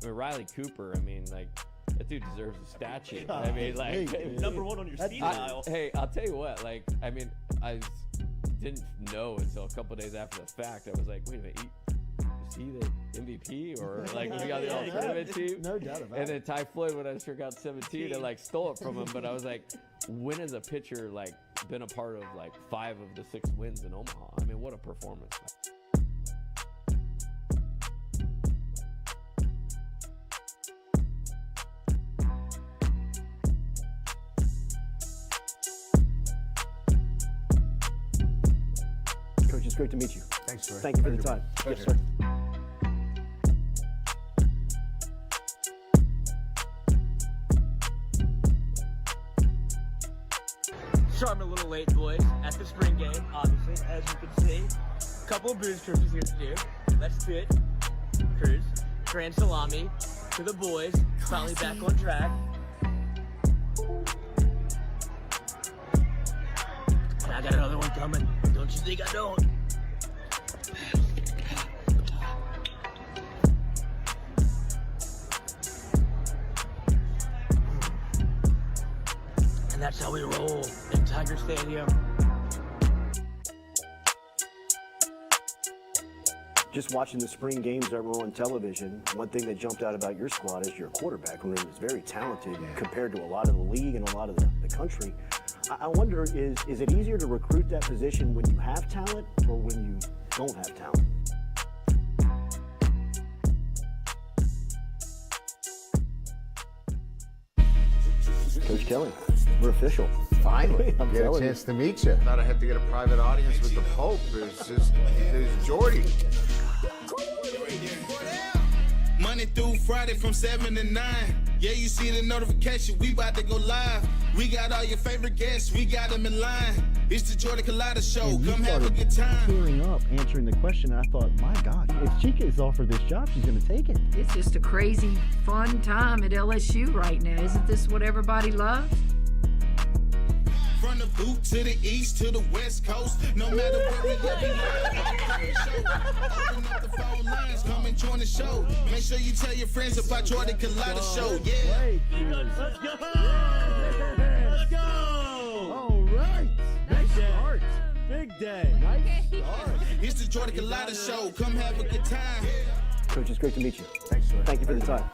mean, Riley Cooper, I mean, like, that dude deserves a statue. I mean, like, number one on your speed dial. Hey, I'll tell you what, like, I mean, I didn't know until a couple days after the fact. I was like, wait a minute, is he the MVP or like we got the all tournament team? No doubt about it. And then Ty Floyd, when I struck out 17, and like stole it from him. But I was like, when has a pitcher like been a part of like 5 of the 6 wins in Omaha? I mean, what a performance. Coach, it's great to meet you. Thanks, sir. Thank you for the time. Pleasure. Yes, sir. Sorry I'm a little late, boys. At the spring game, obviously, as you can see. A couple of booze cruises here to do. Let's do it. Cruise. Grand salami to the boys. Finally back on track. And I got another one coming. Don't you think I don't? And that's how we roll in Tiger Stadium. Just watching the spring games that were on television, one thing that jumped out about your squad is your quarterback room is very talented compared to a lot of the league and a lot of the country. I wonder, is it easier to recruit that position when you have talent or when you don't have talent? Coach Kelly, we're official. Finally, I'm get a telling chance to meet you. Thought I had to get a private audience with the Pope. There's Jordy. Monday through Friday from 7 to 9. Yeah, you see the notification, we about to go live. We got all your favorite guests, we got them in line. It's the Jordy Culotta Show, And come have a good time. Tearing up, answering the question, and I thought, my God, if she gets offered this job, she's going to take it. It's just a crazy, fun time at LSU right now. Isn't this what everybody loves? From the boot to the east to the west coast, no matter where we at, we open up the phone lines, come and join the show. Make sure you tell your friends about Jordy Culotta Show, yeah. Let's go! Let's go! All right. Nice start. Big day. Nice start. It's the Jordy Culotta Show, come have a good time. Coach, it's great to meet you. Thanks, sir. Thank you for the time.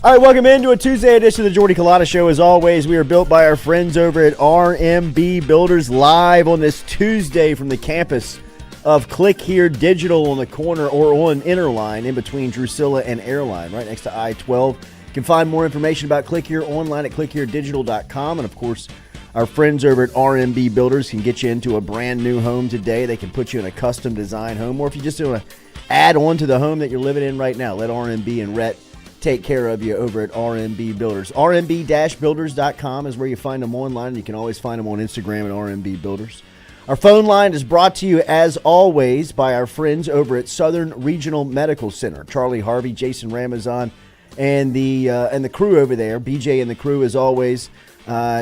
All right, welcome into a Tuesday edition of the Jordy Culotta Show. As always, we are built by our friends over at RMB Builders, live on this Tuesday from the campus of Click Here Digital on the corner or on Interline in between Drusilla and Airline, right next to I-12. You can find more information about Click Here online at clickheredigital.com. And, of course, our friends over at RMB Builders can get you into a brand new home today. They can put you in a custom design home, or if you just want to add on to the home that you're living in right now, let RMB and Rhett take care of you over at RMB Builders. RMB-Builders.com is where you find them online. You can always find them on Instagram at RMB Builders. Our phone line is brought to you, as always, by our friends over at Southern Regional Medical Center. Charlie Harvey, Jason Ramazan, and the crew over there. BJ and the crew, as always,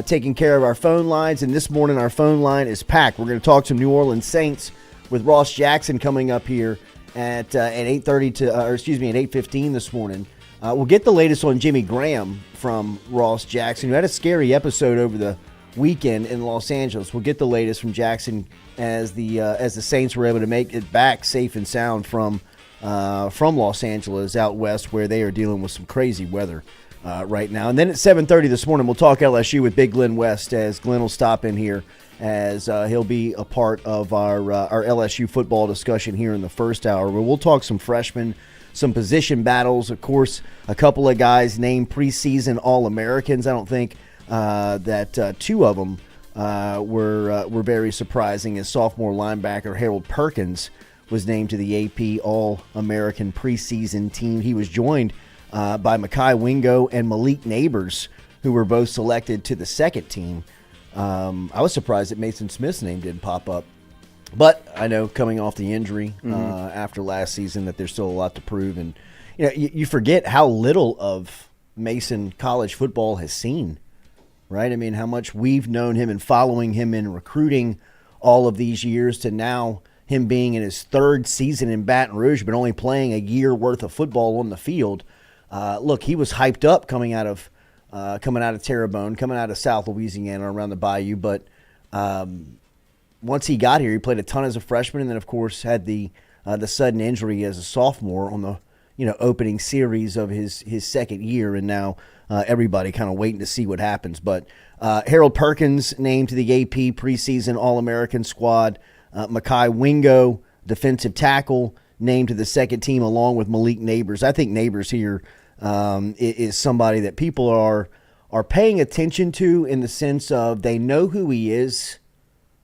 taking care of our phone lines. And this morning, our phone line is packed. We're going to talk some New Orleans Saints with Ross Jackson coming up here at 8:15 this morning. We'll get the latest on Jimmy Graham from Ross Jackson, who had a scary episode over the weekend in Los Angeles. We'll get the latest from Jackson as the Saints were able to make it back safe and sound from Los Angeles out west, where they are dealing with some crazy weather right now. And then at 7:30 this morning, we'll talk LSU with Big Glen West, as Glen will stop in here as he'll be a part of our LSU football discussion here in the first hour. But we'll talk some freshmen, some position battles. Of course, a couple of guys named preseason All-Americans. I don't think that two of them were very surprising, as sophomore linebacker Harold Perkins was named to the AP All-American preseason team. He was joined by Mekhi Wingo and Malik Neighbors, who were both selected to the second team. I was surprised that Mason Smith's name didn't pop up. But I know coming off the injury after last season that there's still a lot to prove. And you forget how little of Mason college football has seen, right? I mean, how much we've known him and following him in recruiting all of these years to now him being in his third season in Baton Rouge but only playing a year worth of football on the field. Look, he was hyped up coming out of Terrebonne, coming out of South Louisiana around the Bayou. But once he got here, he played a ton as a freshman, and then of course had the sudden injury as a sophomore on the opening series of his second year, and now everybody kind of waiting to see what happens. But Harold Perkins named to the AP preseason All-American squad. Mekhi Wingo, defensive tackle, named to the second team along with Malik Neighbors. I think Neighbors here is somebody that people are paying attention to in the sense of they know who he is,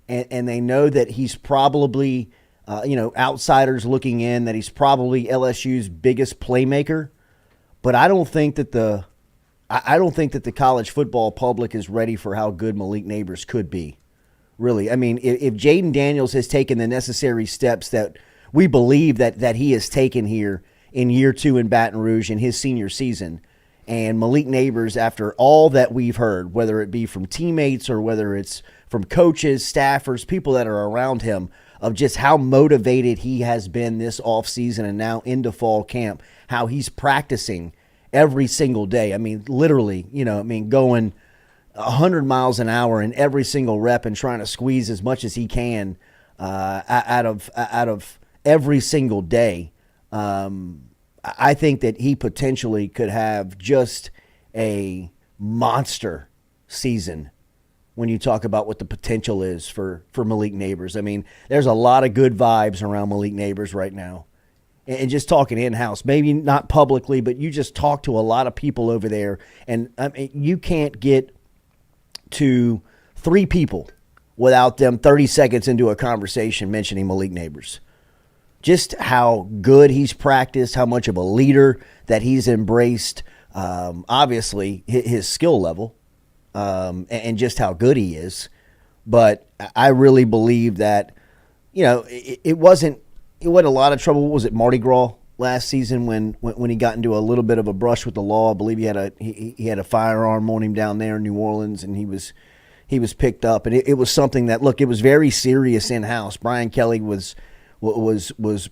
and they know that he's probably, outsiders looking in, that he's probably LSU's biggest playmaker. But I don't think that the college football public is ready for how good Malik Neighbors could be. Really, I mean, if Jaden Daniels has taken the necessary steps that we believe that he has taken here in year two in Baton Rouge in his senior season, and Malik Neighbors, after all that we've heard, whether it be from teammates or whether it's from coaches, staffers, people that are around him, of just how motivated he has been this offseason and now into fall camp, how he's practicing every single day. I mean, literally, going 100 miles an hour in every single rep and trying to squeeze as much as he can out of every single day. I think that he potentially could have just a monster season when you talk about what the potential is for Malik Neighbors. I mean, there's a lot of good vibes around Malik Neighbors right now. And just talking in-house, maybe not publicly, but you just talk to a lot of people over there, and I mean, you can't get to three people without them 30 seconds into a conversation mentioning Malik Neighbors. Just how good he's practiced, how much of a leader that he's embraced, obviously his skill level, and just how good he is. But I really believe that, it wasn't a lot of trouble. What was it, Mardi Gras last season when he got into a little bit of a brush with the law? I believe he had a firearm on him down there in New Orleans, and he was picked up. And it was something that, look, it was very serious in-house. Brian Kelly was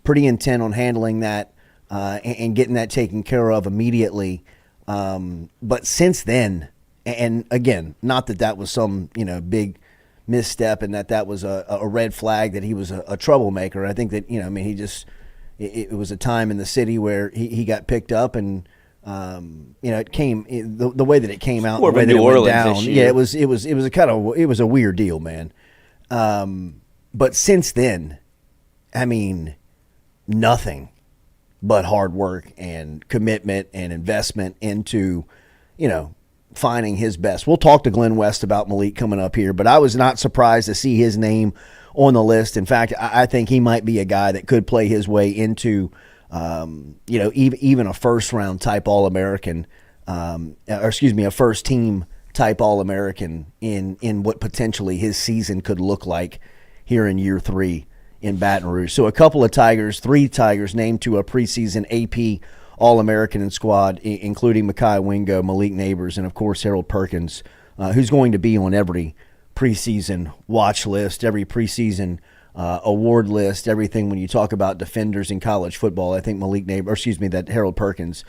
pretty intent on handling that and getting that taken care of immediately. But since then, and again, not that was some big misstep and that was a red flag that he was a troublemaker. I think that it was a time in the city where he got picked up, and it came the way that it came out, the way that it went down. Yeah, it was a weird deal, man. But since then, I mean, nothing but hard work and commitment and investment into, finding his best. We'll talk to Glen West about Malik coming up here, but I was not surprised to see his name on the list. In fact, I think he might be a guy that could play his way into, even a first-round type All-American, a first-team type All-American in what potentially his season could look like here in year three in Baton Rouge. So three Tigers named to a preseason AP All-American squad, including Mekhi Wingo, Malik Neighbors, and, of course, Harold Perkins, who's going to be on every preseason watch list, every preseason award list, everything when you talk about defenders in college football. I think that Harold Perkins,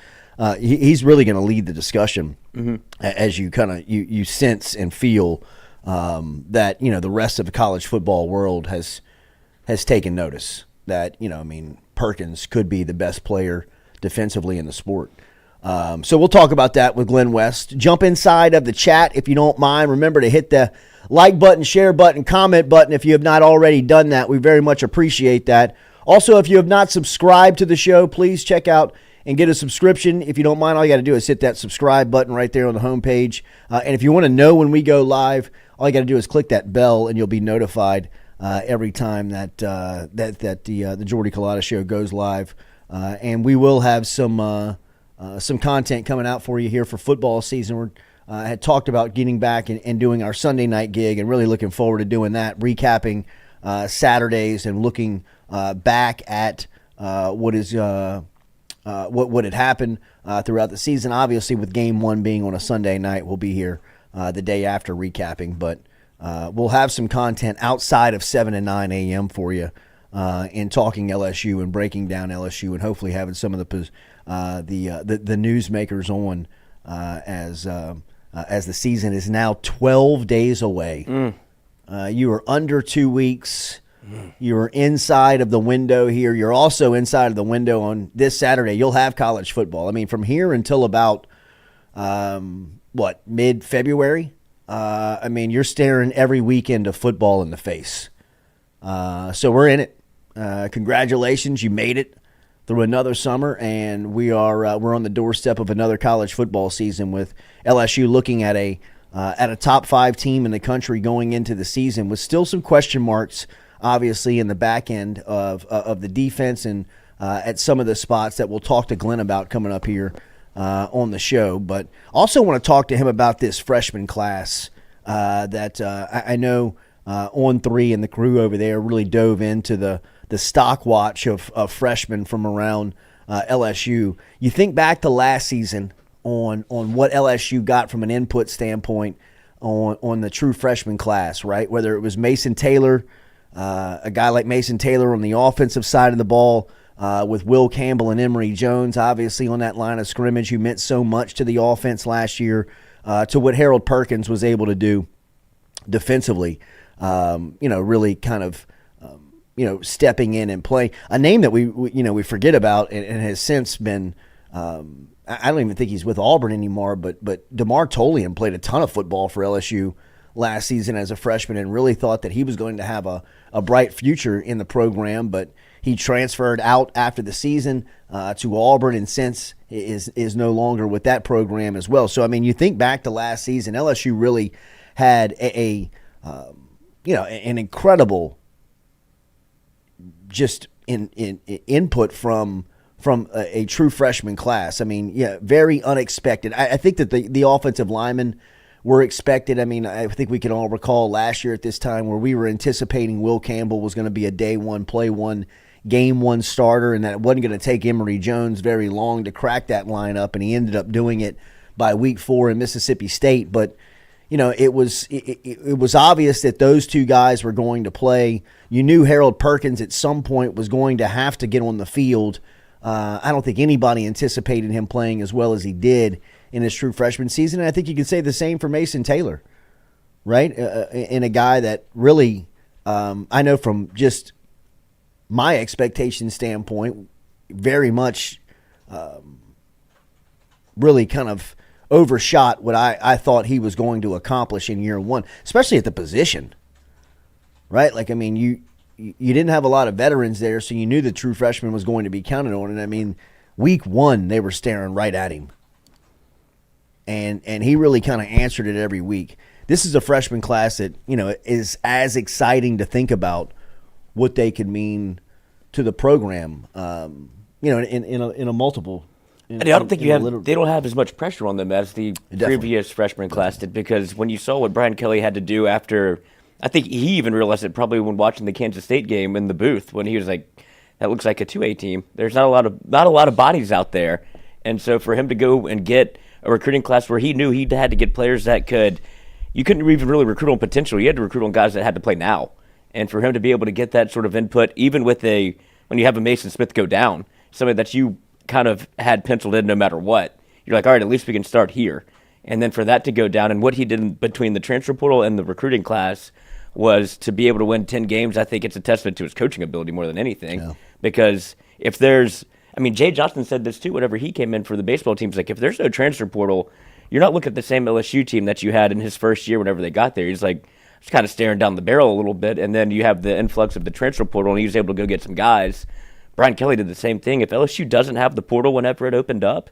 he's really going to lead the discussion as you kind of you sense and feel that the rest of the college football world has taken notice that Perkins could be the best player defensively in the sport. So we'll talk about that with Glen West. Jump inside of the chat if you don't mind. Remember to hit the like button, share button, comment button if you have not already done that. We very much appreciate that. Also, if you have not subscribed to the show, please check out and get a subscription. If you don't mind, all you got to do is hit that subscribe button right there on the homepage. And if you want to know when we go live, all you got to do is click that bell, and you'll be notified every time that the Jordy Culotta show goes live. And we will have some content coming out for you here for football season. We had talked about getting back and doing our Sunday night gig, and really looking forward to doing that, recapping Saturdays and looking back at what had happened throughout the season. Obviously, with Game 1 being on a Sunday night, we'll be here the day after recapping, but we'll have some content outside of 7 and 9 a.m. for you in talking LSU and breaking down LSU, and hopefully having some of the newsmakers on as the season is now 12 days away. You are under 2 weeks. You are inside of the window here. You're also inside of the window on this Saturday. You'll have college football. I mean, from here until about, mid-February? I mean, you're staring every weekend of football in the face. So we're in it. Congratulations. You made it through another summer, and we're on the doorstep of another college football season with LSU looking at a top 5 team in the country going into the season with still some question marks, obviously, in the back end of the defense and at some of the spots that we'll talk to Glen about coming up here on the show. But also want to talk to him about this freshman class that I know On 3 and the crew over there really dove into the stock watch of freshmen from around LSU. You think back to last season on what LSU got from an input standpoint on the true freshman class, right? Whether it was Mason Taylor, a guy like Mason Taylor on the offensive side of the ball, with Will Campbell and Emory Jones, obviously on that line of scrimmage, who meant so much to the offense last year, to what Harold Perkins was able to do defensively. Really kind of, stepping in and playing. A name that we forget about and has since been, I don't even think he's with Auburn anymore, but DeMar Tolian played a ton of football for LSU last season as a freshman and really thought that he was going to have a bright future in the program, but he transferred out after the season to Auburn, and since is no longer with that program as well. So, I mean, you think back to last season, LSU really had an incredible just input from a true freshman class. I mean, yeah, very unexpected. I think that the offensive linemen were expected. I mean, I think we can all recall last year at this time where we were anticipating Will Campbell was going to be a day one, play one, game one starter, and that it wasn't going to take Emory Jones very long to crack that lineup, and he ended up doing it by week 4 in Mississippi State. But it was obvious that those two guys were going to play. You knew Harold Perkins at some point was going to have to get on the field. I don't think anybody anticipated him playing as well as he did in his true freshman season. And I think you could say the same for Mason Taylor, right? And a guy that really, I know from just my expectation standpoint, very much really kind of overshot what I thought he was going to accomplish in year one, especially at the position, right? Like, I mean, you didn't have a lot of veterans there, so you knew the true freshman was going to be counted on. And, I mean, week 1, they were staring right at him. And he really kind of answered it every week. This is a freshman class that, is as exciting to think about what they could mean to the program, in a multiple. I don't think they don't have as much pressure on them as the previous freshman class did, because when you saw what Brian Kelly had to do after, I think he even realized it probably when watching the Kansas State game in the booth, when he was like, that looks like a 2A team. There's not a lot of bodies out there. And so for him to go and get a recruiting class where he knew he had to get players that you couldn't even really recruit on potential. You had to recruit on guys that had to play now. And for him to be able to get that sort of input, even with when you have a Mason Smith go down, somebody that you kind of had penciled in no matter what, you're like, all right, at least we can start here. And then for that to go down, and what he did between the transfer portal and the recruiting class was to be able to win 10 games. I think it's a testament to his coaching ability more than anything. Yeah. Because if there's, I mean, Jay Johnson said this too whenever he came in for the baseball teams. Like, if there's no transfer portal, you're not looking at the same LSU team that you had in his first year whenever they got there. He's like, just kind of staring down the barrel a little bit, and then you have the influx of the transfer portal, and he was able to go get some guys. Brian Kelly did the same thing. If LSU doesn't have the portal whenever it opened up,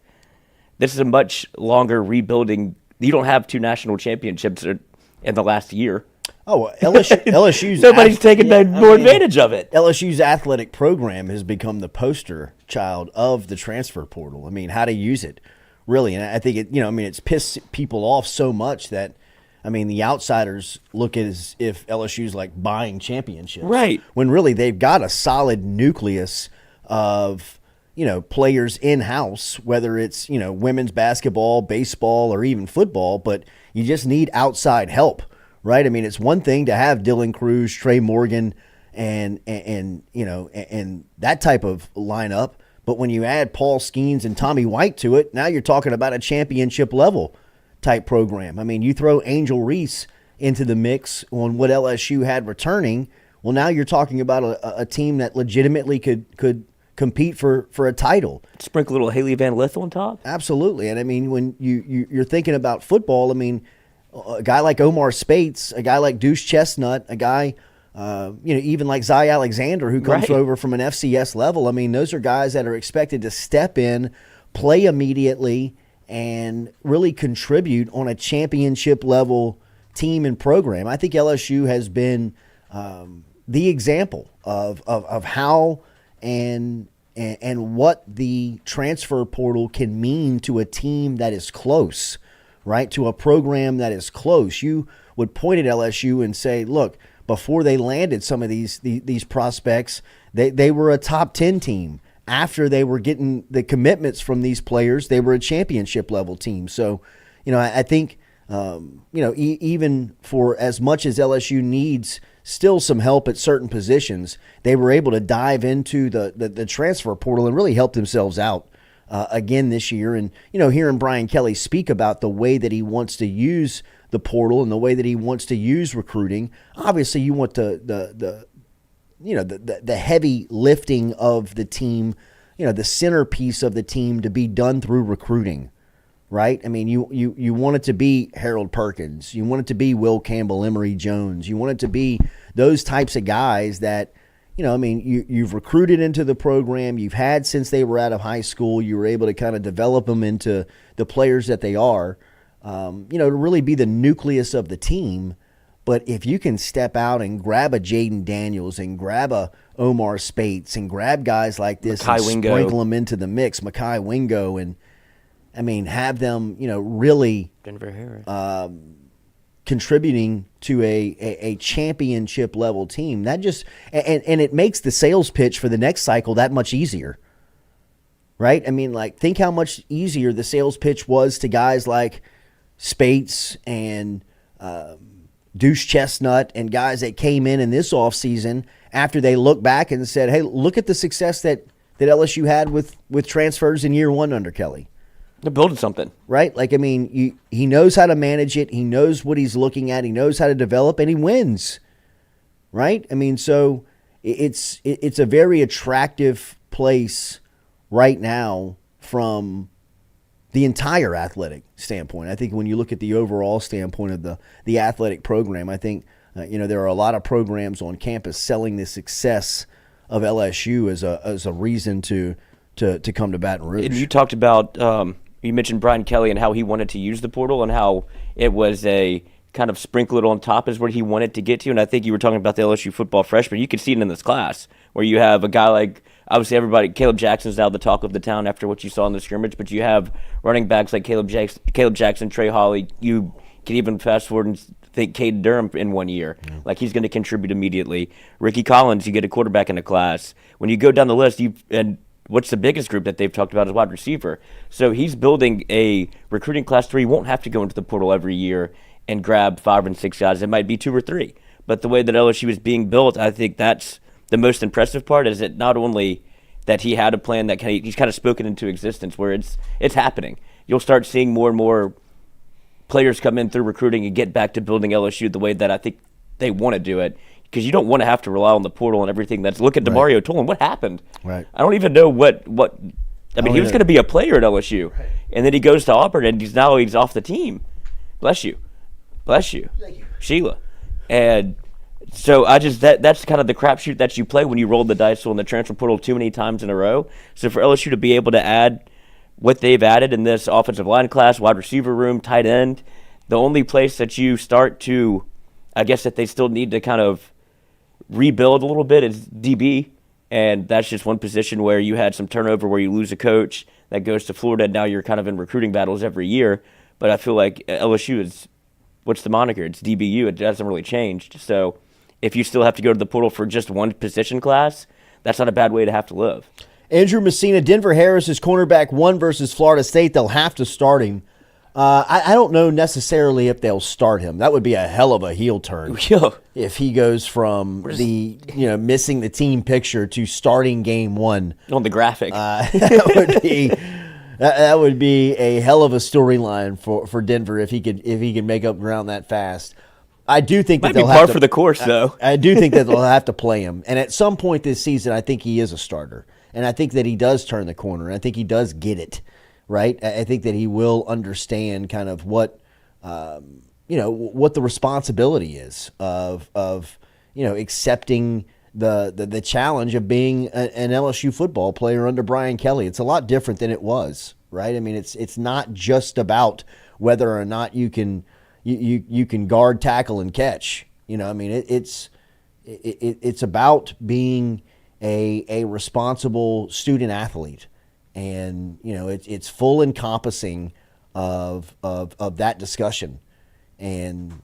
this is a much longer rebuilding. You don't have 2 national championships in the last year. Oh, LSU's nobody's taking more advantage of it. LSU's athletic program has become the poster child of the transfer portal. I mean, how to use it, really, and I think it's pissed people off so much that, I mean, the outsiders look at it as if LSU's like buying championships, right? When really they've got a solid nucleus of players in house, whether it's women's basketball, baseball, or even football, but you just need outside help. Right, I mean, it's one thing to have Dylan Cruz, Trey Morgan, and that type of lineup, but when you add Paul Skeens and Tommy White to it, now you're talking about a championship level type program. I mean, you throw Angel Reese into the mix on what LSU had returning. Well, now you're talking about a team that legitimately could compete for a title. Sprinkle a little Haley Van Lith on top. Absolutely, and I mean, when you're thinking about football, I mean, a guy like Omar Spates, a guy like Deuce Chestnut, a guy, even like Zy Alexander, who comes over from an FCS level. I mean, those are guys that are expected to step in, play immediately, and really contribute on a championship level team and program. I think LSU has been the example of how and what the transfer portal can mean to a team that is close. Right, to a program that is close. You would point at LSU and say, look, before they landed some of these prospects, they were a top 10 team. After they were getting the commitments from these players, they were a championship level team. So, I think, even for as much as LSU needs still some help at certain positions, they were able to dive into the transfer portal and really help themselves out. Again this year, and hearing Brian Kelly speak about the way that he wants to use the portal and the way that he wants to use recruiting. Obviously, you want the heavy lifting of the team, the centerpiece of the team to be done through recruiting, right? I mean, you want it to be Harold Perkins, you want it to be Will Campbell, Emory Jones, you want it to be those types of guys that. You've recruited into the program. You've had since they were out of high school. You were able to kind of develop them into the players that they are, to really be the nucleus of the team. But if you can step out and grab a Jaden Daniels and grab a Omar Spates and grab guys like this and sprinkle them into the mix, Mekhi Wingo, and, have them, really Denver Harris. Contributing to a championship level team, that just and it makes the sales pitch for the next cycle that much easier, right? I mean, like, think how much easier the sales pitch was to guys like Spates and Deuce Chestnut and guys that came in this offseason after they looked back and said, hey, look at the success that LSU had with transfers in year one under Kelly. They're building something. Right? Like, he knows how to manage it. He knows what he's looking at. He knows how to develop, and he wins. Right? So it's a very attractive place right now from the entire athletic standpoint. I think when you look at the overall standpoint of the athletic program, I think, there are a lot of programs on campus selling the success of LSU as a reason to come to Baton Rouge. And you talked about you mentioned Brian Kelly and how he wanted to use the portal and how it was a kind of sprinkle it on top is where he wanted to get to. And I think you were talking about the LSU football freshman. You could see it in this class where you have a guy like, obviously Caleb Jackson's now the talk of the town after what you saw in the scrimmage, but you have running backs like Caleb Jackson, Trey Holly. You can even fast forward and think Cade Durham in 1 year. Yeah. Like, he's going to contribute immediately. Ricky Collins, you get a quarterback in the class. When you go down the list, what's the biggest group that they've talked about is wide receiver. So he's building a recruiting class where he won't have to go into the portal every year and grab 5 and 6 guys. It might be 2 or 3. But the way that LSU is being built, I think that's the most impressive part, is that not only that he had a plan that he's kind of spoken into existence where it's happening. You'll start seeing more and more players come in through recruiting and get back to building LSU the way that I think they want to do it. because you don't want to have to rely on the portal and everything. Look at DeMario Tolan. What happened? Right. I don't even know what. I mean, he was going to be a player at LSU, and then he goes to Auburn, and he's off the team. Bless you. Thank you, Sheila. And so that's kind of the crapshoot that you play when you roll the dice on the transfer portal too many times in a row. So for LSU to be able to add what they've added in this offensive line class, wide receiver room, tight end, the only place that you start to, I guess that they still need to kind of rebuild a little bit is DB. And that's just one position where you had some turnover where you lose a coach that goes to Florida. And now you're kind of in recruiting battles every year. But I feel like LSU is, what's the moniker? It's DBU. It hasn't really changed. So if you still have to go to the portal for just one position class, that's not a bad way to have to live. Andrew Messina, Denver Harris is cornerback 1 versus Florida State. They'll have to start him. I don't know necessarily if they'll start him. That would be a hell of a heel turn if he goes from missing the team picture to starting game 1 on the graphic. That would be a hell of a storyline for Denver if he could make up ground that fast. I do think that they'll have to, for the course though. I do think that they'll have to play him, and at some point this season, I think he is a starter, and I think that he does turn the corner. I think he does get it. Right, I think that he will understand kind of what the responsibility is of accepting the challenge of being an LSU football player under Brian Kelly. It's a lot different than it was, right? I mean, it's not just about whether or not you can guard, tackle, and catch. I mean, it's about being a responsible student athlete. And it's full encompassing of that discussion, and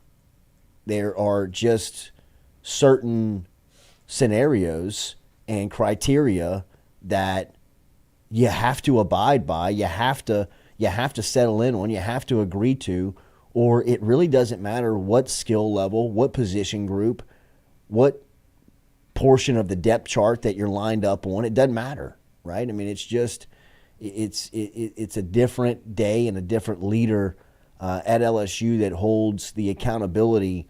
there are just certain scenarios and criteria that you have to abide by. You have to settle in on. You have to agree to, or it really doesn't matter what skill level, what position group, what portion of the depth chart that you're lined up on. It doesn't matter, right? I mean, it's just. It's a different day and a different leader at LSU that holds the accountability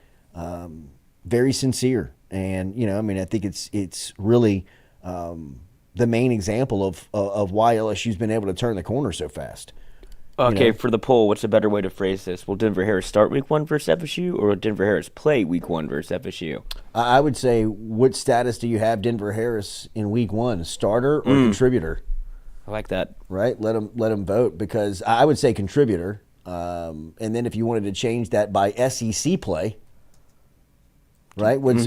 very sincere. And I think it's really the main example of why LSU's been able to turn the corner so fast. Okay, for the poll, what's a better way to phrase this? Will Denver Harris start Week 1 versus FSU, or will Denver Harris play Week 1 versus FSU? I would say, what status do you have Denver Harris in Week 1, starter or contributor? I like that. Right, let them vote, because I would say contributor, and then if you wanted to change that by SEC play, right? What's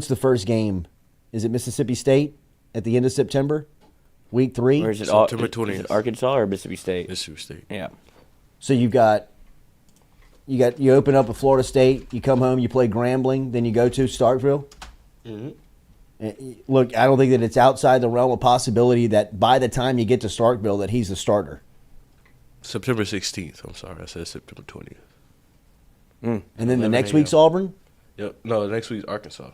the first game? Is it Mississippi State at the end of September, Week 3? Or is it September 20th? Is it Arkansas or Mississippi State? Mississippi State. Yeah. So you open up at Florida State, you come home, you play Grambling, then you go to Starkville. Mm-hmm. Look, I don't think that it's outside the realm of possibility that by the time you get to Starkville that he's the starter. September 16th. I'm sorry. I said September 20th. And then the next week's Auburn? Yep. No, the next week's Arkansas.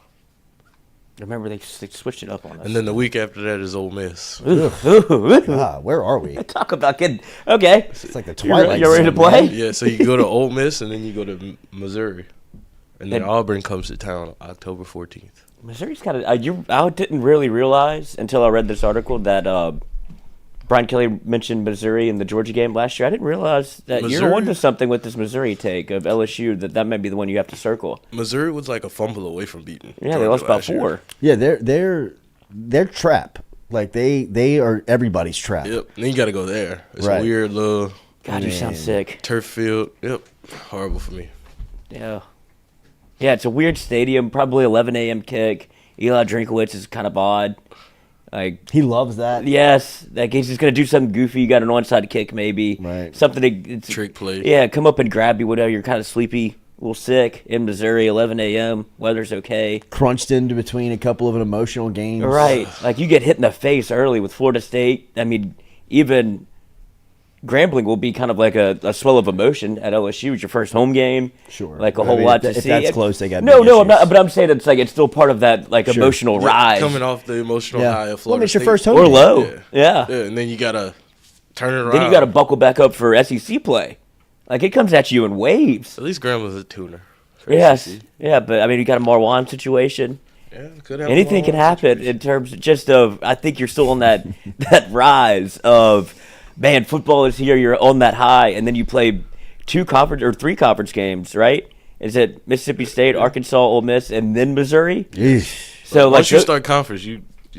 Remember, they switched it up on us. And then the week after that is Ole Miss. God, where are we? Talk about getting – okay. It's like the Twilight You're ready to play? Yeah, so you go to Ole Miss, and then you go to Missouri. And then Auburn comes to town October 14th. Missouri's kind of I didn't really realize until I read this article that Brian Kelly mentioned Missouri in the Georgia game last year. I didn't realize that you're onto something with this Missouri take of LSU, that might be the one you have to circle. Missouri was like a fumble away from beating. Yeah, they lost by 4. Yeah, they're trap. Like they are everybody's trap. Yep, then you got to go there. It's a weird little. God, you sound sick. Turf field. Yep, horrible for me. Yeah. Yeah, it's a weird stadium, probably 11 a.m. kick. Eli Drinkowitz is kind of odd. Like he loves that. Yes, like he's just gonna do something goofy. You got an onside kick, maybe. Right. Something to trick play. Yeah, come up and grab you. Whatever. You're kind of sleepy, a little sick in Missouri. 11 a.m. Weather's okay. Crunched into between a couple of emotional games. Right. Like you get hit in the face early with Florida State. I mean, even Grambling will be kind of like a swell of emotion at LSU. It's your first home game. Sure. Like a whole lot to see. If that's close, they got No, I'm not. But I'm saying it's like it's still part of that like emotional rise. Coming off the emotional high of Florida it's your State. first home or game. low. Yeah. And then you gotta turn it around. Then you gotta buckle back up for SEC play. Like it comes at you in waves. At least Grambling's a tuner. Yes. SEC. Yeah, but I mean, you got a Marwan situation. Yeah, could have Anything can happen in terms of just of. I think you're still on that rise of, man, football is here. You're on that high, and then you play 3 conference games, right? Is it Mississippi State, Arkansas, Ole Miss, and then Missouri? So once you start conference,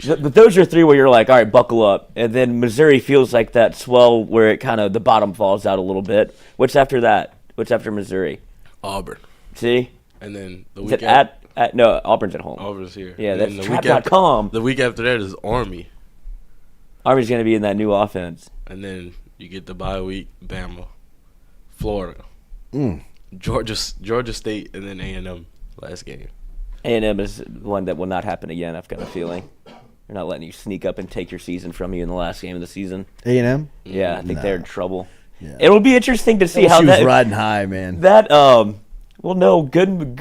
but those are 3 where you're like, all right, buckle up, and then Missouri feels like that swell where it kind of the bottom falls out a little bit. What's after that? What's after Missouri? Auburn. See, and then the is week it no, Auburn's at home. Auburn's here. Yeah, And that's then trap.com. The week after that is Army, Army's going to be in that new offense. and then you get the bye week, Bama, Florida, Georgia State, and then A&M last game. A&M is one that will not happen again. I've got a feeling they're not letting you sneak up and take your season from you in the last game of the season. A&M? Yeah, I think they're in trouble. Yeah. It'll be interesting to see LSU how was that riding high, man. that we'll know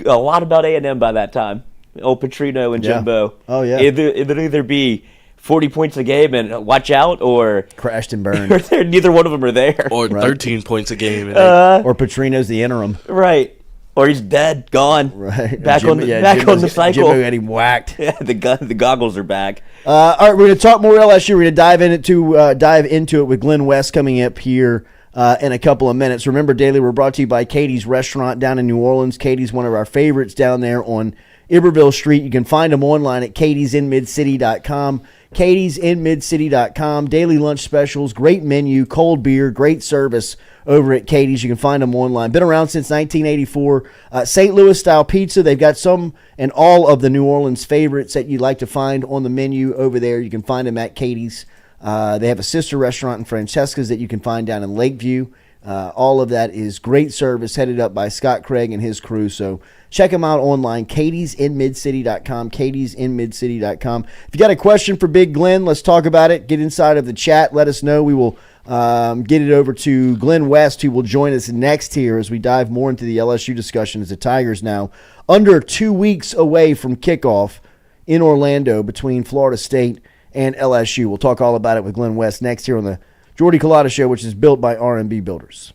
a lot about A&M by that time. Old Petrino and Jimbo. Oh yeah. It'll either be 40 points a game and watch out, or crashed and burned. or neither one of them are there. Or 13 points a game. Or Petrino's the interim. Right. Or he's dead, gone. Right. Back on the cycle. Jimbo had him whacked. Yeah, the goggles are back. All right, we're going to talk more LSU. We're going to dive into it with Glen West coming up here in a couple of minutes. Remember, Daily, we're brought to you by Katie's Restaurant down in New Orleans. Katie's one of our favorites down there on Iberville Street. You can find them online at katiesinmidcity.com. katiesinmidcity.com. Daily lunch specials, great menu, cold beer, great service over at Katie's. You can find them online. Been around since 1984. St. Louis-style pizza. They've got some and all of the New Orleans favorites that you'd like to find on the menu over there. You can find them at Katie's. They have a sister restaurant in Francesca's that you can find down in Lakeview. All of that is great service headed up by Scott Craig and his crew. So check them out online, katiesinmidcity.com, katiesinmidcity.com. If you got a question for Big Glen, let's talk about it. Get inside of the chat. Let us know. We will get it over to Glen West, who will join us next here as we dive more into the LSU discussion, as the Tigers now under 2 weeks away from kickoff in Orlando between Florida State and LSU. We'll talk all about it with Glen West next here on the Jordy Culotta Show, which is built by R&B Builders.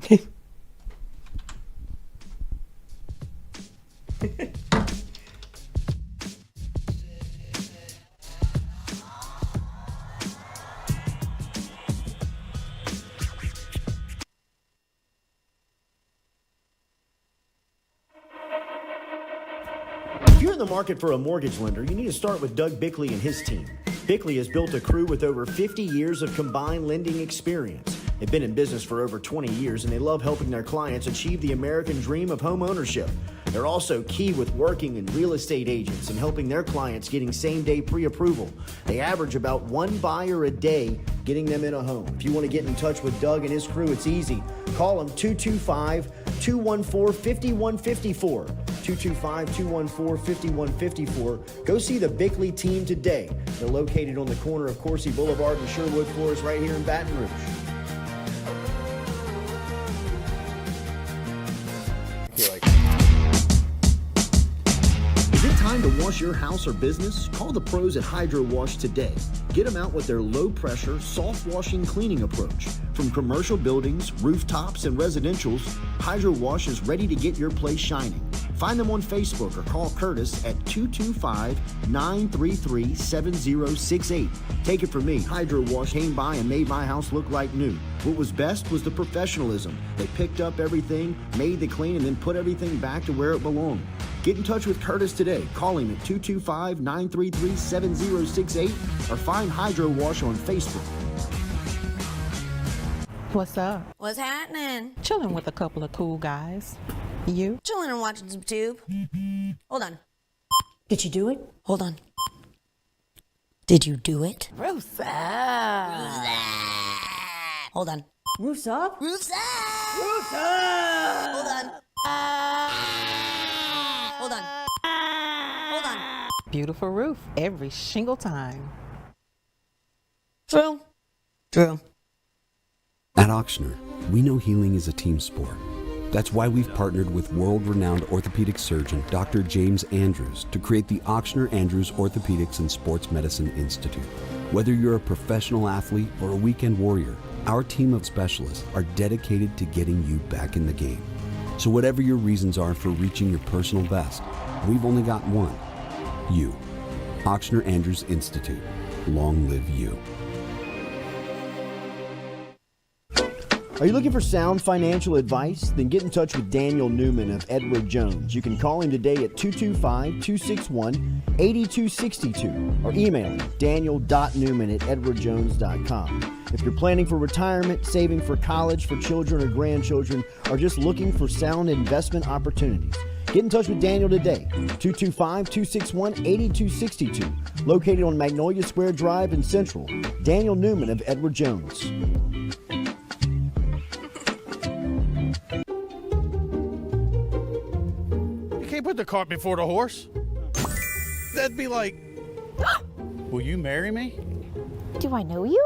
If you're in the market for a mortgage lender, you need to start with Doug Bickley and his team. Bickley has built a crew with over 50 years of combined lending experience. They've been in business for over 20 years, and they love helping their clients achieve the American dream of home ownership. They're also key with working in real estate agents and helping their clients getting same-day pre-approval. They average about one buyer a day getting them in a home. If you want to get in touch with Doug and his crew, it's easy. Call them 225-214-5154. 225-214-5154. Go see the Bickley team today. They're located on the corner of Coursey Boulevard and Sherwood Forest right here in Baton Rouge. Is it time to wash your house or business? Call the pros at Hydro Wash today. Get them out with their low-pressure, soft-washing cleaning approach. From commercial buildings, rooftops, and residentials, Hydro Wash is ready to get your place shining. Find them on Facebook or call Curtis at 225-933-7068. Take it from me, Hydro Wash came by and made my house look like new. What was best was the professionalism. They picked up everything, made the clean, and then put everything back to where it belonged. Get in touch with Curtis today. Call him at 225-933-7068 or find Hydro Wash on Facebook. What's up? What's happening? Chilling with a couple of cool guys. You? Chilling and watching some tube. Hold on. Did you do it? Hold on. Did you do it? Roof's up. Hold on. Roof's up? Roof's up! Roof's up! Hold on. Hold on. Hold on. Beautiful roof every single time. True. True. At Auctioner, we know healing is a team sport. That's why we've partnered with world-renowned orthopedic surgeon Dr. James Andrews to create the Auctioner Andrews Orthopedics and Sports Medicine Institute. Whether you're a professional athlete or a weekend warrior, Our team of specialists are dedicated to getting you back in the game. So whatever your reasons are for reaching your personal best, we've only got one. You. Ochsner Andrews Institute. Long live you. Are you looking for sound financial advice? Then get in touch with Daniel Newman of Edward Jones. You can call him today at 225-261-8262 or email him daniel.newman@edwardjones.com. If you're planning for retirement, saving for college, for children or grandchildren, or just looking for sound investment opportunities, get in touch with Daniel today, 225-261-8262, located on Magnolia Square Drive in Central. Daniel Newman of Edward Jones. Put the cart before the horse. That'd be like, will you marry me? Do I know you?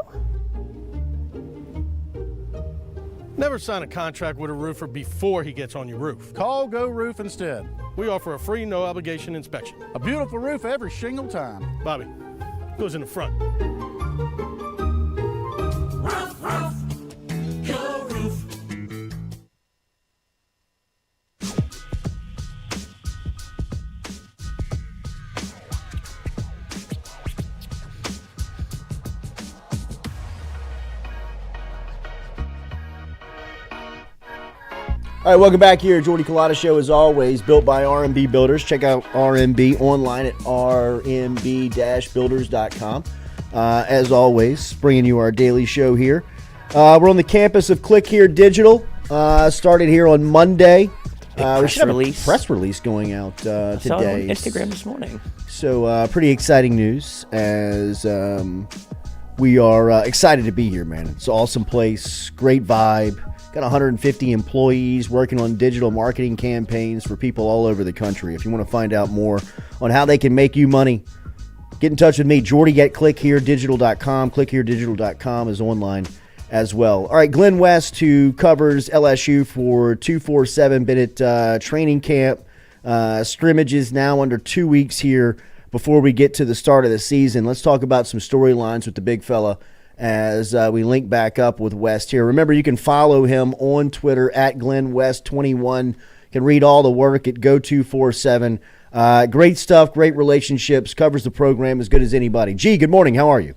Never sign a contract with a roofer before he gets on your roof. Call Go Roof instead. We offer a free, no obligation inspection. A beautiful roof every shingle time. Bobby, goes in the front. Roof, roof, Go Roof. All right, welcome back here. Jordy Culotta Show, as always, built by RMB Builders. Check out RMB online at rmb-builders.com. As always, bringing you our daily show here. We're on the campus of Click Here Digital. Started here on Monday. We should have a press release going out today. I saw it on Instagram this morning. So pretty exciting news as we are excited to be here, man. It's an awesome place, great vibe. Got 150 employees working on digital marketing campaigns for people all over the country. If you want to find out more on how they can make you money, get in touch with me, Jordy at clickheredigital.com. Clickheredigital.com is online as well. All right, Glen West, who covers LSU for 247, been at training camp. Scrimmages now under 2 weeks here before we get to the start of the season. Let's talk about some storylines with the big fella as we link back up with West here. Remember, you can follow him on Twitter at GlenWest21. You can read all the work at Go247. Great stuff, great relationships, covers the program as good as anybody. G, good morning. How are you?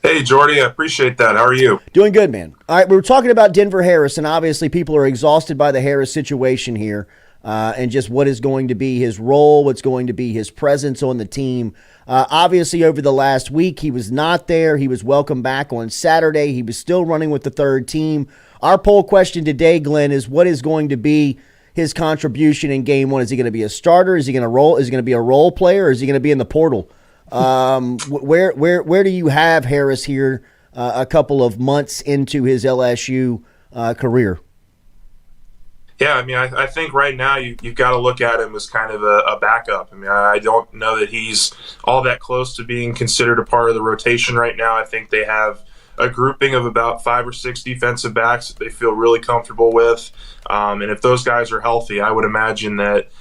Hey, Jordy, I appreciate that. How are you? Doing good, man. All right, we were talking about Denver Harris, and obviously people are exhausted by the Harris situation here and just what is going to be his role, what's going to be his presence on the team. Obviously, over the last week, he was not there. He was welcomed back on Saturday. He was still running with the third team. Our poll question today, Glenn, is what is going to be his contribution in game one? Is he going to be a starter? Is he going to roll? Is he going to be a role player? Or is he going to be in the portal? Where do you have Harris here a couple of months into his LSU career? Yeah, I mean, I think right now you've got to look at him as kind of a backup. I mean, I don't know that he's all that close to being considered a part of the rotation right now. I think they have a grouping of about 5 or 6 defensive backs that they feel really comfortable with. And if those guys are healthy, I would imagine that,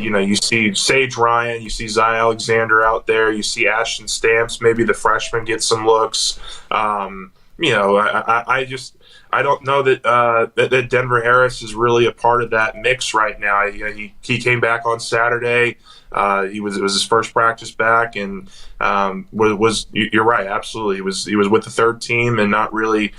you see Sage Ryan, you see Zy Alexander out there, you see Ashton Stamps, maybe the freshman gets some looks. I don't know that Denver Harris is really a part of that mix right now. He came back on Saturday. It was his first practice back, and you're right, absolutely. He was with the third team and not really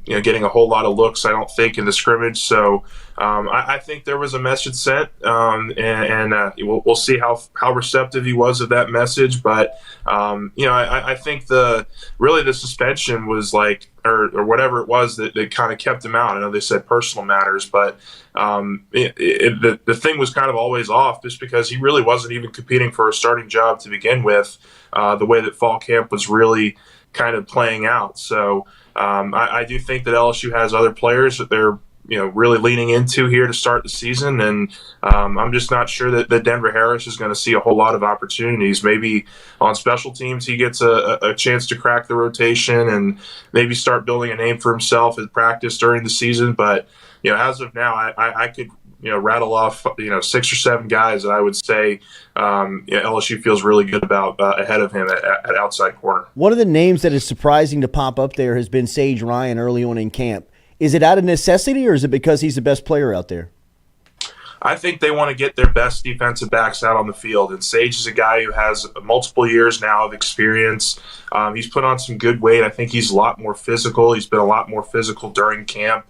getting a whole lot of looks, I don't think, in the scrimmage. So I think there was a message sent, and we'll see how receptive he was of that message. But I think the suspension was like, or whatever it was that kind of kept him out. I know they said personal matters, but the thing was kind of always off just because he really wasn't even competing for a starting job to begin with, the way that fall camp was really kind of playing out. So I do think that LSU has other players that they're really leaning into here to start the season, and I'm just not sure that Denver Harris is going to see a whole lot of opportunities. Maybe on special teams he gets a chance to crack the rotation and maybe start building a name for himself in practice during the season. But as of now, I could rattle off 6 or 7 guys that I would say LSU feels really good about ahead of him at outside corner. One of the names that is surprising to pop up there has been Sage Ryan early on in camp. Is it out of necessity, or is it because he's the best player out there? I think they want to get their best defensive backs out on the field, and Sage is a guy who has multiple years now of experience. He's put on some good weight. I think he's a lot more physical. He's been a lot more physical during camp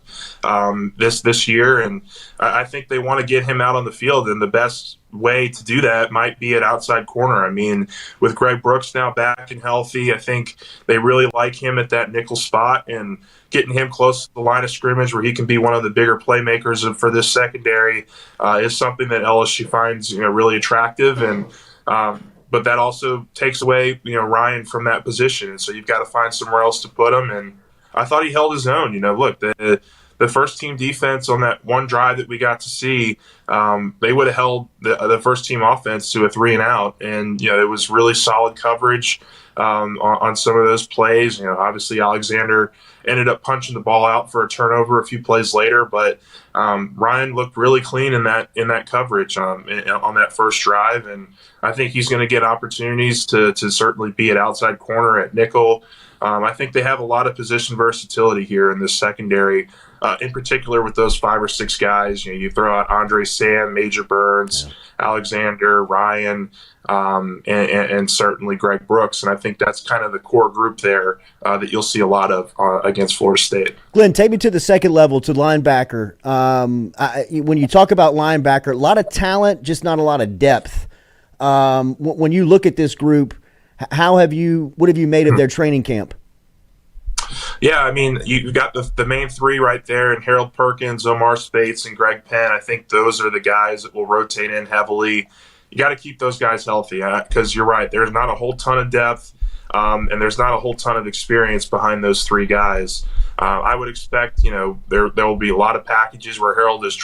this year, and I think they want to get him out on the field, and the best way to do that might be at outside corner. I mean, with Greg Brooks now back and healthy, I think they really like him at that nickel spot, and getting him close to the line of scrimmage where he can be one of the bigger playmakers for this secondary is something that LSU finds really attractive. And but that also takes away Ryan from that position, and so you've got to find somewhere else to put him. And I thought he held his own. Look, the first team defense on that one drive that we got to see, they would have held the first team offense to a 3-and-out, and it was really solid coverage on some of those plays. Obviously Alexander ended up punching the ball out for a turnover a few plays later, but Ryan looked really clean in that coverage on that first drive, and I think he's going to get opportunities to certainly be at outside corner, at nickel. I think they have a lot of position versatility here in this secondary, in particular with those 5 or 6 guys. You throw out Andre Sand, Major Burns, Alexander, Ryan, and certainly Greg Brooks. And I think that's kind of the core group there that you'll see a lot of against Florida State. Glenn, take me to the second level, to linebacker. When you talk about linebacker, a lot of talent, just not a lot of depth. When you look at this group, what have you made of their training camp? Yeah, I mean, you've got the main 3 right there, and Harold Perkins, Omar Spates, and Greg Penn. I think those are the guys that will rotate in heavily. You got to keep those guys healthy, because you're right. There's not a whole ton of depth, and there's not a whole ton of experience behind those 3 guys. I would expect, there will be a lot of packages where Harold is,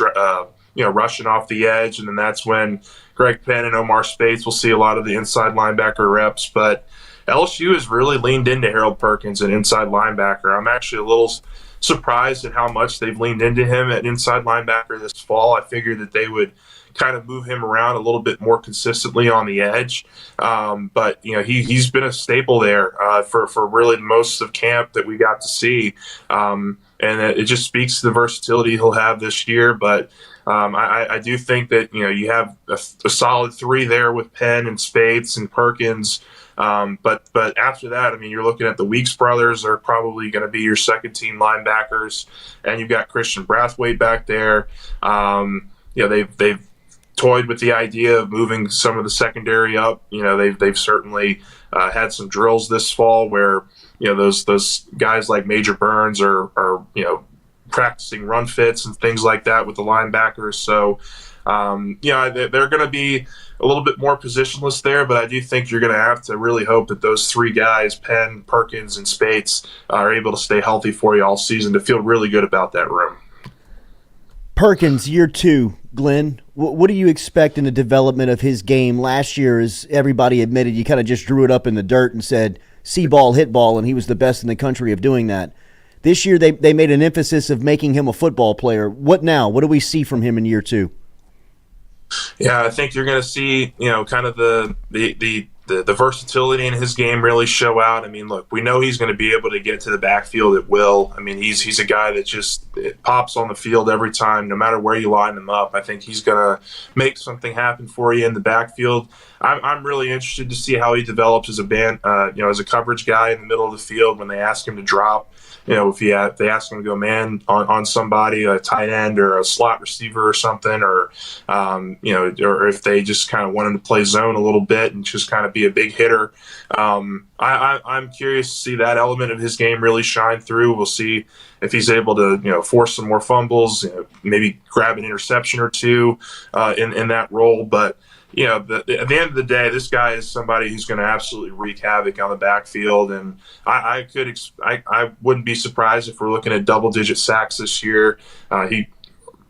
rushing off the edge, and then that's when Greg Penn and Omar Spates will see a lot of the inside linebacker reps. But LSU has really leaned into Harold Perkins at inside linebacker. I'm actually a little surprised at how much they've leaned into him at inside linebacker this fall. I figured that they would kind of move him around a little bit more consistently on the edge. But he's been a staple there for really most of camp that we got to see. And it just speaks to the versatility he'll have this year. But I do think that you have a solid 3 there with Penn and Spates and Perkins. But after that, I mean, you're looking at the Weeks brothers are probably going to be your second team linebackers, and you've got Christian Brathwaite back there. They've toyed with the idea of moving some of the secondary up. They've certainly had some drills this fall where those guys like Major Burns are practicing run fits and things like that with the linebackers. So they're going to be a little bit more positionless there, but I do think you're going to have to really hope that those 3 guys, Penn, Perkins, and Spates, are able to stay healthy for you all season to feel really good about that room. Perkins, year 2, Glenn. What do you expect in the development of his game? Last year, as everybody admitted, you kind of just drew it up in the dirt and said, see ball, hit ball, and he was the best in the country of doing that. This year, they made an emphasis of making him a football player. What now? What do we see from him in year 2? Yeah, I think you're going to see, kind of the versatility in his game really show out. I mean, look, we know he's going to be able to get to the backfield at will. I mean, he's a guy that just pops on the field every time, no matter where you line him up. I think he's going to make something happen for you in the backfield. I'm really interested to see how he develops as as a coverage guy in the middle of the field when they ask him to drop. If they ask him to go man on somebody, a tight end or a slot receiver or something, or if they just kind of want him to play zone a little bit and just kind of be a big hitter. I'm curious to see that element of his game really shine through. We'll see if he's able to force some more fumbles, maybe grab an interception or 2 in that role, but. At the end of the day, this guy is somebody who's going to absolutely wreak havoc on the backfield, and I wouldn't be surprised if we're looking at double-digit sacks this year. He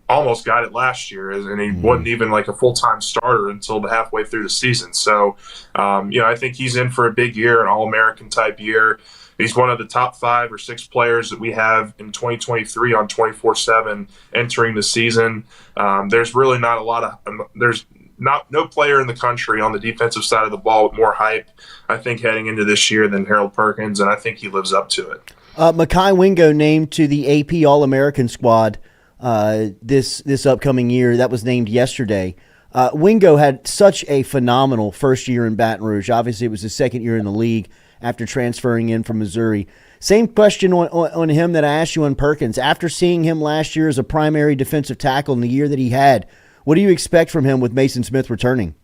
almost got it last year, and he wasn't even like a full-time starter until halfway through the season. So, I think he's in for a big year, an All-American type year. He's one of the top 5 or 6 players that we have in 2023 on 24/7 entering the season. There's really not a lot of there's no player in the country on the defensive side of the ball with more hype, I think, heading into this year than Harold Perkins, and I think he lives up to it. Mekhi Wingo named to the AP All-American squad this upcoming year. That was named yesterday. Wingo had such a phenomenal first year in Baton Rouge. Obviously, it was his second year in the league after transferring in from Missouri. Same question on him that I asked you on Perkins. After seeing him last year as a primary defensive tackle in the year that he had, what do you expect from him with Mason Smith returning?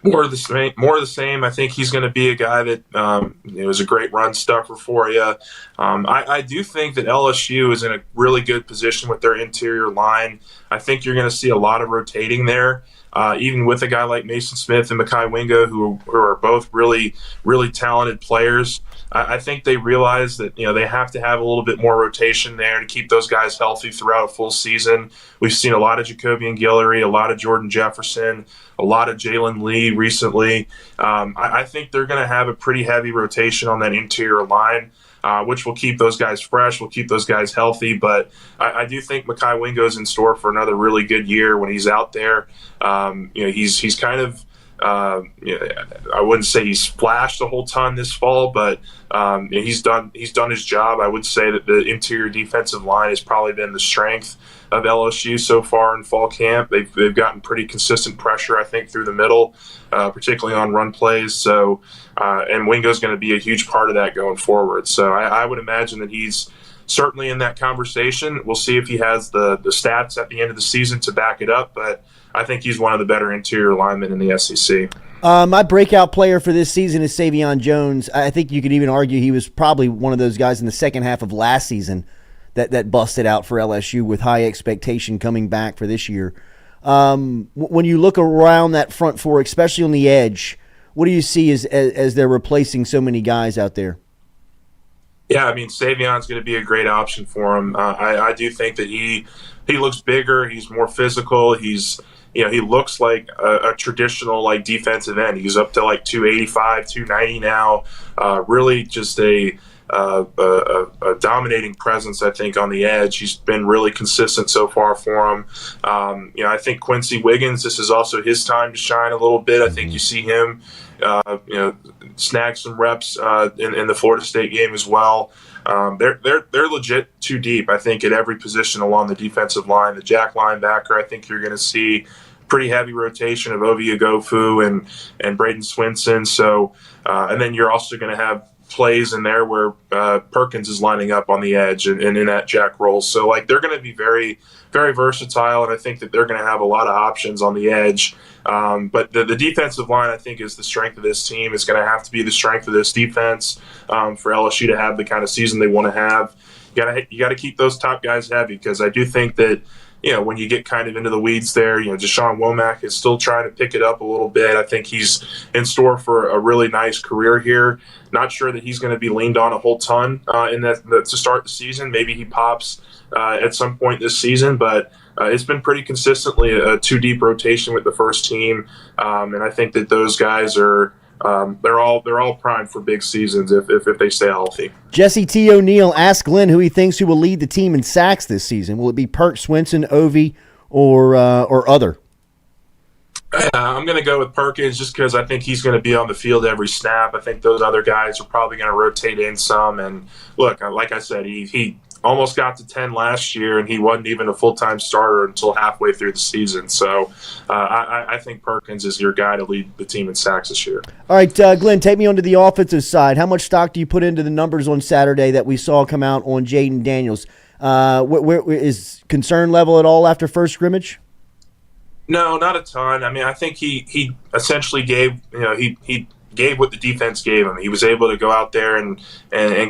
More of the same. I think he's going to be a guy that is a great run stuffer for you. I do think that LSU is in a really good position with their interior line. I think you're going to see a lot of rotating there, even with a guy like Mason Smith and Mekhi Wingo, who are both really, really talented players. I think they realize that they have to have a little bit more rotation there to keep those guys healthy throughout a full season. We've seen a lot of Jacobian Guillory, a lot of Jordan Jefferson, a lot of Jalen Lee recently. I think they're going to have a pretty heavy rotation on that interior line, which will keep those guys fresh, will keep those guys healthy. But I do think Mekhi Wingo's in store for another really good year when he's out there. He's kind of I wouldn't say he's splashed a whole ton this fall, but he's done his job. I would say that the interior defensive line has probably been the strength of LSU so far in fall camp. They've gotten pretty consistent pressure, I think, through the middle, particularly on run plays. So, and Wingo's going to be a huge part of that going forward. So I would imagine that he's certainly in that conversation. We'll see if he has the stats at the end of the season to back it up, but I think he's one of the better interior linemen in the SEC. My breakout player for this season is Savion Jones. I think you could even argue he was probably one of those guys in the second half of last season that busted out for LSU with high expectation coming back for this year. When you look around that front four, especially on the edge, what do you see as they're replacing so many guys out there? Yeah, I mean, Savion's going to be a great option for him. I do think that he looks bigger. He's more physical. He looks like a traditional defensive end. He's up to 285, 290 now. Really just a dominating presence, I think, on the edge. He's been really consistent so far for him. I think Quincy Wiggins, this is also his time to shine a little bit. I think you see him, snag some reps in the Florida State game as well. They're legit too deep, I think, at every position along the defensive line. The jack linebacker, I think you're going to see pretty heavy rotation of Ovi Agofu and Braden Swinson. So, and then you're also going to have plays in there where Perkins is lining up on the edge and in that jack role. So they're going to be very, very versatile, and I think that they're going to have a lot of options on the edge. But the defensive line, I think, is the strength of this team. It's going to have to be the strength of this defense for LSU to have the kind of season they want to have. You got to keep those top guys heavy, because I do think that when you get kind of into the weeds there, Deshaun Womack is still trying to pick it up a little bit. I think he's in store for a really nice career here. Not sure that he's going to be leaned on a whole ton to start the season. Maybe he pops at some point this season, but it's been pretty consistently a two-deep rotation with the first team, and I think that those guys are they're all primed for big seasons if they stay healthy. Jesse T. O'Neill asked Glenn who he thinks who will lead the team in sacks this season. Will it be Perk, Swinson, Ovi, or other? I'm going to go with Perkins just because I think he's going to be on the field every snap. I think those other guys are probably going to rotate in some. And look, like I said, he almost got to 10 last year, and he wasn't even a full-time starter until halfway through the season. So I think Perkins is your guy to lead the team in sacks this year. All right, Glenn, take me onto the offensive side. How much stock do you put into the numbers on Saturday that we saw come out on Jaden Daniels? Where is concern level at all after first scrimmage? No, not a ton. I mean, I think he essentially gave, he gave what the defense gave him. He was able to go out there and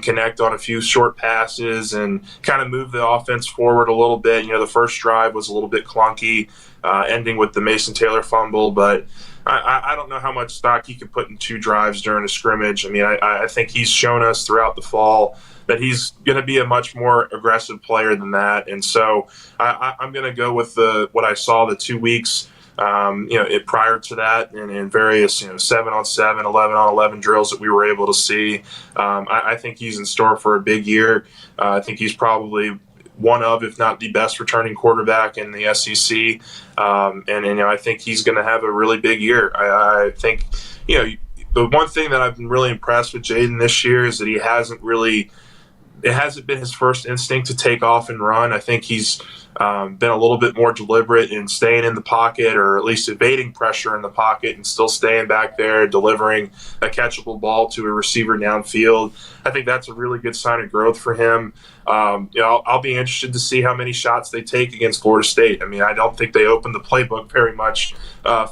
connect on a few short passes and kind of move the offense forward a little bit. The first drive was a little bit clunky, ending with the Mason Taylor fumble, but I don't know how much stock he could put in two drives during a scrimmage. I mean, I think he's shown us throughout the fall that he's going to be a much more aggressive player than that. And so I'm going to go with what I saw the 2 weeks prior to that, and in various 7-on-7, 11-on-11 drills that we were able to see. I think he's in store for a big year. I think he's probably one of, if not the best returning quarterback in the SEC. I think he's going to have a really big year. I think, the one thing that I've been really impressed with Jaden this year is that it hasn't been his first instinct to take off and run. I think he's been a little bit more deliberate in staying in the pocket, or at least evading pressure in the pocket and still staying back there, delivering a catchable ball to a receiver downfield. I think that's a really good sign of growth for him. I'll be interested to see how many shots they take against Florida State. I mean, I don't think they opened the playbook very much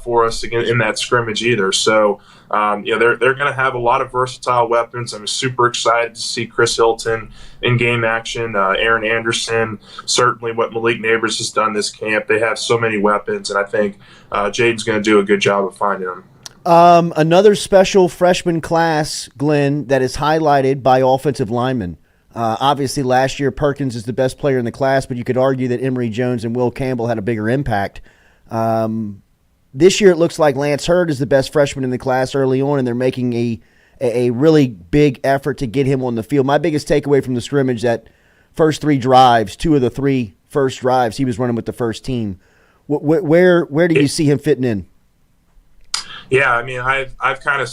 for us in that scrimmage either. So, they're going to have a lot of versatile weapons. I'm super excited to see Chris Hilton in game action, Aaron Anderson, certainly what Malik Neighbors has done this camp. They have so many weapons, and I think Jaden's going to do a good job of finding them. Another special freshman class, Glenn, that is highlighted by offensive linemen. Obviously, last year Perkins is the best player in the class, but you could argue that Emory Jones and Will Campbell had a bigger impact. This year it looks like Lance Hurd is the best freshman in the class early on, and they're making a really big effort to get him on the field. My biggest takeaway from the scrimmage, that first 3 drives, 2 of the 3 first drives, he was running with the first team. Where do you see him fitting in? Yeah, I mean, I've kind of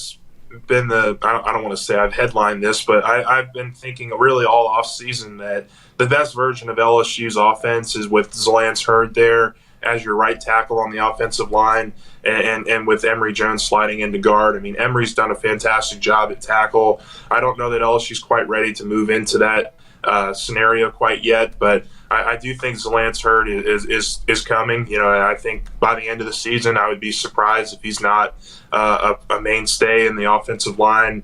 been I don't want to say I've headlined this, but I've been thinking really all off season that the best version of LSU's offense is with Lance Hurd there as your right tackle on the offensive line, and with Emory Jones sliding into guard. I mean, Emory's done a fantastic job at tackle. I don't know that LSU's quite ready to move into that scenario quite yet, but I do think Lance Hurd is coming. I think by the end of the season, I would be surprised if he's not a mainstay in the offensive line.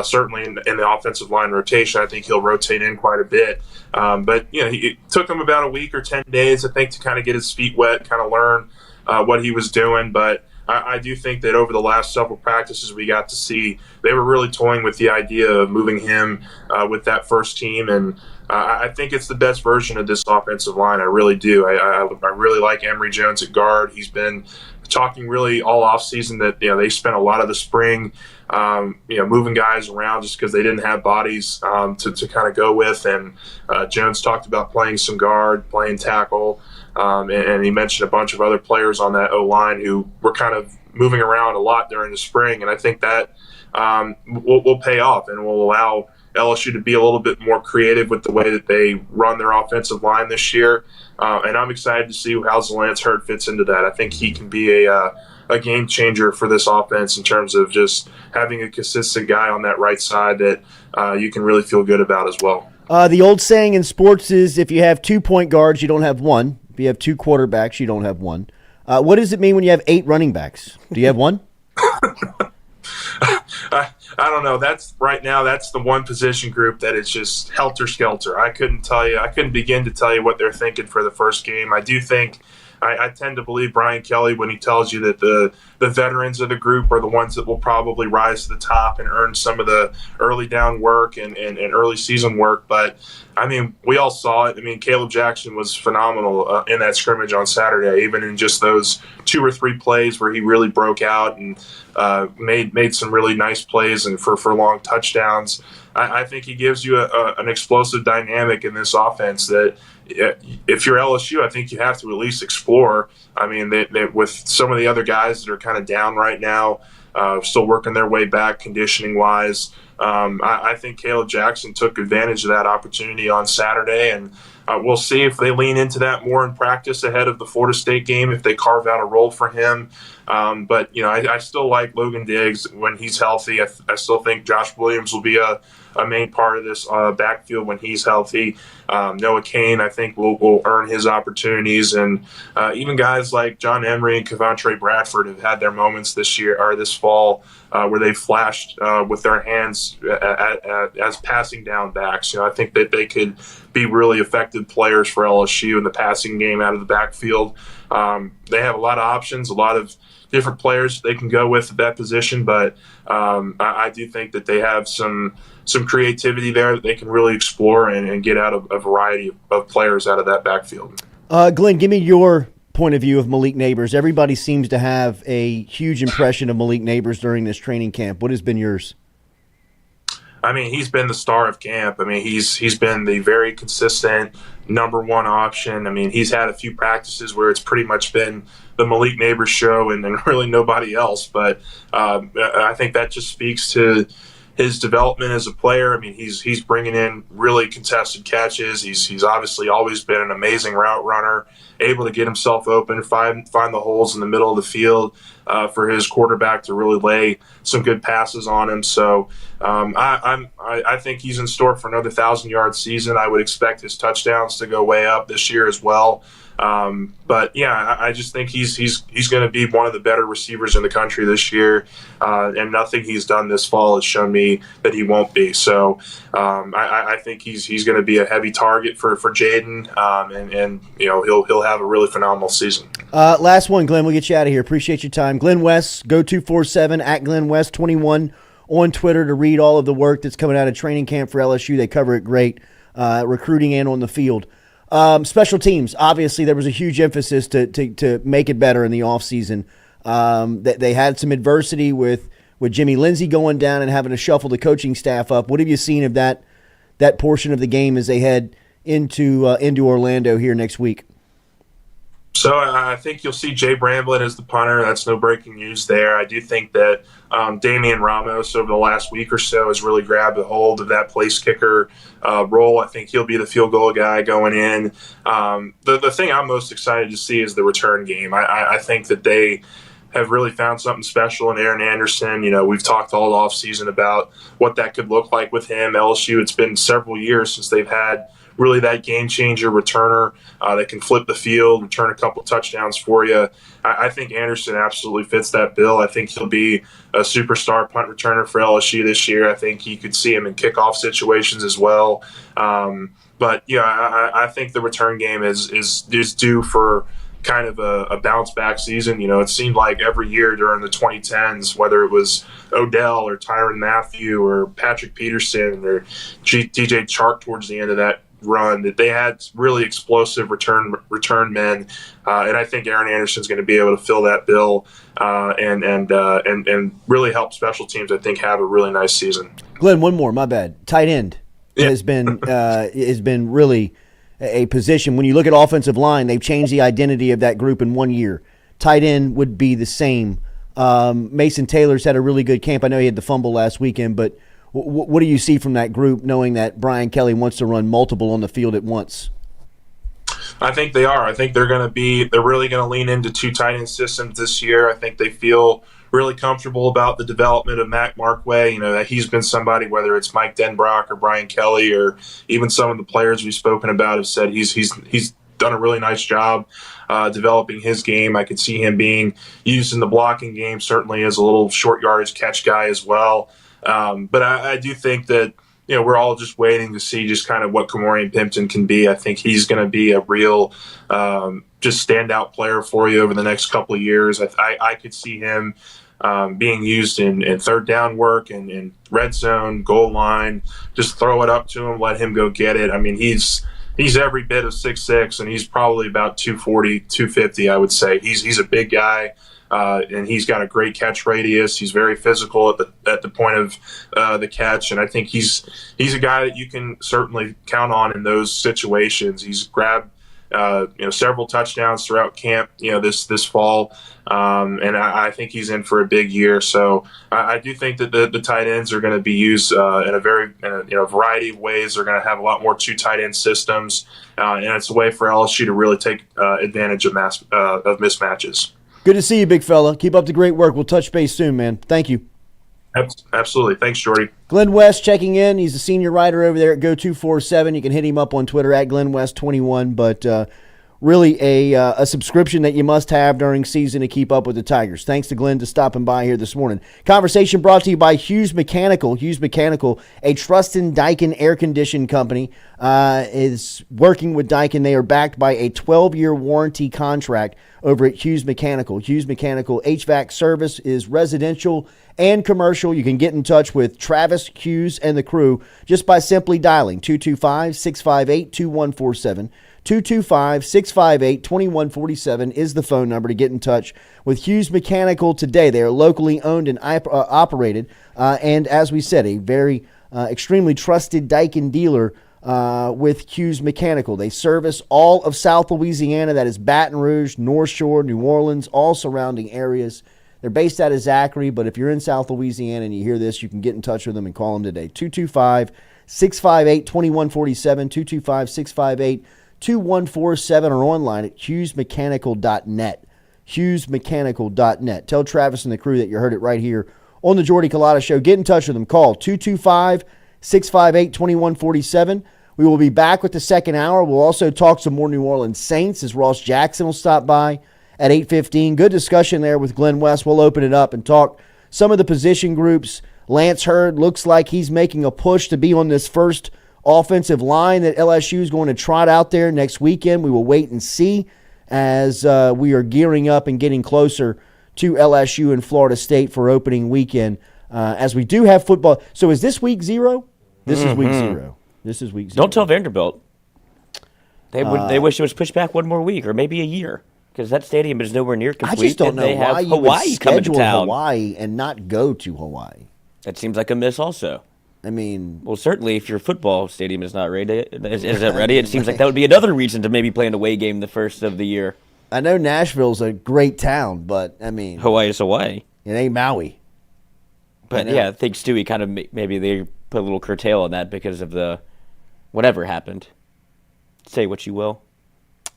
Certainly in the offensive line rotation, I think he'll rotate in quite a bit. But it took him about a week or 10 days, I think, to kind of get his feet wet, kind of learn what he was doing. But I do think that over the last several practices we got to see, they were really toying with the idea of moving him with that first team. And I think it's the best version of this offensive line. I really do. I really like Emory Jones at guard. He's been talking really all offseason that they spent a lot of the spring moving guys around just because they didn't have bodies to kind of go with. And Jones talked about playing some guard, playing tackle, and he mentioned a bunch of other players on that O-line who were kind of moving around a lot during the spring. And I think that will pay off and will allow LSU to be a little bit more creative with the way that they run their offensive line this year. And I'm excited to see how Lance Hurd fits into that. I think he can be a game changer for this offense in terms of just having a consistent guy on that right side that you can really feel good about as well. The old saying in sports is if you have 2 point guards, you don't have one. If you have 2 quarterbacks, you don't have one. What does it mean when you have 8 running backs? Do you have one? I don't know. That's the one position group that is just helter-skelter. I couldn't begin to tell you what they're thinking for the first game. I do think I tend to believe Brian Kelly when he tells you that the veterans of the group are the ones that will probably rise to the top and earn some of the early down work and early season work. But, I mean, we all saw it. I mean, Caleb Jackson was phenomenal in that scrimmage on Saturday, even in just those 2 or 3 plays where he really broke out and made some really nice plays and for long touchdowns. I think he gives you an explosive dynamic in this offense that if you're LSU, I think you have to at least explore. I mean, they with some of the other guys that are kind of down right now, still working their way back conditioning-wise, I think Caleb Jackson took advantage of that opportunity on Saturday, and we'll see if they lean into that more in practice ahead of the Florida State game, if they carve out a role for him. But, I still like Logan Diggs when he's healthy. I still think Josh Williams will be a main part of this backfield when he's healthy. Noah Cain, I think, will earn his opportunities. And even guys like John Emery and Kevontre Bradford have had their moments this year or this fall where they flashed with their hands as passing down backs. I think that they could be really effective players for LSU in the passing game out of the backfield. They have a lot of options, a lot of different players they can go with at that position, but I do think that they have some creativity there that they can really explore and get out of a variety of players out of that backfield. Glenn, give me your point of view of Malik Neighbors? Everybody seems to have a huge impression of Malik Neighbors during this training camp. What has been yours? I mean, he's been the star of camp. I mean, he's been the very consistent number one option. I mean, he's had a few practices where it's pretty much been the Malik Neighbors show and really nobody else. But I think that just speaks to his development as a player. I mean, he's bringing in really contested catches. He's obviously always been an amazing route runner, able to get himself open, find the holes in the middle of the field for his quarterback to really lay some good passes on him. So I think he's in store for another 1,000-yard season. I would expect his touchdowns to go way up this year as well. But yeah, I just think he's going to be one of the better receivers in the country this year, and nothing he's done this fall has shown me that he won't be. So I think he's going to be a heavy target for Jaden, and you know he'll have a really phenomenal season. Last one, Glenn. We'll get you out of here. Appreciate your time, Glen West. Go 247 at Glen West 21 on Twitter to read all of the work that's coming out of training camp for LSU. They cover it great, recruiting and on the field. Special teams, obviously there was a huge emphasis to make it better in the offseason. They had some adversity with Jimmy Lindsey going down and having to shuffle the coaching staff up. What have you seen of that portion of the game as they head into Orlando here next week? So I think you'll see Jay Bramblett as the punter. That's no breaking news there. I do think that Damian Ramos over the last week or so has really grabbed a hold of that place kicker role. I think he'll be the field goal guy going in. The thing I'm most excited to see is the return game. I think that they have really found something special in Aaron Anderson. You know, we've talked all offseason about what that could look like with him. LSU, it's been several years since they've had really that game-changer returner that can flip the field, return a couple touchdowns for you. I think Anderson absolutely fits that bill. I think he'll be a superstar punt returner for LSU this year. I think you could see him in kickoff situations as well. But, yeah, I think the return game is due for kind of a bounce-back season. You know, it seemed like every year during the 2010s, whether it was Odell or Tyrann Mathieu or Patrick Peterson or DJ Chark towards the end of that run, that they had really explosive return men, and I think Aaron Anderson's going to be able to fill that bill and really help special teams. I think have a really nice season. Glenn, one more. My bad. Tight end has been really a position. When you look at offensive line, they've changed the identity of that group in 1 year. Tight end would be the same. Mason Taylor's had a really good camp. I know he had the fumble last weekend, but what do you see from that group, knowing that Brian Kelly wants to run multiple on the field at once? I think they are. I think they're really going to lean into two tight end systems this year. I think they feel really comfortable about the development of Mac Markway. You know, that he's been somebody, whether it's Mike Denbrock or Brian Kelly or even some of the players we've spoken about have said he's done a really nice job developing his game. I could see him being used in the blocking game, certainly as a little short yardage catch guy as well. But I do think that, you know, we're all just waiting to see just kind of what Kamorian Pimpton can be. I think he's going to be a real just standout player for you over the next couple of years. I could see him being used in third down work and in red zone, goal line. Just throw it up to him, let him go get it. I mean, he's every bit of 6'6", and he's probably about 240, 250, I would say. He's a big guy. And he's got a great catch radius. He's very physical at the point of the catch, and I think he's a guy that you can certainly count on in those situations. He's grabbed several touchdowns throughout camp, this fall, and I think he's in for a big year. So I do think that the tight ends are going to be used in a variety of ways. They're going to have a lot more two tight end systems, and it's a way for LSU to really take advantage of mismatches. Good to see you, big fella. Keep up the great work. We'll touch base soon, man. Thank you. Absolutely. Thanks, Jordy. Glen West checking in. He's a senior writer over there at Go247. You can hit him up on Twitter at GlenWest21. But really a subscription that you must have during season to keep up with the Tigers. Thanks to Glenn for stopping by here this morning. Conversation brought to you by Hughes Mechanical. Hughes Mechanical, a trusted Daikin air conditioning company, is working with Daikin. They are backed by a 12-year warranty contract over at Hughes Mechanical. Hughes Mechanical HVAC service is residential and commercial. You can get in touch with Travis Hughes and the crew just by simply dialing 225-658-2147. 225-658-2147 is the phone number to get in touch with Hughes Mechanical today. They are locally owned and operated, and as we said, a very extremely trusted Daikin dealer with Hughes Mechanical. They service all of South Louisiana. That is Baton Rouge, North Shore, New Orleans, all surrounding areas. They're based out of Zachary, but if you're in South Louisiana and you hear this, you can get in touch with them and call them today. 225-658-2147, 225-658-2147, or online at hughesmechanical.net. hughesmechanical.net. Tell Travis and the crew that you heard it right here on the Jordy Culotta Show. Get in touch with them. Call 225-658-2147. We will be back with the second hour. We'll also talk some more New Orleans Saints as Ross Jackson will stop by at 8:15. Good discussion there with Glen West. We'll open it up and talk some of the position groups. Lance Hurd looks like he's making a push to be on this first offensive line that LSU is going to trot out there next weekend. We will wait and see as we are gearing up and getting closer to LSU and Florida State for opening weekend, as we do have football. So is this week 0? This is week 0. This is week 0. Don't tell Vanderbilt. They wish it was pushed back one more week or maybe a year, because that stadium is nowhere near complete. I just don't know they why have you Hawaii would coming to schedule town. Hawaii and not go to Hawaii. That seems like a miss also. I mean, well, certainly if your football stadium is not ready, isn't ready, it seems like that would be another reason to maybe play an away game the first of the year. I know Nashville's a great town, but I mean, Hawaii is Hawaii. It ain't Maui. But yeah, I think Stewie kind of maybe they put a little curtail on that because of the whatever happened. Say what you will.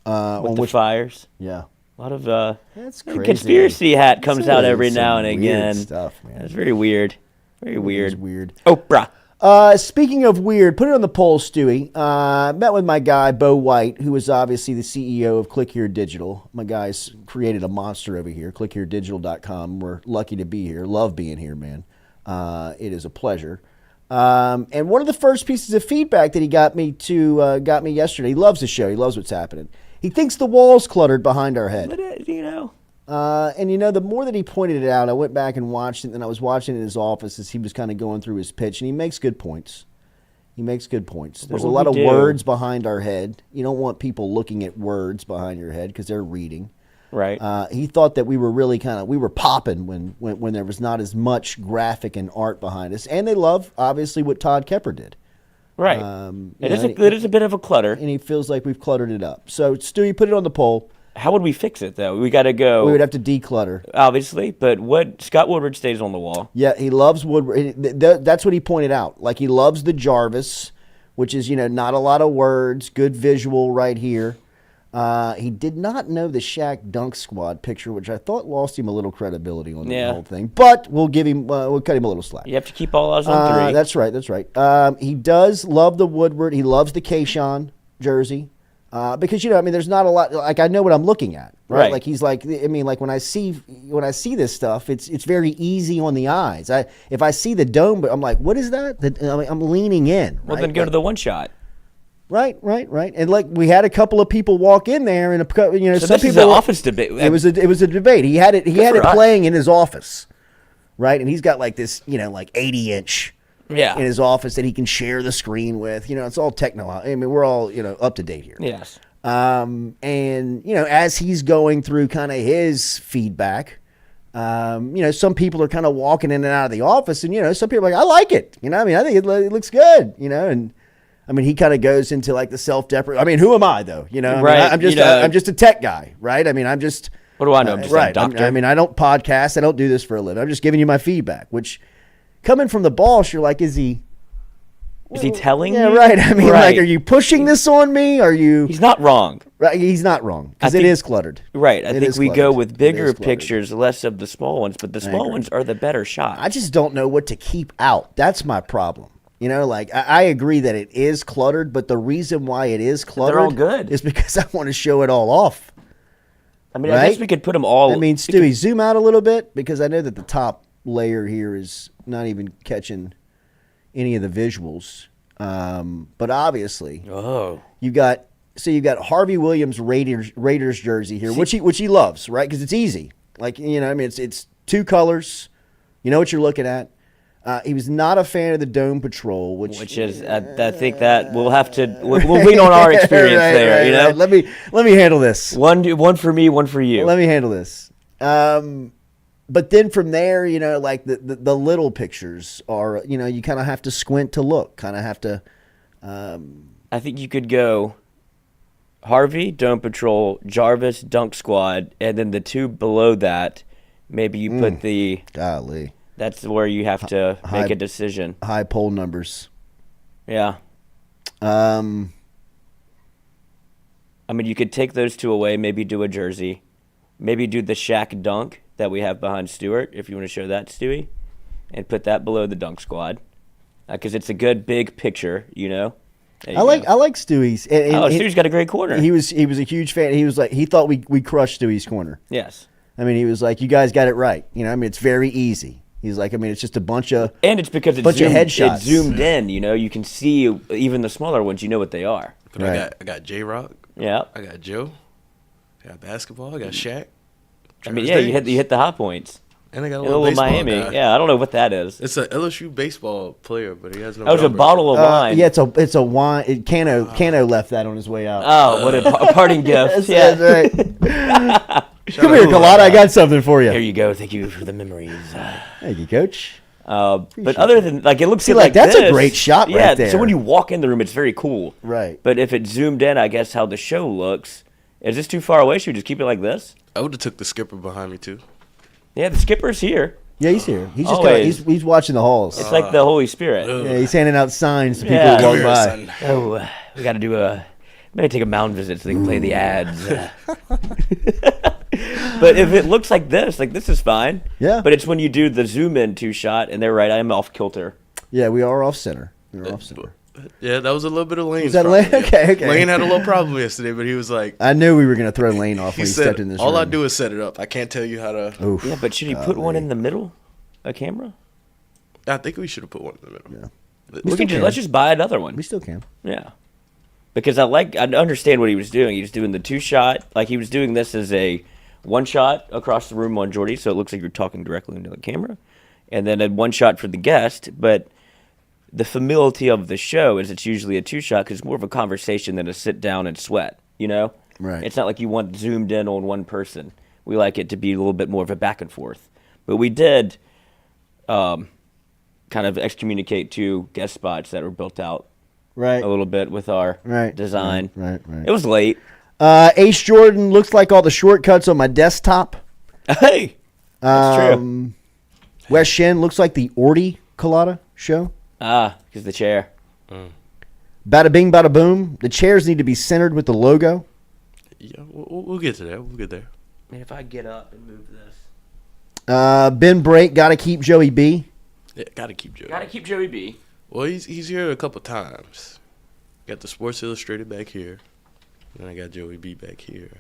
With the fires. Yeah. A lot of that's crazy. Conspiracy hat comes out every now and weird again. Stuff, man. It's very weird. Very weird. Weird. Oprah. Speaking of weird, put it on the poll, Stewie. Met with my guy, Bo White, who is obviously the CEO of Click Here Digital. My guy's created a monster over here, clickheredigital.com. We're lucky to be here. Love being here, man. It is a pleasure. And one of the first pieces of feedback that he got me yesterday, he loves the show. He loves what's happening. He thinks the wall's cluttered behind our head. And the more that he pointed it out, I went back and watched it, and then I was watching it in his office as he was kind of going through his pitch, and he makes good points. There's a lot of words behind our head. You don't want people looking at words behind your head because they're reading. Right. He thought that we were really we were popping when there was not as much graphic and art behind us. And they love, obviously, what Todd Kepper did. Right. It is a bit of a clutter. And he feels like we've cluttered it up. So, Stu, put it on the poll. How would we fix it, though? We got to go. We would have to declutter. Obviously, but Scott Woodward stays on the wall. Yeah, he loves Woodward. That's what he pointed out. Like, he loves the Jarvis, which is, not a lot of words, good visual right here. He did not know the Shaq Dunk Squad picture, which I thought lost him a little credibility on the whole thing. But we'll cut him a little slack. You have to keep all eyes on 3. That's right. He does love the Woodward. He loves the Kayshawn jersey. Because there's not a lot. Like, I know what I'm looking at, right? Like, he's like, like when I see this stuff, it's very easy on the eyes. If I see the dome, but I'm like, what is that? I'm leaning in. Well, then go to the one shot. Right. And like, we had a couple of people walk in there, and so some this people. Is an office debate. It was a debate. He had it playing in his office, right? And he's got like this, like 80-inch. Yeah. In his office that he can share the screen with. It's all technology. We're all, up to date here. Yes. And, as he's going through kind of his feedback, some people are kind of walking in and out of the office, and, some people are like, I like it. I think it looks good, and he kind of goes into like the self-deprecate. Who am I though? Right. I'm just a tech guy, right? I'm just. What do I know? I'm just a doctor. I don't podcast. I don't do this for a living. I'm just giving you my feedback, which. Coming from the boss, you're like, is he telling you? Yeah, right. Like, are you pushing this on me? Are you? He's not wrong. Right, he's not wrong because it is cluttered. Right. I think we go with bigger pictures, less of the small ones, but the small ones are the better shot. I just don't know what to keep out. That's my problem. I agree that it is cluttered, but the reason why it is cluttered they're all good. is because I want to show it all off. I guess we could put them all. Stewie, zoom out a little bit because I know that the top layer here is not even catching any of the visuals, but obviously, you've got Harvey Williams Raiders jersey here, which he loves, right? Because it's easy, like it's 2 colors, you know what you're looking at. He was not a fan of the Dome Patrol, which is I think that we'll have to we'll lean on our experience there. You know, right. Let me handle this. One for me, one for you. Let me handle this. But then from there, you know, like the little pictures are, you know, you kind of have to squint to look. Kind of have to. I think you could go Harvey, Dome Patrol, Jarvis, Dunk Squad, and then the two below that. Maybe you put the. Golly. That's where you have to make a decision. High poll numbers. Yeah. I mean, you could take those two away, maybe do a jersey. Maybe do the Shaq dunk that we have behind Stewart, if you want to show that, Stewie. And put that below the Dunk Squad. Because it's a good, big picture, you know? I like Stewie's. Stewie's got a great corner. He was a huge fan. He thought we crushed Stewie's corner. Yes. I mean, he was like, you guys got it right. You know, I mean, it's very easy. He's like, I mean, it's just a bunch of and it's because it's headshots. Zoomed in. You know, you can see even the smaller ones. You know what they are. But right. I got J-Rock. Yeah. I got Joe. I got basketball. I got Shaq. I mean, yeah, you hit the hot points. And I got a little Miami. Guy. Yeah, I don't know what that is. It's a LSU baseball player, but he has no. That was a bottle of wine. Yeah, it's a wine. Cano left that on his way out. Oh, what a parting gift! That's right. Come here, Culotta. I got something for you. Here you go. Thank you for the memories. Thank you, Coach. But other than it looks like that's a great shot right there. So when you walk in the room, it's very cool. Right. But if it's zoomed in, I guess how the show looks. Is this too far away? Should we just keep it like this? I would have took the skipper behind me too. Yeah, the skipper's here. Yeah, he's here. He's just he's watching the halls. It's like the Holy Spirit. Yeah, he's handing out signs to people who walk by. Son. Oh, we got to maybe take a mound visit so they can play the ads. But if it looks like this is fine. Yeah. But it's when you do the zoom in two shot, and they're right. I am off kilter. Yeah, we are off center. We are off center. Yeah, that was a little bit of Lane's. Lane? Okay. Lane had a little problem yesterday, but he was like, I knew we were going to throw Lane off when he stepped in this room. All I do is set it up. I can't tell you how to. Oof, yeah, but should he put one in the middle? A camera? I think we should have put one in the middle. Yeah. Let's just buy another one. We still can. Yeah. Because I understand what he was doing. He was doing the two shot. Like he was doing this as a one shot across the room on Jordy, so it looks like you're talking directly into the camera. And then a one shot for the guest. But the familiarity of the show is it's usually a two shot because it's more of a conversation than a sit down and sweat, you know? Right. It's not like you want zoomed in on one person. We like it to be a little bit more of a back and forth. But we did kind of excommunicate two guest spots that were built out a little bit with our design. Right. It was late. Ace Jordan looks like all the shortcuts on my desktop. Hey, that's true. Wes Shin looks like the Jordy Culotta show. Because the chair. Bada bing, bada boom. The chairs need to be centered with the logo. Yeah, we'll get to that. We'll get there. Man, if I get up and move this. Ben Brake, got to keep Joey B. Yeah, got to keep Joey. Got to keep Joey B. Well, he's here a couple times. Got the Sports Illustrated back here. And I got Joey B back here.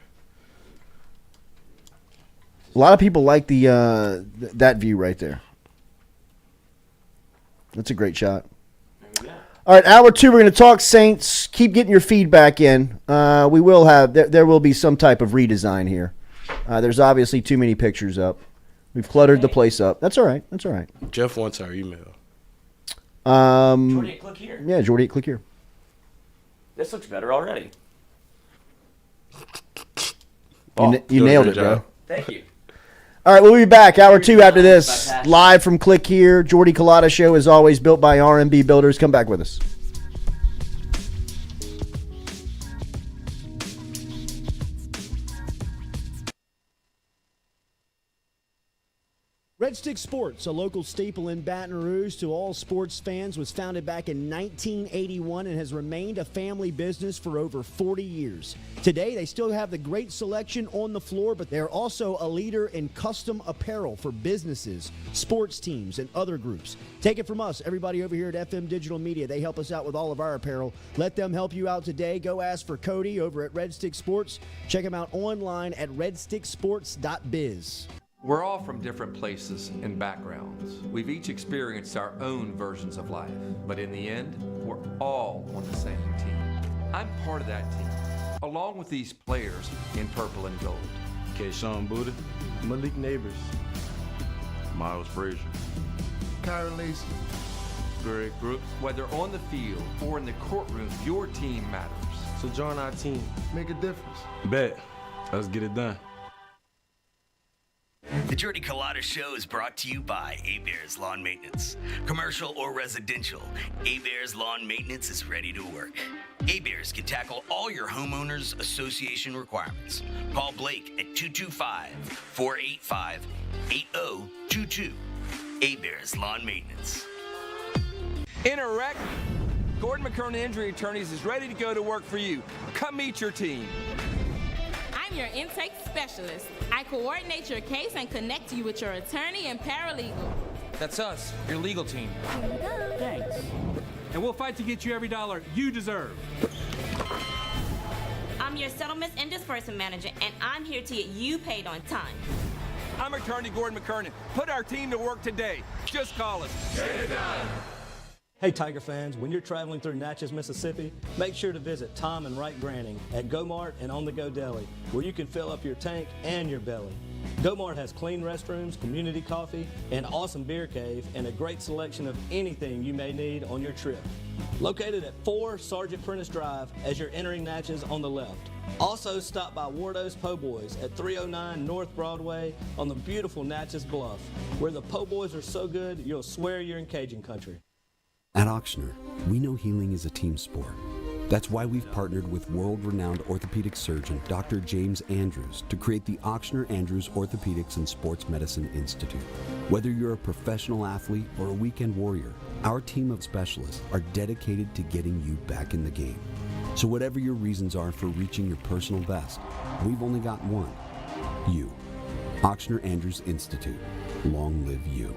A lot of people like the that view right there. That's a great shot. All right, hour 2, we're going to talk Saints. Keep getting your feedback in. We will have there will be some type of redesign here. There's obviously too many pictures up. We've cluttered the place up. That's all right. That's all right. Jeff wants our email. Jordy, click here. Yeah, Jordy, click here. This looks better already. You nailed it, bro. Thank you. All right, we'll be back. Hour 2 after this. Live from Click Here. Jordy Culotta Show, as always, built by R&B Builders. Come back with us. Red Stick Sports, a local staple in Baton Rouge to all sports fans, was founded back in 1981 and has remained a family business for over 40 years. Today, they still have the great selection on the floor, but they're also a leader in custom apparel for businesses, sports teams, and other groups. Take it from us, everybody over here at FM Digital Media. They help us out with all of our apparel. Let them help you out today. Go ask for Cody over at Red Stick Sports. Check him out online at redsticksports.biz. We're all from different places and backgrounds. We've each experienced our own versions of life, but in the end, we're all on the same team. I'm part of that team, along with these players in purple and gold. Kayshawn Buddha, Malik Neighbors, Miles Frazier, Kyra Lacey. Greg Brooks. Whether on the field or in the courtroom, your team matters. So join our team. Make a difference. Bet. Let's get it done. The Jordy Culotta Show is brought to you by A-Bears Lawn Maintenance. Commercial or residential, A-Bears Lawn Maintenance is ready to work. A-Bears can tackle all your homeowners association requirements. Call Blake at 225-485-8022. A-Bears Lawn Maintenance. In a wreck, Gordon McKernan Injury Attorneys is ready to go to work for you. Come meet your team. I'm your intake specialist. I coordinate your case and connect you with your attorney and paralegal. That's us, your legal team. Thanks. And we'll fight to get you every dollar you deserve. I'm your settlements and disbursement manager, and I'm here to get you paid on time. I'm attorney Gordon McKernan. Put our team to work today. Just call us. Get it done. Hey Tiger fans, when you're traveling through Natchez, Mississippi, make sure to visit Tom and Wright Granning at Go-Mart and On The Go Deli, where you can fill up your tank and your belly. Go-Mart has clean restrooms, community coffee, an awesome beer cave, and a great selection of anything you may need on your trip. Located at 4 Sergeant Prentice Drive as you're entering Natchez on the left. Also stop by Wardo's Po' Boys at 309 North Broadway on the beautiful Natchez Bluff, where the Po' Boys are so good you'll swear you're in Cajun country. At Ochsner, we know healing is a team sport. That's why we've partnered with world-renowned orthopedic surgeon Dr. James Andrews to create the Ochsner Andrews Orthopedics and Sports Medicine Institute. Whether you're a professional athlete or a weekend warrior, our team of specialists are dedicated to getting you back in the game. So whatever your reasons are for reaching your personal best, we've only got one. You. Ochsner Andrews Institute. Long live you.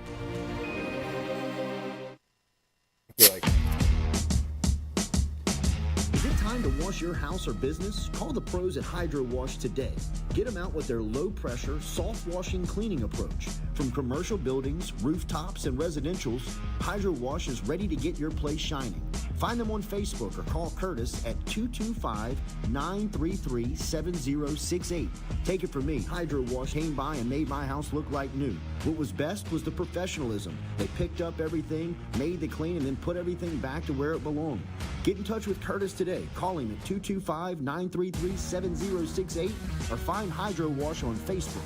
Is it time to wash your house or business? Call the pros at Hydro Wash today. Get them out with their low-pressure, soft-washing cleaning approach. From commercial buildings, rooftops, and residentials, Hydro Wash is ready to get your place shining. Find them on Facebook or call Curtis at 225-933-7068. Take it from me, Hydro Wash came by and made my house look like new. What was best was the professionalism. They picked up everything, made the clean, and then put everything back to where it belonged. Get in touch with Curtis today. Call him at 225-933-7068 or find Hydro Wash on Facebook.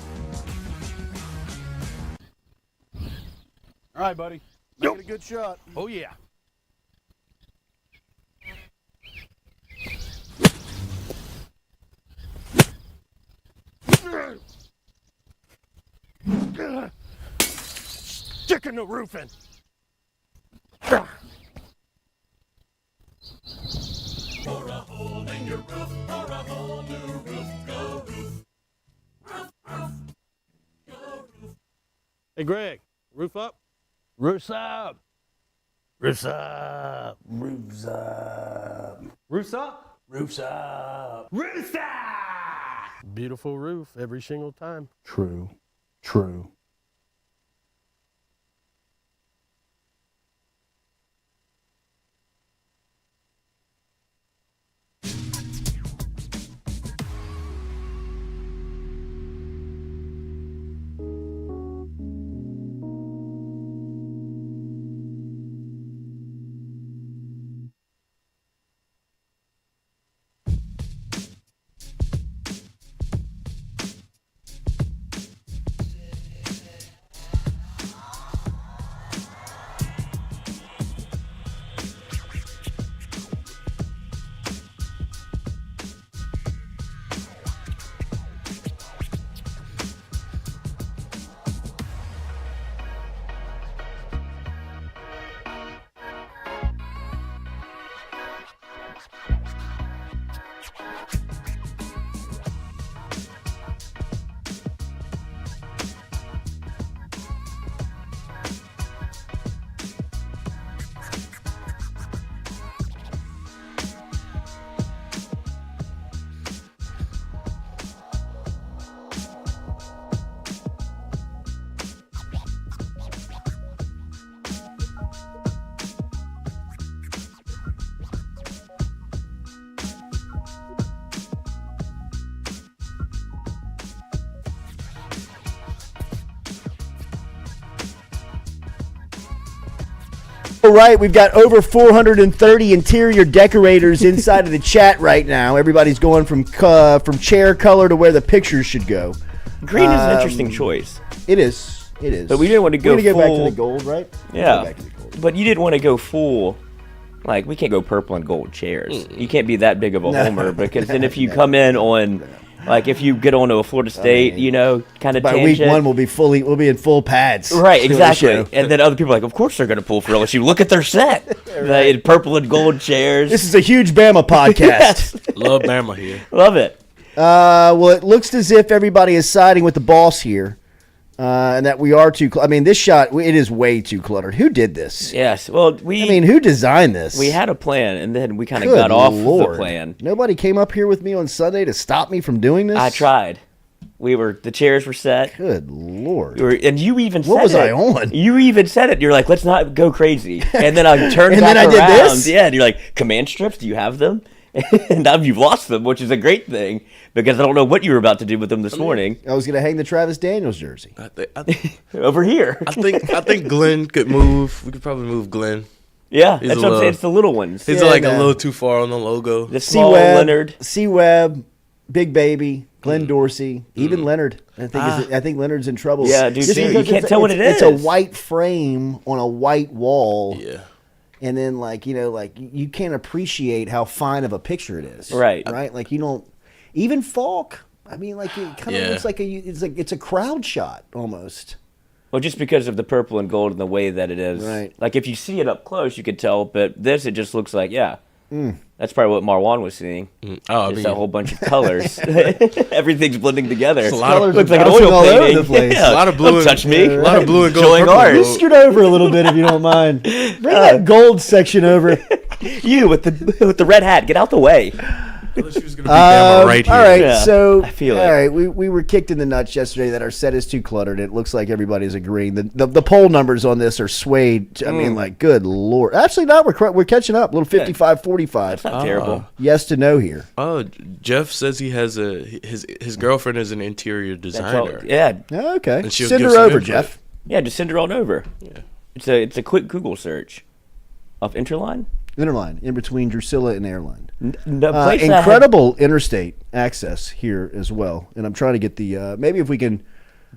All right, buddy. Make it a good shot. Oh, yeah. Sticking the roof in. For a hole in your roof, or a whole new roof, go roof. Roof, roof, go roof. Hey, Greg, roof up? Roof's up. Roof's up. Roof's up. Roof's up. Roof's up. Roof's up. Beautiful roof every single time. True. True. All right, we've got over 430 interior decorators inside of the chat right now. Everybody's going from chair color to where the pictures should go. Green is an interesting choice. It is. It is. But we didn't want to go We're gonna full. get back to the gold, right? Yeah. Go back to the gold. But you didn't want to go full. Like, we can't go purple and gold chairs. You can't be that big of a homer, because then if you come in on, like, if you get onto a Florida State, kind of By tangent. week one, we'll be in full pads. Right, exactly. And then other people are like, of course they're going to pull for LSU. Look at their set. Like, in purple and gold chairs. This is a huge Bama podcast. Yes. Love Bama here. Love it. Well, it looks as if everybody is siding with the boss here. And that we are too. I mean, this shot, it is way too cluttered. Who did this? Yes. Well, who designed this? We had a plan, and then we kind of got off the plan. Nobody came up here with me on Sunday to stop me from doing this. I tried. The chairs were set. Good Lord. And you even said it. What was I on? You even said it. You're like, let's not go crazy. And then I turned and back then I around. did this? Yeah, and you're like, command strips, do you have them? And now you've lost them, which is a great thing, because I don't know what you were about to do with them this morning. I was going to hang the Travis Daniels jersey. Over here. I think Glenn could move. We could probably move Glenn. Yeah, that's what I'm saying. It's the little ones. He's a little too far on the logo. The small Leonard. C-Web, Big Baby, Glenn Dorsey, even Leonard. I think Leonard's in trouble. Yeah, dude, you can't tell what it is. It's a white frame on a white wall. Yeah. And then, you can't appreciate how fine of a picture it is. Right. Right? Like, you don't... Even Falk, I mean, it kind of looks like it's a crowd shot, almost. Well, just because of the purple and gold and the way that it is. Right. Like, if you see it up close, you could tell, but this, it just looks like, that's probably what Marwan was seeing. It's a whole bunch of colors. Everything's blending together. Looks like an oil all painting. over the place. Yeah. A lot of blue. Don't touch me. A lot of blue and gold. Showing art. Just scoot over a little bit if you don't mind. Bring that gold section over. You with the red hat, get out the way. LSU's gonna be right here. All right, Yeah, so I feel it. all right, we were kicked in the nuts yesterday that our set is too cluttered. It looks like everybody's agreeing. The poll numbers on this are swayed. I mean, good Lord. Actually, no, we're catching up. A little 55-45. That's not terrible. Yes to no here. Oh, Jeff says he has his girlfriend is an interior designer. Yeah. Okay. And she'll Send give her some over, input. Jeff. Yeah, just send her on over. Yeah. It's a quick Google search of Interline. Interline, in between Drusilla and Airline. Place incredible interstate access here as well. And I'm trying to get the maybe if we can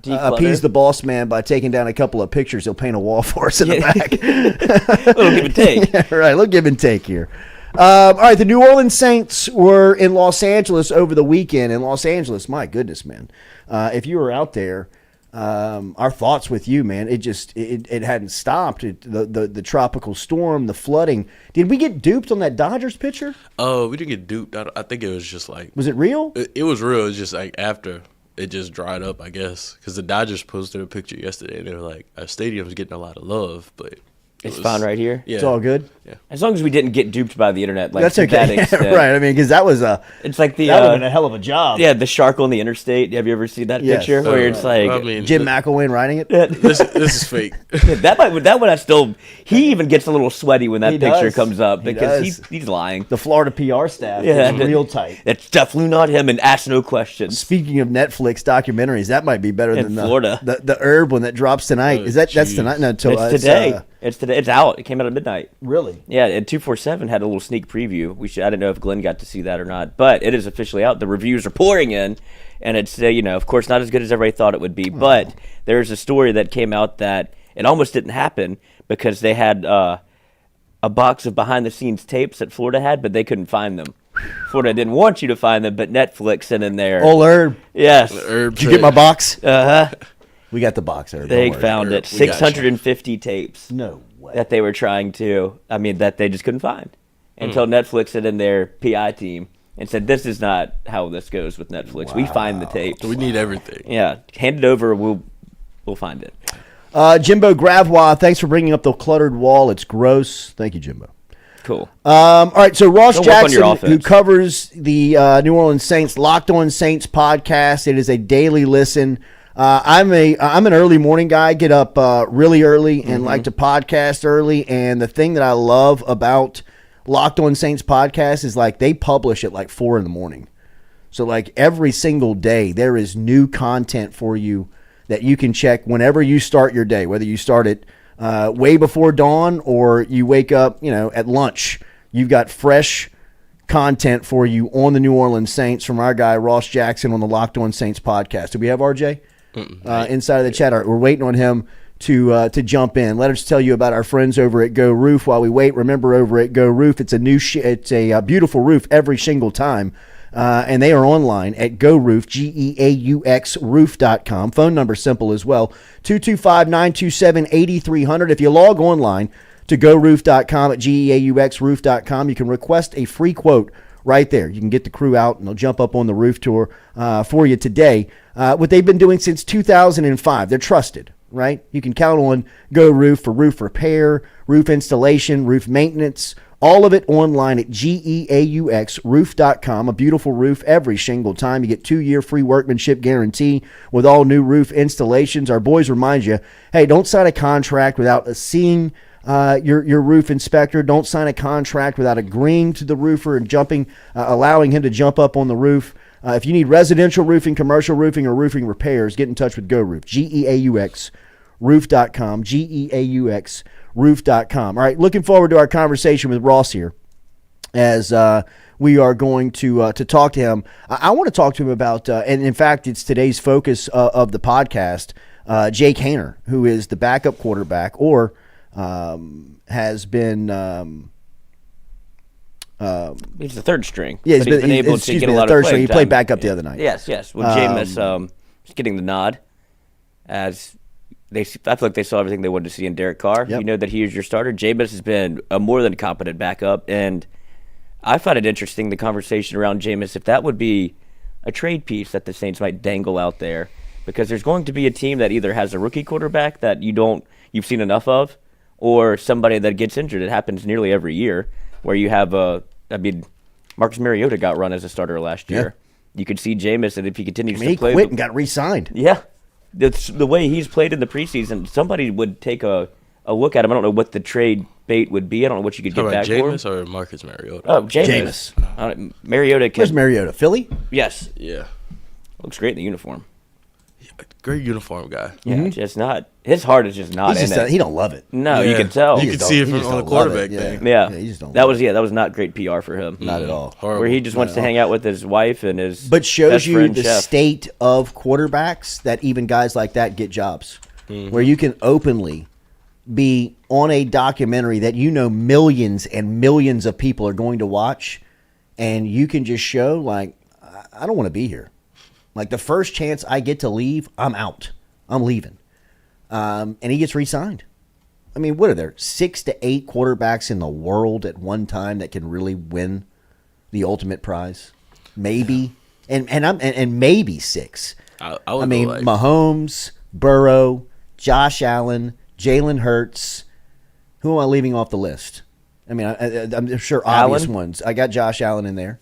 appease the boss man by taking down a couple of pictures, he'll paint a wall for us in the back. A little give and take. Yeah, right, a little give and take here. All right, the New Orleans Saints were in Los Angeles over the weekend. In Los Angeles, my goodness, man. If you were out there, our thoughts with you, man. It hadn't stopped. The tropical storm, the flooding. Did we get duped on that Dodgers pitcher? Oh, we didn't get duped. I think it was just like. Was it real? It was real. It was just like after it just dried up, I guess, because the Dodgers posted a picture yesterday and they were like, "Our stadium's getting a lot of love, but it's fine right here." Yeah, it's all good. Yeah, as long as we didn't get duped by the internet. Like, that's to okay. that extent. Right. I mean, because that was that would have been a hell of a job. Yeah, the shark on the interstate. Have you ever seen that picture where it's like Jim McElwain writing it? This is fake. that one he even gets a little sweaty when that picture comes up because he's lying. The Florida PR staff is real tight. It's definitely not him, and ask no questions. Speaking of Netflix documentaries, that might be better than Florida. The Herb one that drops tonight. That's tonight? No, it's today. It's today. It's out. It came out at midnight. Really? Yeah, and 247 had a little sneak preview. I don't know if Glenn got to see that or not, but it is officially out. The reviews are pouring in, and it's of course not as good as everybody thought it would be. But there's a story that came out that it almost didn't happen because they had a box of behind-the-scenes tapes that Florida had, but they couldn't find them. Florida didn't want you to find them, but Netflix sent in there. Old Herb. Yes. Herb. Did you get my box? Uh-huh. We got the box, Herb. They found it. 650 tapes. No way. That they were trying to, that they just couldn't find. Until Netflix sent in their PI team and said, this is not how this goes with Netflix. Wow. We find the tapes. We need everything. Yeah. Hand it over. We'll find it. Jimbo Gravois, thanks for bringing up the cluttered wall. It's gross. Thank you, Jimbo. Cool. All right, so Ross Jackson, who offense. covers the New Orleans Saints, Locked On Saints podcast. It is a daily listen. I'm an early morning guy. Get up really early and like to podcast early. And the thing that I love about Locked On Saints podcast is they publish at 4 a.m. So every single day there is new content for you that you can check whenever you start your day, whether you start at way before dawn, or you wake up, at lunch. You've got fresh content for you on the New Orleans Saints from our guy Ross Jackson on the Locked On Saints podcast. Do we have RJ inside of the chat? We're waiting on him to jump in. Let us tell you about our friends over at Go Roof while we wait. Remember, over at Go Roof, it's a beautiful roof every single time. And they are online at GoRoof, GEAUX roof.com. Phone number simple as well, 225-927-8300. If you log online to GoRoof.com at GEAUX roof.com, you can request a free quote right there. You can get the crew out, and they'll jump up on the roof tour for you today. What they've been doing since 2005. They're trusted, right? You can count on Go Roof for roof repair, roof installation, roof maintenance, all of it online at GEAUXroof.com. A beautiful roof every single time. You get 2-year free workmanship guarantee with all new roof installations. Our boys remind you, hey, don't sign a contract without seeing your roof inspector. Don't sign a contract without agreeing to the roofer and allowing him to jump up on the roof. If you need residential roofing, commercial roofing, or roofing repairs, get in touch with Go Roof. GEAUXroof.com. GEAUXroof.com. All right, looking forward to our conversation with Ross here as we are going to talk to him. I want to talk to him about, and in fact, it's today's focus of the podcast, Jake Haener, who is the backup quarterback or has been he's the third string. Yeah, he's been able to get a lot of play. He played backup the other night. Yes. Well, Jameis is getting the nod as I feel like they saw everything they wanted to see in Derek Carr. Yep. You know that he is your starter. Jameis has been a more than competent backup, and I find it interesting, the conversation around Jameis, if that would be a trade piece that the Saints might dangle out there, because there's going to be a team that either has a rookie quarterback that you've seen enough of, or somebody that gets injured. It happens nearly every year, where you have Marcus Mariota got run as a starter last year. You could see Jameis, and if he continues to play, he quit and got re-signed. Yeah. It's the way he's played in the preseason. Somebody would take a look at him. I don't know what the trade bait would be. I don't know what you could get back for him. Jameis or Marcus Mariota? Oh, Jameis. Mariota. Where's Mariota? Philly? Yes. Yeah. Looks great in the uniform. Great uniform guy. Yeah, just not. His heart is just not in it. He don't love it. No, you can tell. You can see it from on the quarterback thing. Yeah, he just don't that was not great PR for him. Not at all. Horrible. Where he just wants to hang out with his wife and his but shows best you friend, the chef. state of quarterbacks that even guys like that get jobs, where you can openly be on a documentary that millions and millions of people are going to watch, and you can just show like, I don't want to be here. Like the first chance I get to leave, I'm out. I'm leaving. And he gets re-signed. I mean, what are there? 6 to 8 quarterbacks in the world at one time that can really win the ultimate prize? Maybe. And maybe 6. I mean, Mahomes, Burrow, Josh Allen, Jalen Hurts. Who am I leaving off the list? I mean, I'm sure obvious ones. I got Josh Allen in there.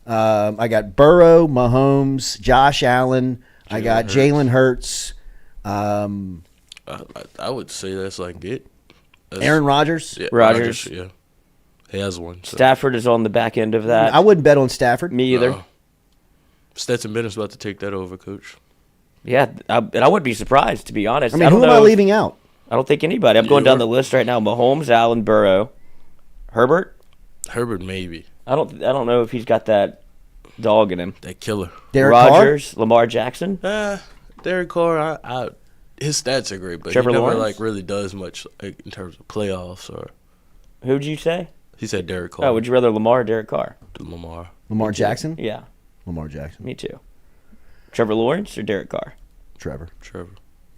I got Burrow, Mahomes, Josh Allen. I got Jalen Hurts. I would say that's like it. Aaron Rodgers. Yeah, Rodgers. Yeah, he has one. So. Stafford is on the back end of that. I wouldn't bet on Stafford. Me either. Stetson Bennett's about to take that over, Coach. Yeah, and I wouldn't be surprised, to be honest. I mean, who am I leaving out? I don't think anybody. I'm going down the list right now. Mahomes, Allen, Burrow, Herbert. Herbert maybe. I don't know if he's got that dog in him. That killer. Derek Rodgers, Lamar Jackson. Derek Carr, his stats are great, but Trevor he never Lawrence? really does much in terms of playoffs or. Who'd you say? He said Derek Carr. Oh, would you rather Lamar or Derek Carr? Lamar Jackson? Yeah. Lamar Jackson. Me too. Trevor Lawrence or Derek Carr? Trevor.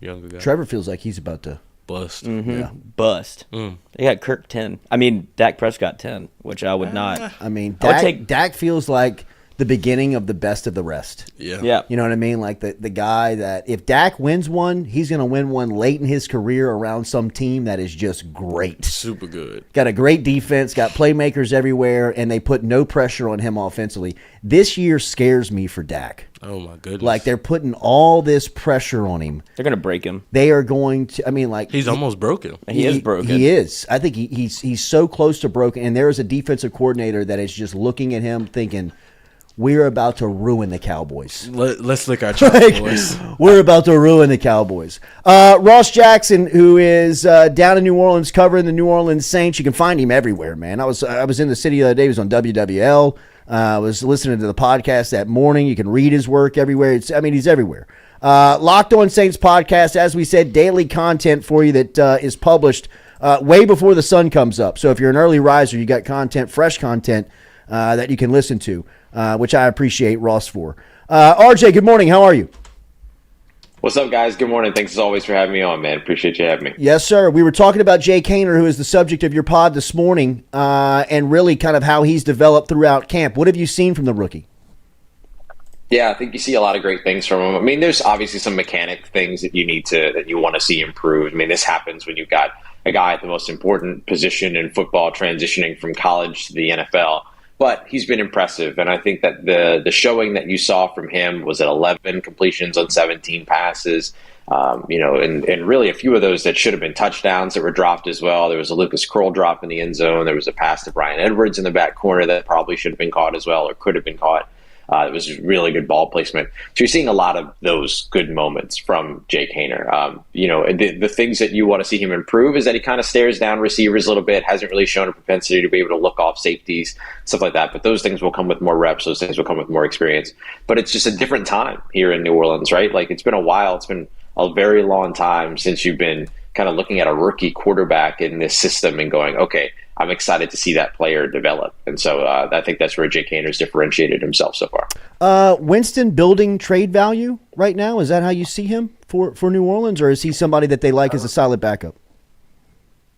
Younger guy. Trevor feels like he's about to bust. Mm-hmm. Yeah. Bust. They got Kirk 10. I mean, Dak Prescott 10, which I would not. I mean, I Dak feels like the beginning of the best of the rest. Yeah. You know what I mean? Like the guy that if Dak wins one, he's going to win one late in his career around some team that is just great. Super good. Got a great defense, got playmakers everywhere, and they put no pressure on him offensively. This year scares me for Dak. Oh, my goodness. Like they're putting all this pressure on him. They're going to break him. They are going to, I mean, like. He's almost broken. He is broken. He is. I think he's so close to broken. And there is a defensive coordinator that is just looking at him thinking, we're about to ruin the Cowboys. Let's lick our chops, boys. We're about to ruin the Cowboys. Ross Jackson, who is down in New Orleans covering the New Orleans Saints. You can find him everywhere, man. I was in the city the other day. He was on WWL. I was listening to the podcast that morning. You can read his work everywhere. He's everywhere. Locked On Saints podcast, as we said, daily content for you that is published way before the sun comes up. So if you're an early riser, you got content, fresh content that you can listen to, which I appreciate Ross for. RJ, good morning. How are you? What's up, guys? Good morning. Thanks as always for having me on, man. Appreciate you having me. Yes, sir. We were talking about Jake Haener, who is the subject of your pod this morning, and really kind of how he's developed throughout camp. What have you seen from the rookie? Yeah, I think you see a lot of great things from him. I mean, there's obviously some mechanic things that you want to see improved. I mean, this happens when you've got a guy at the most important position in football transitioning from college to the NFL. But he's been impressive, and I think that the showing that you saw from him was at 11 completions on 17 passes, and really a few of those that should have been touchdowns that were dropped as well. There was a Lucas Kroll drop in the end zone. There was a pass to Brian Edwards in the back corner that probably should have been caught as well or could have been caught. It was really good ball placement. So you're seeing a lot of those good moments from Jake Haener. The things that you want to see him improve is that he kind of stares down receivers a little bit, hasn't really shown a propensity to be able to look off safeties, stuff like that. But those things will come with more reps. Those things will come with more experience. But it's just a different time here in New Orleans, right? Like, it's been a while. It's been a very long time since you've been kind of looking at a rookie quarterback in this system and going, okay, I'm excited to see that player develop. And so I think that's where Jake Haener's differentiated himself so far. Winston building trade value right now? Is that how you see him for New Orleans, or is he somebody that they like as a solid backup?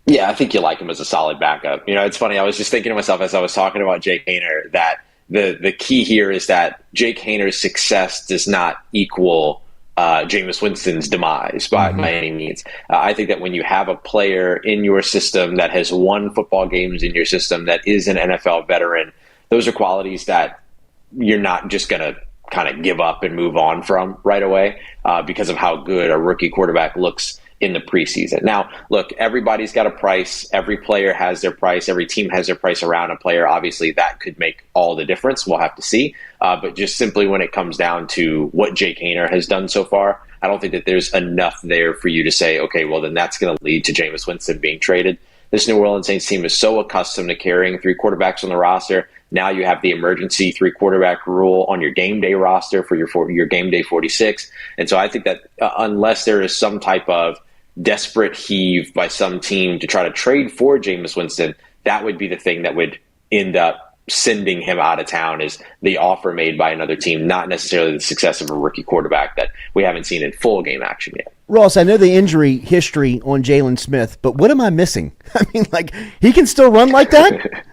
Yeah, I think you like him as a solid backup. It's funny. I was just thinking to myself as I was talking about Jake Haener that the key here is that Jake Haener's success does not equal Jameis Winston's demise by any means. I think that when you have a player in your system that has won football games in your system that is an NFL veteran, those are qualities that you're not just going to kind of give up and move on from right away because of how good a rookie quarterback looks in the preseason. Now, look, everybody's got a price. Every player has their price. Every team has their price around a player. Obviously, that could make all the difference. We'll have to see. But just simply when it comes down to what Jake Haener has done so far, I don't think that there's enough there for you to say, okay, well, then that's going to lead to Jameis Winston being traded. This New Orleans Saints team is so accustomed to carrying 3 quarterbacks on the roster. Now you have the emergency 3 quarterback rule on your game day roster for your game day 46. And so I think that unless there is some type of desperate heave by some team to try to trade for Jameis Winston, that would be the thing that would end up sending him out of town, is the offer made by another team, not necessarily the success of a rookie quarterback that we haven't seen in full game action yet. Ross, I know the injury history on Jalen Smith, but what am I missing? I mean, he can still run like that?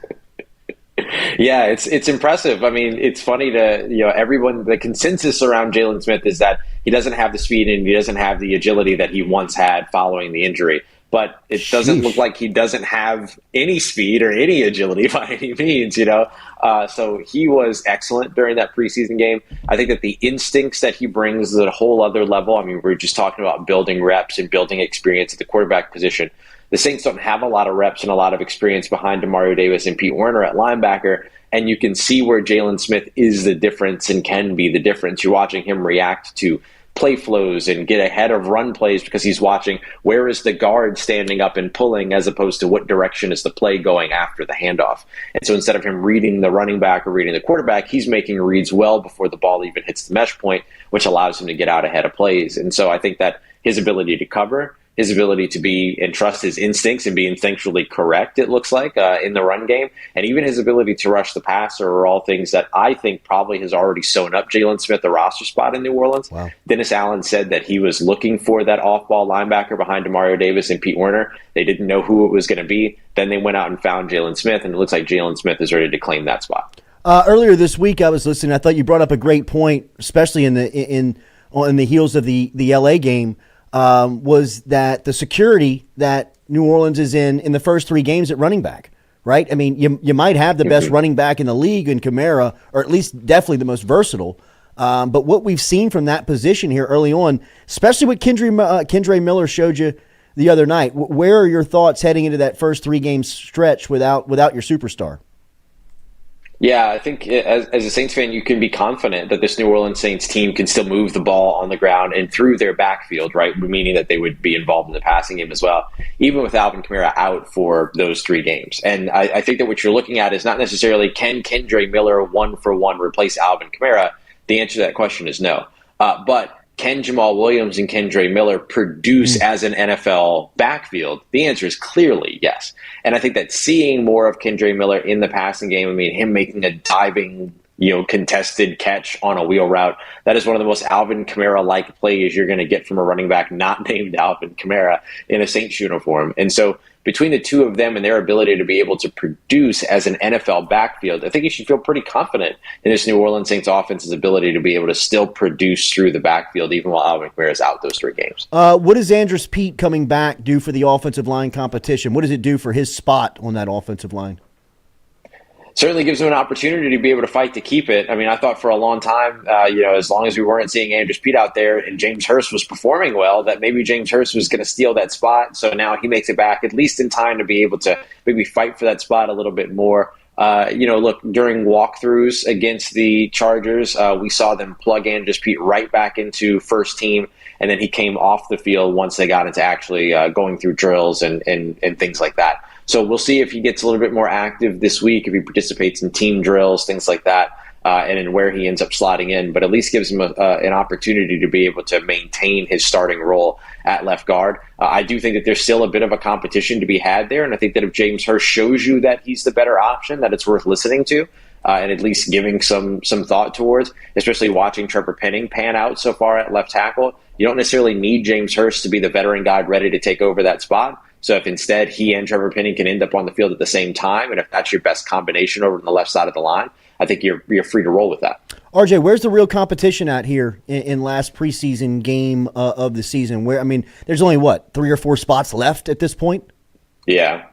Yeah, it's impressive. I mean, it's funny the consensus around Jalen Smith is that he doesn't have the speed and he doesn't have the agility that he once had following the injury. But it doesn't look like he doesn't have any speed or any agility by any means, So he was excellent during that preseason game. I think that the instincts that he brings is at a whole other level. I mean, we're just talking about building reps and building experience at the quarterback position. The Saints don't have a lot of reps and a lot of experience behind Demario Davis and Pete Werner at linebacker, and you can see where Jalen Smith is the difference and can be the difference. You're watching him react to play flows and get ahead of run plays because he's watching where is the guard standing up and pulling as opposed to what direction is the play going after the handoff. And so instead of him reading the running back or reading the quarterback, he's making reads well before the ball even hits the mesh point, which allows him to get out ahead of plays. And so I think that his ability to cover, his ability to be and trust his instincts and be instinctually correct, it looks like, in the run game, and even his ability to rush the passer are all things that I think probably has already sewn up Jalen Smith a roster spot in New Orleans. Wow. Dennis Allen said that he was looking for that off-ball linebacker behind Demario Davis and Pete Werner. They didn't know who it was going to be. Then they went out and found Jalen Smith, and it looks like Jalen Smith is ready to claim that spot. Earlier this week, I was listening. I thought you brought up a great point, especially on the heels of the LA game. Was that the security that New Orleans is in the first 3 games at running back, right? I mean, you might have the best running back in the league in Kamara, or at least definitely the most versatile. But what we've seen from that position here early on, especially what Kendre Miller showed you the other night, where are your thoughts heading into that first 3 game stretch without your superstar? Yeah, I think as a Saints fan, you can be confident that this New Orleans Saints team can still move the ball on the ground and through their backfield, right? Meaning that they would be involved in the passing game as well, even with Alvin Kamara out for those 3 games. And I think that what you're looking at is not necessarily can Kendre Miller 1-for-1 replace Alvin Kamara. The answer to that question is no. But can Jamal Williams and Kendre Miller produce as an NFL backfield? The answer is clearly yes. And I think that seeing more of Kendre Miller in the passing game, I mean, him making a diving, contested catch on a wheel route, that is one of the most Alvin Kamara-like plays you're going to get from a running back not named Alvin Kamara in a Saints uniform. And so between the two of them and their ability to be able to produce as an NFL backfield, I think you should feel pretty confident in this New Orleans Saints offense's ability to be able to still produce through the backfield, even while Alvin Kamara is out those 3 games. What does Andrus Peat coming back do for the offensive line competition? What does it do for his spot on that offensive line? Certainly gives him an opportunity to be able to fight to keep it. I mean, I thought for a long time, as long as we weren't seeing Andrus Peat out there and James Hurst was performing well, that maybe James Hurst was going to steal that spot. So now he makes it back, at least in time to be able to maybe fight for that spot a little bit more. Look, during walkthroughs against the Chargers, we saw them plug Andrus Peat right back into first team, and then he came off the field once they got into actually going through drills and things like that. So we'll see if he gets a little bit more active this week, if he participates in team drills, things like that, and in where he ends up slotting in. But at least gives him an opportunity to be able to maintain his starting role at left guard. I do think that there's still a bit of a competition to be had there, and I think that if James Hurst shows you that he's the better option, that it's worth listening to. And at least giving some thought towards, especially watching Trevor Penning pan out so far at left tackle. You don't necessarily need James Hurst to be the veteran guy ready to take over that spot. So if instead he and Trevor Penning can end up on the field at the same time, and if that's your best combination over on the left side of the line, I think you're free to roll with that. RJ, where's the real competition at here in last preseason game of the season? There's only, 3 or 4 spots left at this point? Yeah,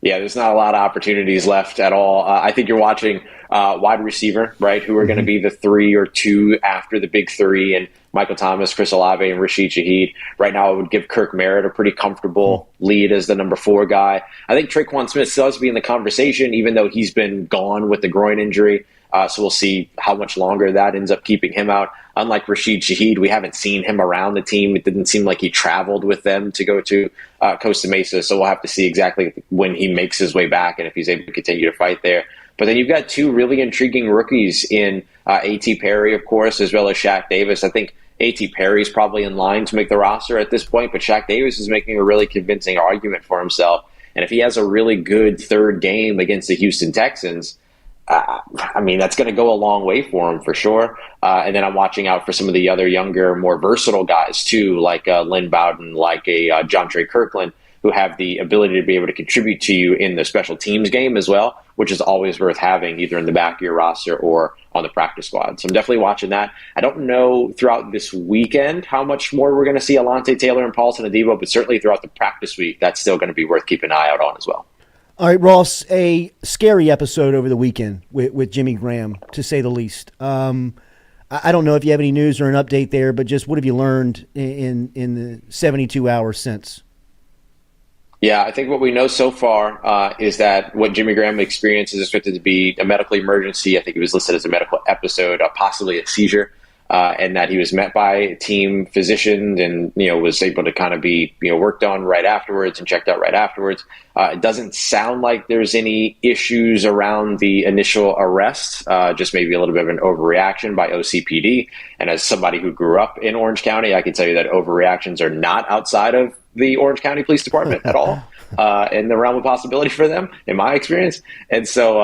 there's not a lot of opportunities left at all. I think you're watching wide receiver, right, who are going to be the 3 or 2 after the big 3, and Michael Thomas, Chris Olave, and Rashid Shaheed. Right now, I would give Kirk Merritt a pretty comfortable lead as the number 4 guy. I think Traquan Smith still has to be in the conversation, even though he's been gone with the groin injury. So we'll see how much longer that ends up keeping him out. Unlike Rashid Shaheed, we haven't seen him around the team. It didn't seem like he traveled with them to go to Costa Mesa. So we'll have to see exactly when he makes his way back and if he's able to continue to fight there. But then you've got 2 really intriguing rookies in A.T. Perry, of course, as well as Shaq Davis. I think A.T. Perry's probably in line to make the roster at this point, but Shaq Davis is making a really convincing argument for himself. And if he has a really good 3rd game against the Houston Texans, that's going to go a long way for him for sure. And then I'm watching out for some of the other younger, more versatile guys too, like Lynn Bowden, like a John Trey Kirkland, who have the ability to be able to contribute to you in the special teams game as well, which is always worth having either in the back of your roster or on the practice squad. So I'm definitely watching that. I don't know throughout this weekend how much more we're going to see Alontae Taylor and Paulson Adebo, but certainly throughout the practice week, that's still going to be worth keeping an eye out on as well. All right, Ross, a scary episode over the weekend with Jimmy Graham, to say the least. I don't know if you have any news or an update there, but just what have you learned in the 72 hours since? Yeah, I think what we know so far is that what Jimmy Graham experienced is expected to be a medical emergency. I think it was listed as a medical episode, possibly a seizure, and that he was met by a team physician and was able to kind of be worked on right afterwards and checked out right afterwards. It doesn't sound like there's any issues around the initial arrest, just maybe a little bit of an overreaction by OCPD. And as somebody who grew up in Orange County, I can tell you that overreactions are not outside of the Orange County Police Department at all, in the realm of possibility for them, in my experience. And so,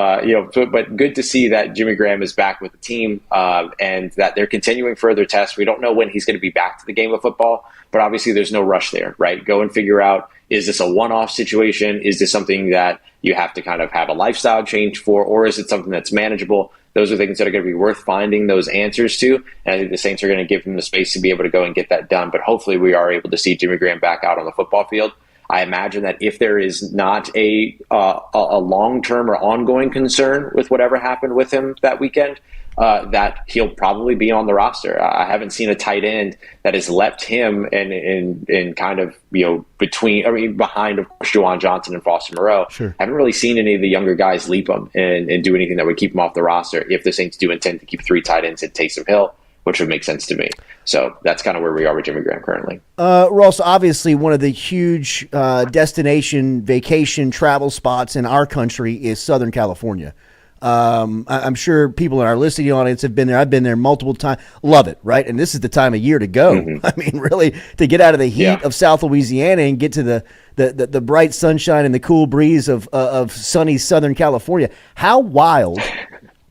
but good to see that Jimmy Graham is back with the team, and that they're continuing further tests. We don't know when he's going to be back to the game of football, but obviously there's no rush there, right? Go and figure out, is this a one-off situation? Is this something that you have to kind of have a lifestyle change for, or is it something that's manageable? Those are things that are going to be worth finding those answers to. And I think the Saints are going to give him the space to be able to go and get that done. But hopefully we are able to see Jimmy Graham back out on the football field. I imagine that if there is not a long-term or ongoing concern with whatever happened with him that weekend, that he'll probably be on the roster. I haven't seen a tight end that has left him and kind of, behind, of course, Juwan Johnson and Foster Moreau. Sure. Haven't really seen any of the younger guys leap him and do anything that would keep him off the roster if the Saints do intend to keep 3 tight ends at Taysom Hill, which would make sense to me. So that's kind of where we are with Jimmy Graham currently. Ross, obviously one of the huge destination vacation travel spots in our country is Southern California. I'm sure people in our listening audience have been there. I've been there multiple times. Love it, right? And this is the time of year to go. Mm-hmm. I mean, really, to get out of the heat of South Louisiana and get to the bright sunshine and the cool breeze of sunny Southern California. How wild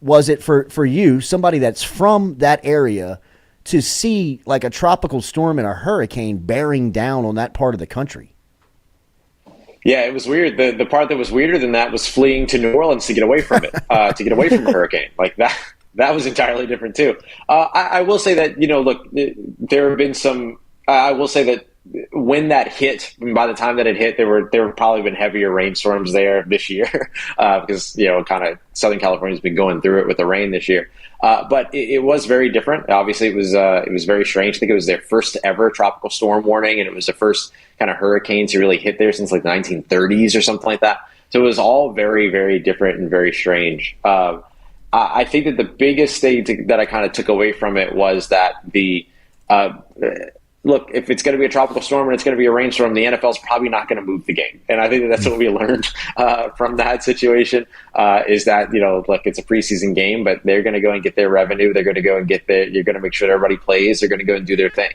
was it for you, somebody that's from that area, to see like a tropical storm and a hurricane bearing down on that part of the country? Yeah, it was weird. The part that was weirder than that was fleeing to New Orleans to get away from it, to get away from the hurricane. Like that was entirely different too. I will say that, look, there have been some. I will say that when that hit, by the time that it hit, there have probably been heavier rainstorms there this year because kind of Southern California's been going through it with the rain this year. But it was very different. Obviously, it was very strange. I think it was their first ever tropical storm warning, and it was the first kind of hurricane to really hit there since like the 1930s or something like that. So it was all very, very different and very strange. I think that the biggest thing that I kind of took away from it was that look, if it's going to be a tropical storm and it's going to be a rainstorm, the NFL is probably not going to move the game. And I think that that's what we learned from that situation is that, look, it's a preseason game, but they're going to go and get their revenue. They're going to go and you're going to make sure that everybody plays. They're going to go and do their thing,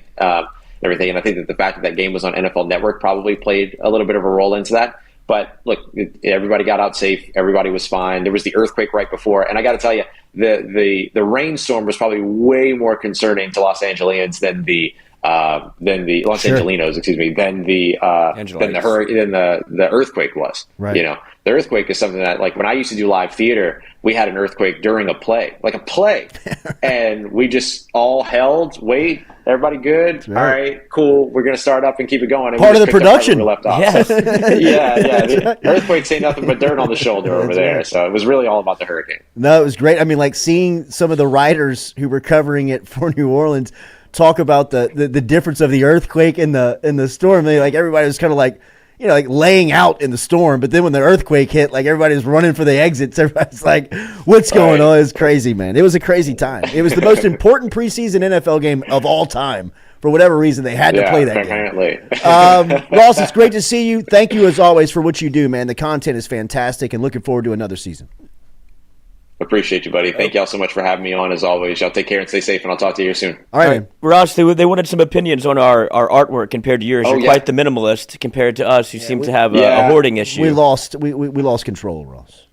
everything. And I think that the fact that that game was on NFL Network probably played a little bit of a role into that. But look, everybody got out safe. Everybody was fine. There was the earthquake right before. And I got to tell you, the rainstorm was probably way more concerning to Los Angelinos than the Los Angelinos, than the earthquake was. Right. The earthquake is something that, like, when I used to do live theater, we had an earthquake during a play, and we just all held, wait, everybody good? Right. All right, cool. We're going to start up and keep it going. And part of the production. We left off. Yes. Yeah. The earthquakes ain't nothing but dirt on the shoulder over there. Right. So it was really all about the hurricane. No, it was great. I mean, like, seeing some of the writers who were covering it for New Orleans talk about the difference of the earthquake and the storm. Everybody was kind of like laying out in the storm, but then when the earthquake hit, like, everybody was running for the exits. Everybody's like, what's going on? It's crazy, man. It was a crazy time. It was the most important preseason NFL game of all time. For whatever reason, they had to play that game. Ross, it's great to see you. Thank you, as always, for what you do, man. The content is fantastic, and looking forward to another season. Appreciate you, buddy. Thank y'all so much for having me on, as always. Y'all take care and stay safe, and I'll talk to you here soon. All right. Ross, they wanted some opinions on our artwork compared to yours. You're quite the minimalist compared to us, who seem to have a hoarding issue. We lost control, Ross.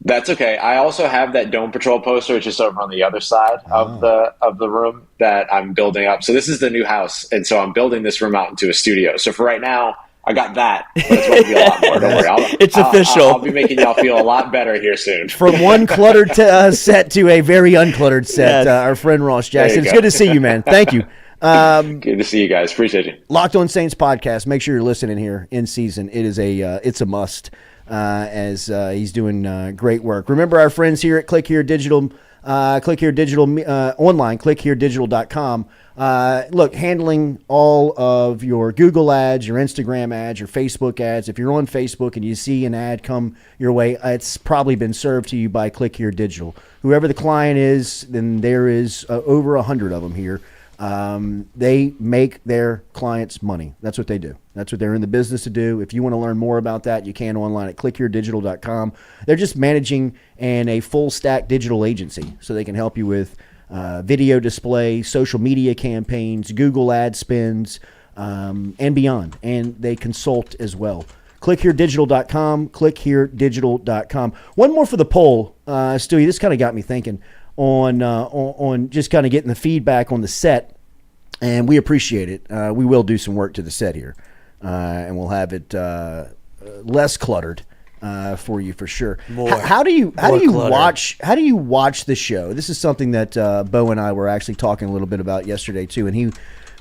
That's okay. I also have that Dome Patrol poster just over on the other side of the room that I'm building up. So this is the new house, and so I'm building this room out into a studio. So for right now, I got that, but it's going to be a lot more. Don't worry. It's official. I'll be making y'all feel a lot better here soon. From one cluttered set to a very uncluttered set, our friend Ross Jackson. It's good to see you, man. Thank you. Good to see you guys. Appreciate you. Locked On Saints podcast. Make sure you're listening here in season. It is it's a must as he's doing great work. Remember our friends here at Click Here Digital. Click Here Digital online. ClickHereDigital.com. Look, handling all of your Google ads, your Instagram ads, your Facebook ads. If you're on Facebook and you see an ad come your way, it's probably been served to you by Click Here Digital. Whoever the client is, then there is over 100 of them here. They make their clients money. That's what they do. That's what they're in the business to do. If you want to learn more about that, you can online at clickhereDigital.com. They're just managing a full stack digital agency, so they can help you with video display, social media campaigns, Google ad spends, and beyond. And they consult as well. ClickHereDigital.com, ClickHereDigital.com. One more for the poll, Stewie. This kind of got me thinking on just kind of getting the feedback on the set, and we appreciate it. We will do some work to the set here, and we'll have it less cluttered for you for sure. How do you watch the show? This is something that Bo and I were actually talking a little bit about yesterday too, and he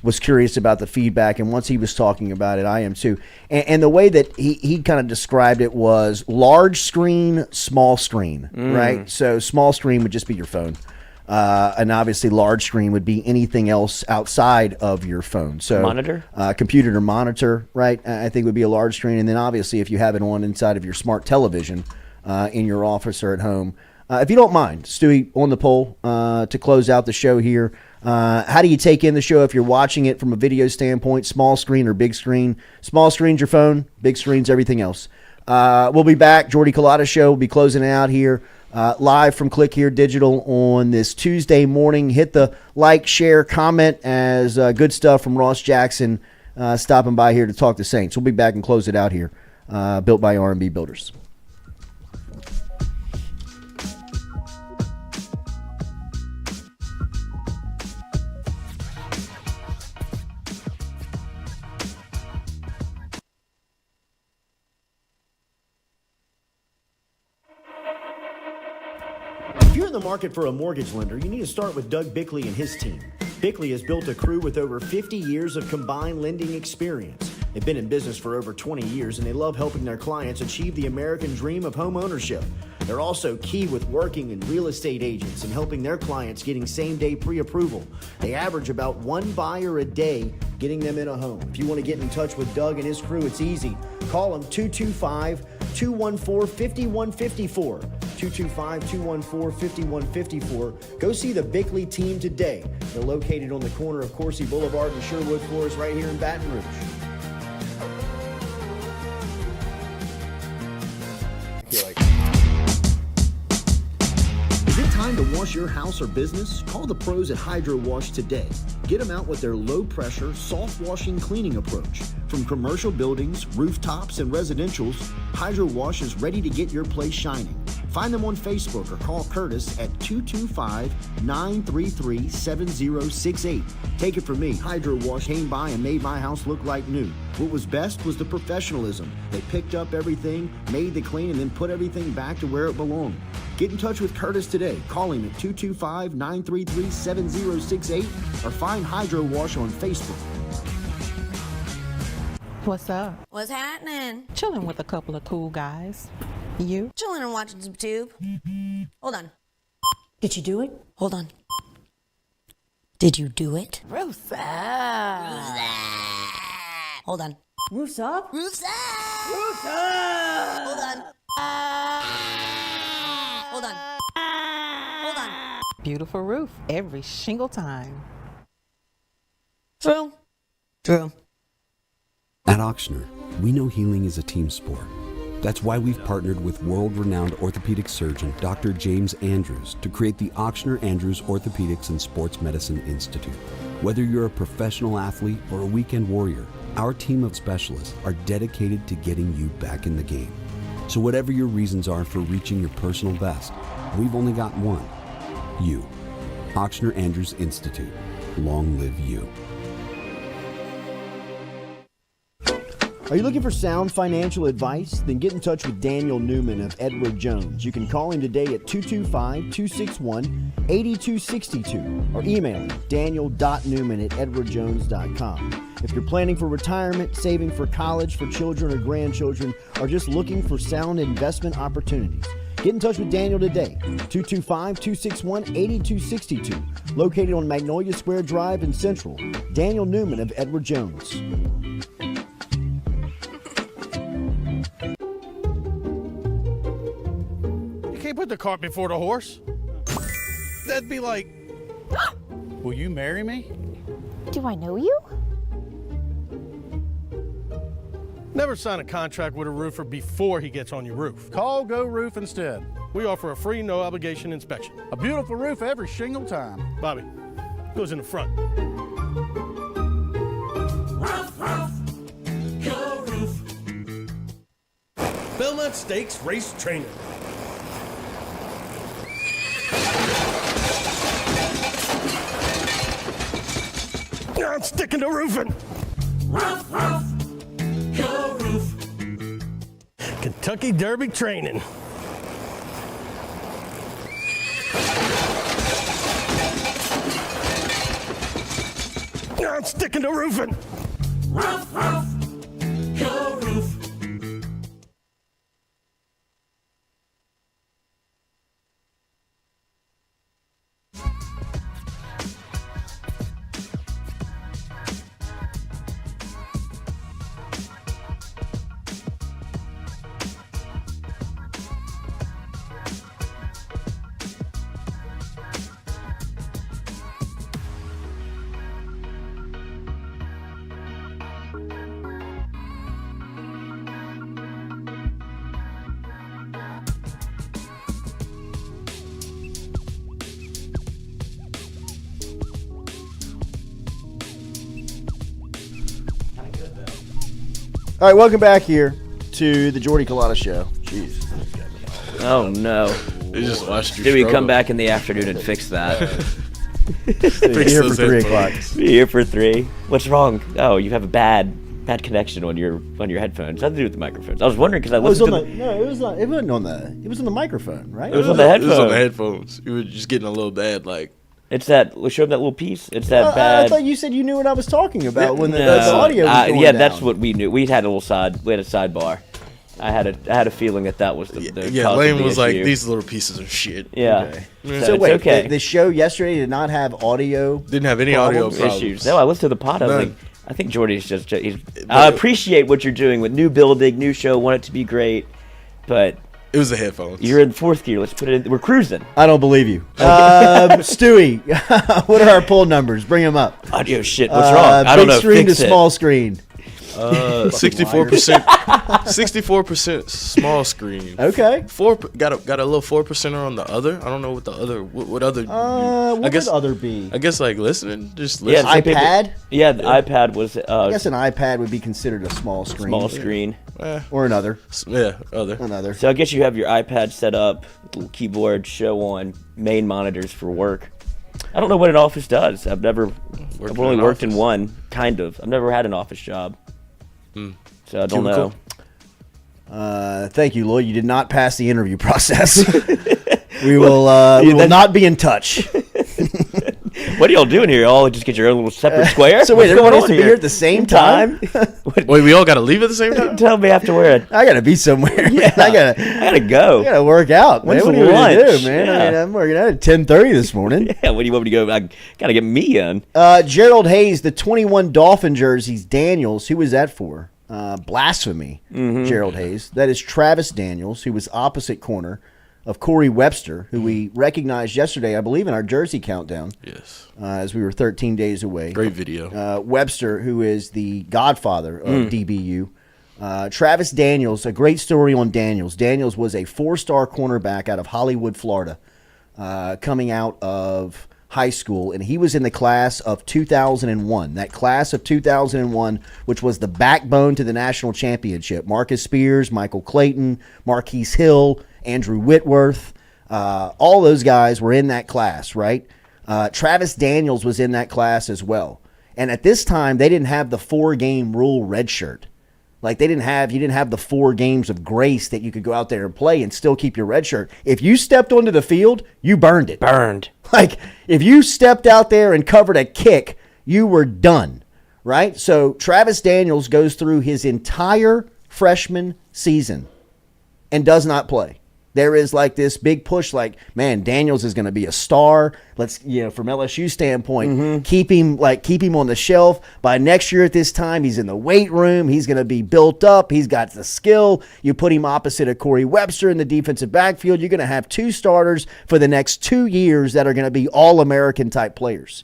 was curious about the feedback, and once he was talking about it, I am too. And the way that he kind of described it was large screen, small screen, right? So small screen would just be your phone. And obviously, large screen would be anything else outside of your phone. So Monitor? Computer to monitor, right? I think would be a large screen. And then obviously, if you have it on inside of your smart television in your office or at home. If you don't mind, Stewie, on the poll to close out the show here, how do you take in the show if you're watching it from a video standpoint, small screen or big screen? Small screen's your phone, big screen's everything else. We'll be back. Jordy Culotta Show will be closing out here live from Click Here Digital on this Tuesday morning. Hit the like, share, comment as good stuff from Ross Jackson stopping by here to talk to Saints. We'll be back and close it out here, built by R&B Builders. If you're in the market for a mortgage lender, you need to start with Doug Bickley and his team. Bickley has built a crew with over 50 years of combined lending experience. They've been in business for over 20 years, and they love helping their clients achieve the American dream of home ownership. They're also key with working in real estate agents and helping their clients getting same-day pre-approval. They average about one buyer a day getting them in a home. If you want to get in touch with Doug and his crew, it's easy. Call them 225-214-5154. 225-214-5154. Go see the Bickley team today. They're located on the corner of Coursey Boulevard and Sherwood Forest right here in Baton Rouge. Is it time to wash your house or business? Call the pros at Hydro Wash today. Get them out with their low-pressure, soft-washing cleaning approach. From commercial buildings, rooftops, and residentials, Hydro Wash is ready to get your place shining. Find them on Facebook or call Curtis at 225-933-7068. Take it from me, Hydro Wash came by and made my house look like new. What was best was the professionalism. They picked up everything, made the clean, and then put everything back to where it belonged. Get in touch with Curtis today. Call him at 225-933-7068 or find Hydro Wash on Facebook. What's up? What's happening? Chilling with a couple of cool guys. You? Chilling and watching some tube. Hold on. Did you do it? Hold on. Did you do it? Roof's up. Hold on. Roof's up? Roof's up! Roof's up! Hold on. Hold on. Hold on. Beautiful roof every single time. True. True. At Auctioner, we know healing is a team sport. That's why we've partnered with world-renowned orthopedic surgeon Dr. James Andrews to create the Auctioner Andrews Orthopedics and Sports Medicine Institute. Whether you're a professional athlete or a weekend warrior, our team of specialists are dedicated to getting you back in the game. So whatever your reasons are for reaching your personal best, we've only got one. You. Auctioner Andrews Institute. Long live you. Are you looking for sound financial advice? Then get in touch with Daniel Newman of Edward Jones. You can call him today at 225-261-8262 or email him daniel.newman@edwardjones.com. If you're planning for retirement, saving for college, for children or grandchildren, or just looking for sound investment opportunities, get in touch with Daniel today, 225-261-8262, located on Magnolia Square Drive in Central. Daniel Newman of Edward Jones. Can't put the cart before the horse. That'd be like, will you marry me? Do I know you? Never sign a contract with a roofer before he gets on your roof. Call Go Roof instead. We offer a free, no obligation inspection. A beautiful roof every single time. Bobby, goes in the front. Roof, roof, Go Roof. Belmont Stakes Race Training. I'm sticking to roofing. Roof, roof, Go Roof. Kentucky Derby training. I'm sticking to roofing. Roof, roof, Go Roof. All right, welcome back here to the Jordy Culotta Show. Jeez. Oh, no. They just watched you Did we struggle. come back in the afternoon and fix that? Be here for 3 o'clock. Be here for 3. What's wrong? Oh, you have a bad connection on your headphones. Nothing to do with the microphones. I was wondering because I listened to it wasn't on the. It was on the microphone, right? It was on the headphones. It was on the headphones. You were just getting a little bad, like. It's that. Show them that little piece. It's that bad. I thought you said you knew what I was talking about when the audio was going yeah, down. that's what we knew. We had a sidebar. I had a feeling that was the yeah. cause Lane of the was like, issue. these little pieces of shit. Yeah. Okay. So So it's wait, okay. the show yesterday did not have audio. Didn't have any audio problems. issues. No, I listened to the pod. I was None. like, I think Jordy's just. I appreciate what you're doing with new building, new show. Want it to be great, but it was the headphones. You're in 4th gear. Let's put it in. We're cruising. I don't believe you. Stewie, what are our poll numbers? Bring them up. Audio shit. What's wrong? I don't know. Big screen to Fix it. small screen. 64%. 64% small screen. Okay. Got a little 4%er on the other. I don't know what the other. What other? What I guess would other be? I guess like listening. Just Yeah, listen. iPad. Yeah, the iPad was. I guess an iPad would be considered a small screen. Small screen. Or another. Yeah, other. Another. So I guess you have your iPad set up, little keyboard, show on, main monitors for work. I don't know what an office does. I've only worked in one, kind of. I've never had an office job. So I don't know. Thank you, Lloyd. You did not pass the interview process. we will not be in touch. What are y'all doing here? Y'all just get your own little separate square? So wait, What's everybody going has to on be here at the same time? Wait, we all got to leave at the same time? Tell me after where. I gotta be somewhere. Yeah, I gotta go. I gotta work out. When's man. the What do you want me to lunch? do, man? Yeah. I mean, I'm working out at 10:30 this morning. Yeah, what do you want me to go? I gotta get me in. Gerald Hayes, the 21 Dolphin jerseys. Daniels, who was that for? Blasphemy. Gerald Hayes. That is Travis Daniels, who was opposite corner of Corey Webster, who we recognized yesterday, I believe, in our jersey countdown. Yes. As we were 13 days away. Great video. Webster, who is the godfather of DBU. Travis Daniels, a great story on Daniels. Daniels was a 4-star cornerback out of Hollywood, Florida, coming out of high school, and he was in the class of 2001. That class of 2001, which was the backbone to the national championship. Marcus Spears, Michael Clayton, Marquise Hill, Andrew Whitworth, all those guys were in that class, right? Travis Daniels was in that class as well. And at this time, they didn't have the 4-game rule redshirt. Like you didn't have the 4 games of grace that you could go out there and play and still keep your red shirt. If you stepped onto the field, you burned it. Like if you stepped out there and covered a kick, you were done, right? So Travis Daniels goes through his entire freshman season and does not play. There is like this big push, like, man, Daniels is going to be a star. Let's, from LSU standpoint, keep him on the shelf. By next year at this time, he's in the weight room. He's going to be built up. He's got the skill. You put him opposite of Corey Webster in the defensive backfield. You're going to have 2 starters for the next 2 years that are going to be all-American type players.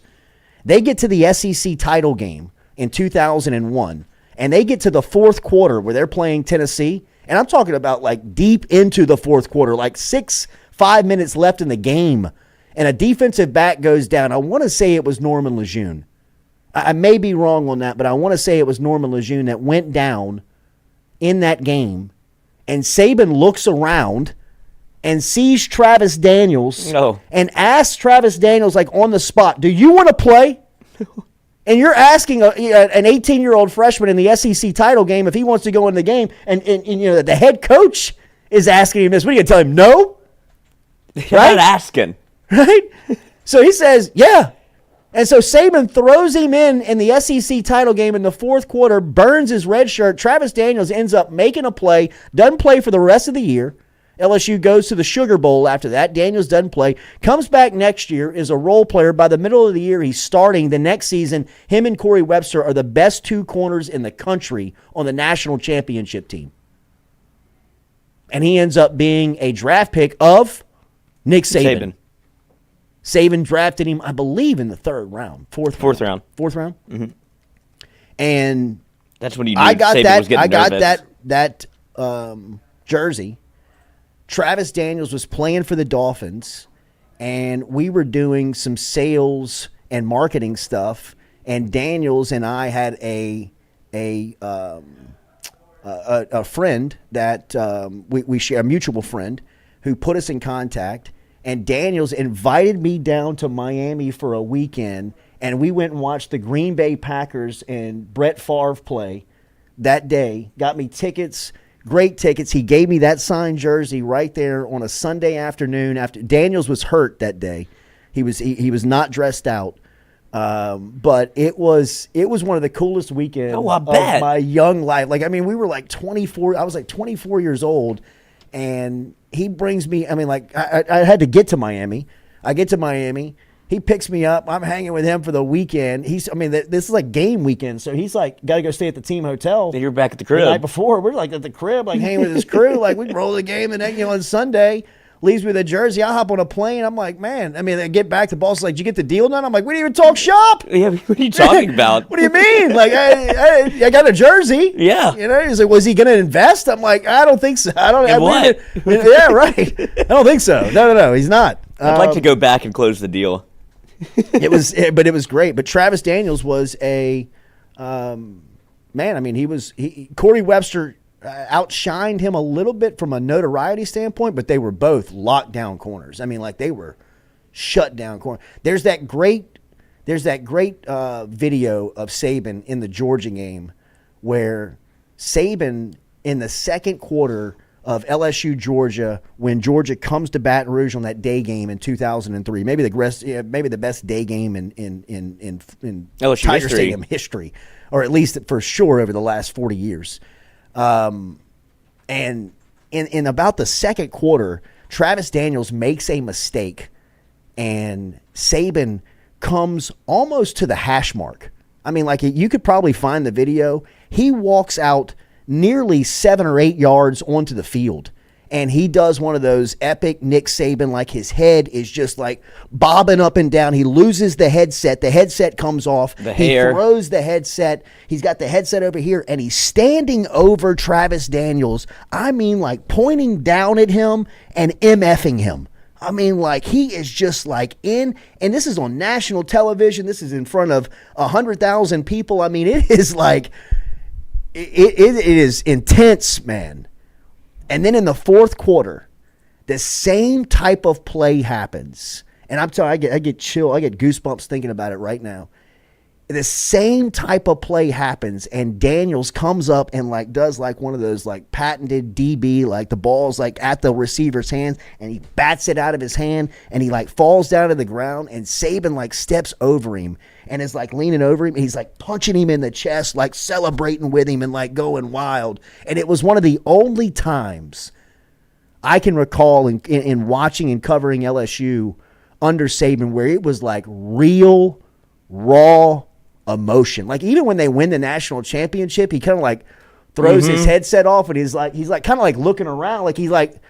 They get to the SEC title game in 2001, and they get to the 4th quarter where they're playing Tennessee. And I'm talking about like deep into the 4th quarter, like 5 minutes left in the game. And a defensive back goes down. I want to say it was Norman Lejeune. I may be wrong on that, but I want to say it was Norman Lejeune that went down in that game. And Saban looks around and sees Travis Daniels and asks Travis Daniels, like on the spot, do you want to play? And you're asking an 18-year-old freshman in the SEC title game if he wants to go in the game, and the head coach is asking him this. What are you going to tell him? No? You're not asking. Right? So he says, yeah. And so Saban throws him in the SEC title game in the 4th quarter, burns his red shirt. Travis Daniels ends up making a play, doesn't play for the rest of the year. LSU goes to the Sugar Bowl after that. Daniels doesn't play. Comes back next year, is a role player. By the middle of the year, he's starting. The next season, him and Corey Webster are the best 2 corners in the country on the national championship team. And he ends up being a draft pick of Nick Saban. Saban drafted him, I believe, in the 3rd round. 4th round. 4th round? Mm-hmm. And that's when you knew I got Saban that. was getting I got nervous. that jersey. Travis Daniels was playing for the Dolphins, and we were doing some sales and marketing stuff. And Daniels and I had a a friend that we share, a mutual friend, who put us in contact. And Daniels invited me down to Miami for a weekend, and we went and watched the Green Bay Packers and Brett Favre play that day. Got me tickets, great tickets. He gave me that signed jersey right there on a Sunday afternoon. After Daniels was hurt that day, he was not dressed out. But it was one of the coolest weekends of my young life. Like, I mean, we were like 24. I was like 24 years old, and he brings me. I mean, like I had to get to Miami. I get to Miami. He picks me up. I'm hanging with him for the weekend. This is like game weekend, so he's like, got to go stay at the team hotel. And you're back at the crib The night before, we're like at the crib, like hanging with his crew. Like we roll the game, and then on Sunday. Leaves me the jersey. I hop on a plane. I'm like, man. I mean, I get back. The boss is like, did you get the deal done? I'm like, we didn't even talk shop. Yeah, what are you talking about? What do you mean? Like, I got a jersey. Yeah. You know, he's like, was he going to invest? I'm like, I don't think so. I don't. In what? Yeah, right. I don't think so. No, he's not. I'd like to go back and close the deal. It was great. But Travis Daniels was a man. I mean, Corey Webster outshined him a little bit from a notoriety standpoint, but they were both locked down corners. I mean, like they were shut down corner. There's that great video of Saban in the Georgia game where Saban in the second quarter of LSU Georgia, when Georgia comes to Baton Rouge on that day game in 2003, maybe the best day game in LSU Tiger history. Stadium history, or at least for sure over the last 40 years. And in about the second quarter, Travis Daniels makes a mistake, and Saban comes almost to the hash mark. I mean, like you could probably find the video. He walks out nearly 7 or 8 yards onto the field, and he does one of those epic Nick Saban, like his head is just like bobbing up and down. He loses the headset. The headset comes off. He throws the headset. He's got the headset over here, and he's standing over Travis Daniels. I mean, like pointing down at him and MFing him. I mean, like he is just like and this is on national television. This is in front of 100,000 people. I mean, it is like, it is intense, man. And then in the fourth quarter, the same type of play happens. And I'm telling you, I get chill. I get goosebumps thinking about it right now. The same type of play happens, and Daniels comes up and like does like one of those like patented DB, like the ball's like at the receiver's hands, and he bats it out of his hand, and he like falls down to the ground, and Saban like steps over him and is like leaning over him, and he's like punching him in the chest, like celebrating with him and like going wild. And it was one of the only times I can recall in watching and covering LSU under Saban where it was like real, raw emotion. Like even when they win the national championship, he kind of like throws his headset off, and he's like kind of like looking around, like he's like,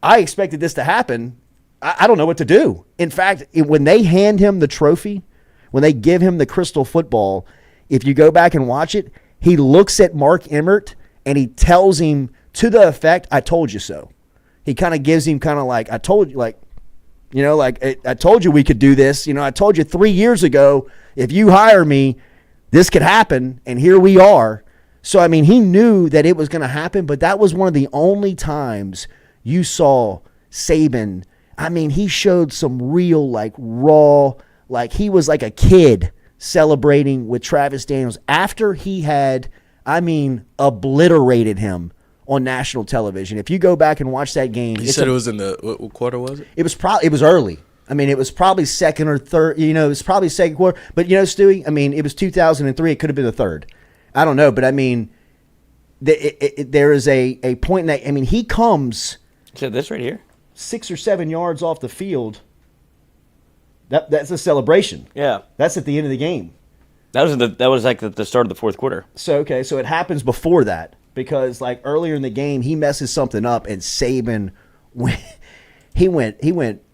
I expected this to happen. I don't know what to do. In fact, when they hand him the trophy, when they give him the crystal football, if you go back and watch it, he looks at Mark Emmert and he tells him to the effect, "I told you so." He kind of gives him kind of like, "I told you," like, you know, like, "I told you we could do this. You know, I told you 3 years ago, if you hire me, this could happen, and here we are." So, I mean, he knew that it was going to happen, but that was one of the only times you saw Saban. I mean, he showed some real, like, raw, like he was like a kid celebrating with Travis Daniels after he had, I mean, obliterated him on national television. If you go back and watch that game. You said it was in the, what quarter was it? It was early. I mean, it was probably second or third, you know, it was probably second quarter. But, you know, Stewie, I mean, it was 2003. It could have been the third. I don't know. But, I mean, there is a point in that, I mean, he comes. So this right here? 6 or 7 yards off the field. That's a celebration. Yeah. That's at the end of the game. That was like the start of the fourth quarter. So, okay, so it happens before that because, like, earlier in the game, he messes something up, and Saban went. He went.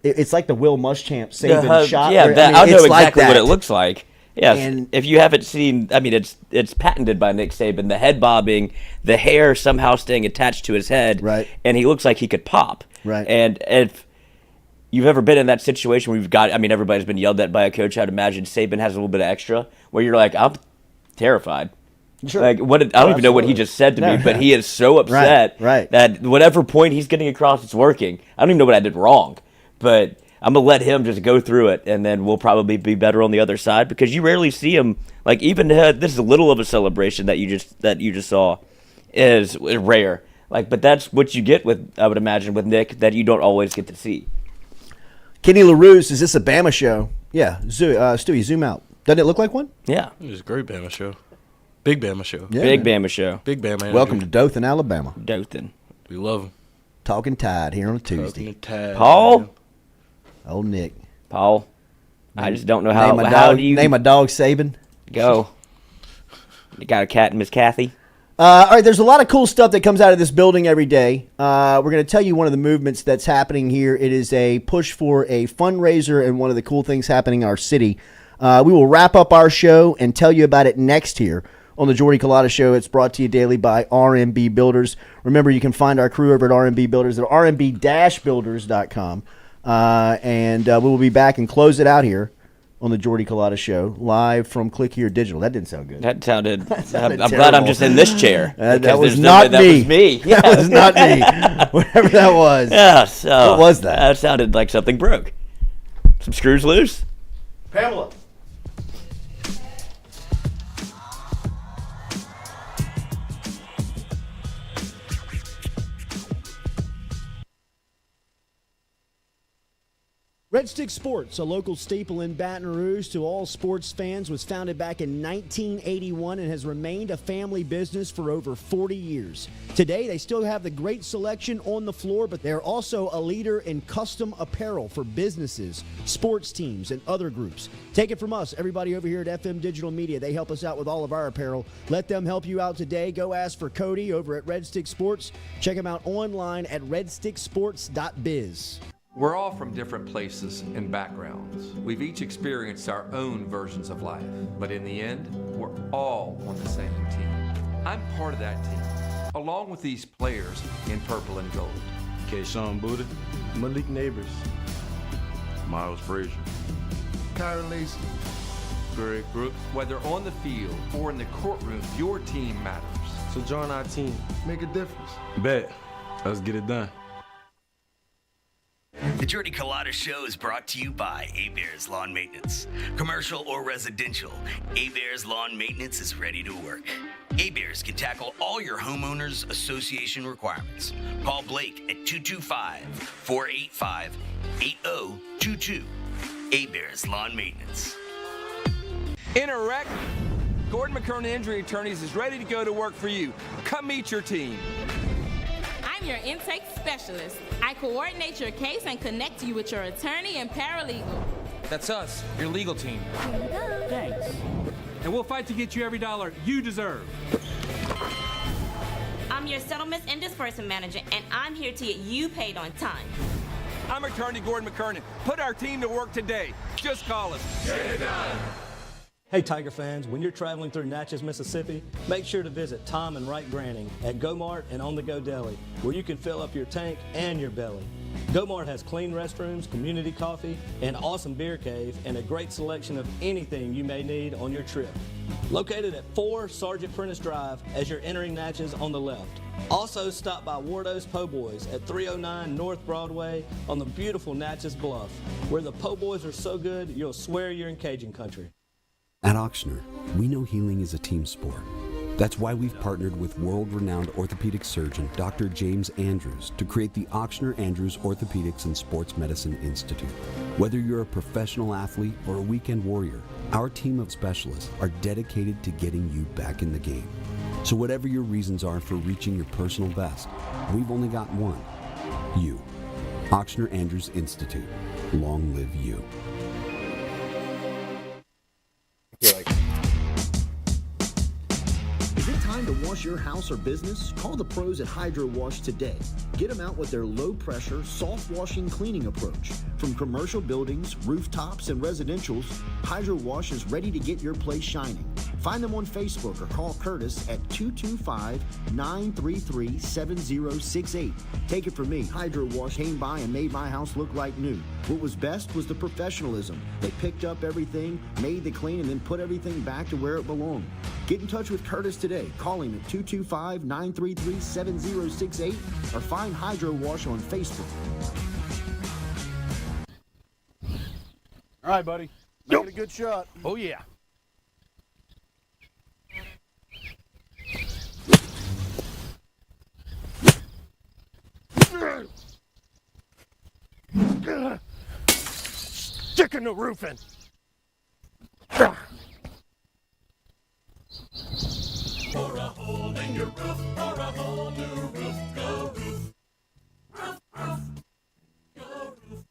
It's like the Will Muschamp Saban shot. Yeah, I know exactly what it looks like. Yeah, and if you haven't seen, I mean, it's patented by Nick Saban. The head bobbing, the hair somehow staying attached to his head, right? And he looks like he could pop, right? And if you've ever been in that situation where everybody's been yelled at by a coach, I'd imagine Saban has a little bit of extra where you're like, I'm terrified. Sure. Like I don't even know what he just said to me, but he is so upset that whatever point he's getting across, it's working. I don't even know what I did wrong, but I'm gonna let him just go through it, and then we'll probably be better on the other side because you rarely see him. Like even this is a little of a celebration that you just saw is rare. Like, but that's what you get with, I would imagine, with Nick that you don't always get to see. Kenny LaRousse, is this a Bama show? Yeah, Stewie, zoom out. Doesn't it look like one? Yeah, it was a great Bama show. Big Bama show. Yeah, Big Bama show. Big Bama energy. Welcome to Dothan, Alabama. Dothan. We love him. Talking Tide here on a Tuesday. Talking Tide. Paul? Old Nick. Paul? I just don't know how do you... Name a dog Saban. Go. You got a cat and Miss Kathy? All right, there's a lot of cool stuff that comes out of this building every day. We're going to tell you one of the movements that's happening here. It is a push for a fundraiser and one of the cool things happening in our city. We will wrap up our show and tell you about it next here on the Jordy Culotta Show. It's brought to you daily by RMB Builders. Remember, you can find our crew over at RMB Builders at rmb-builders.com. And we will be back and close it out here on the Jordy Culotta Show, live from Click Here Digital. That didn't sound good. That sounded I'm glad I'm just in this chair. That was not me. That was me. That was not me. Whatever that was. Yeah, so what was that? That sounded like something broke. Some screws loose? Pamela. Red Stick Sports, a local staple in Baton Rouge to all sports fans, was founded back in 1981 and has remained a family business for over 40 years. Today, they still have the great selection on the floor, but they're also a leader in custom apparel for businesses, sports teams, and other groups. Take it from us, everybody over here at FM Digital Media. They help us out with all of our apparel. Let them help you out today. Go ask for Cody over at Red Stick Sports. Check him out online at redsticksports.biz. We're all from different places and backgrounds. We've each experienced our own versions of life, but in the end, we're all on the same team. I'm part of that team, along with these players in purple and gold. Kayshawn Buddha, Malik Neighbors, Miles Frazier, Kyron Lacy, Greg Brooks. Whether on the field or in the courtroom, your team matters. So join our team. Make a difference. Bet. Let's get it done. The Jordy Culotta Show is brought to you by A-Bears Lawn Maintenance. Commercial or residential, A-Bears Lawn Maintenance is ready to work. A-Bears can tackle all your homeowners association requirements. Call Blake at 225-485-8022. A-Bears Lawn Maintenance. In a wreck, Gordon McKernan Injury Attorneys is ready to go to work for you. Come meet your team. I'm your intake specialist. I coordinate your case and connect you with your attorney and paralegal. That's us, your legal team. Thanks. And we'll fight to get you every dollar you deserve. I'm your settlements and disbursement manager, and I'm here to get you paid on time. I'm attorney Gordon McKernan. Put our team to work today. Just call us. Get it done. Hey Tiger fans, when you're traveling through Natchez, Mississippi, make sure to visit Tom and Wright Granning at Go-Mart and On The Go Deli, where you can fill up your tank and your belly. Go-Mart has clean restrooms, community coffee, an awesome beer cave, and a great selection of anything you may need on your trip. Located at 4 Sergeant Prentice Drive as you're entering Natchez on the left. Also stop by Wardo's Po' Boys at 309 North Broadway on the beautiful Natchez Bluff, where the Po' Boys are so good you'll swear you're in Cajun country. At Ochsner, we know healing is a team sport. That's why we've partnered with world-renowned orthopedic surgeon Dr. James Andrews to create the Ochsner Andrews Orthopedics and Sports Medicine Institute. Whether you're a professional athlete or a weekend warrior, our team of specialists are dedicated to getting you back in the game. So whatever your reasons are for reaching your personal best, we've only got one. You. Ochsner Andrews Institute. Long live you. Is it time to wash your house or business? Call the pros at Hydro Wash today. Get them out with their low-pressure, soft-washing cleaning approach. From commercial buildings, rooftops, and residentials, Hydro Wash is ready to get your place shining. Find them on Facebook or call Curtis at 225-933-7068. Take it from me, Hydro Wash came by and made my house look like new. What was best was the professionalism. They picked up everything, made the clean, and then put everything back to where it belonged. Get in touch with Curtis today. Call him at 225-933-7068 or find Hydro Wash on Facebook. All right, buddy. Make it a good shot. Oh, yeah. Sticking the roof in. For a hole in your roof, for a whole new roof, go roof. Roof, roof, go roof.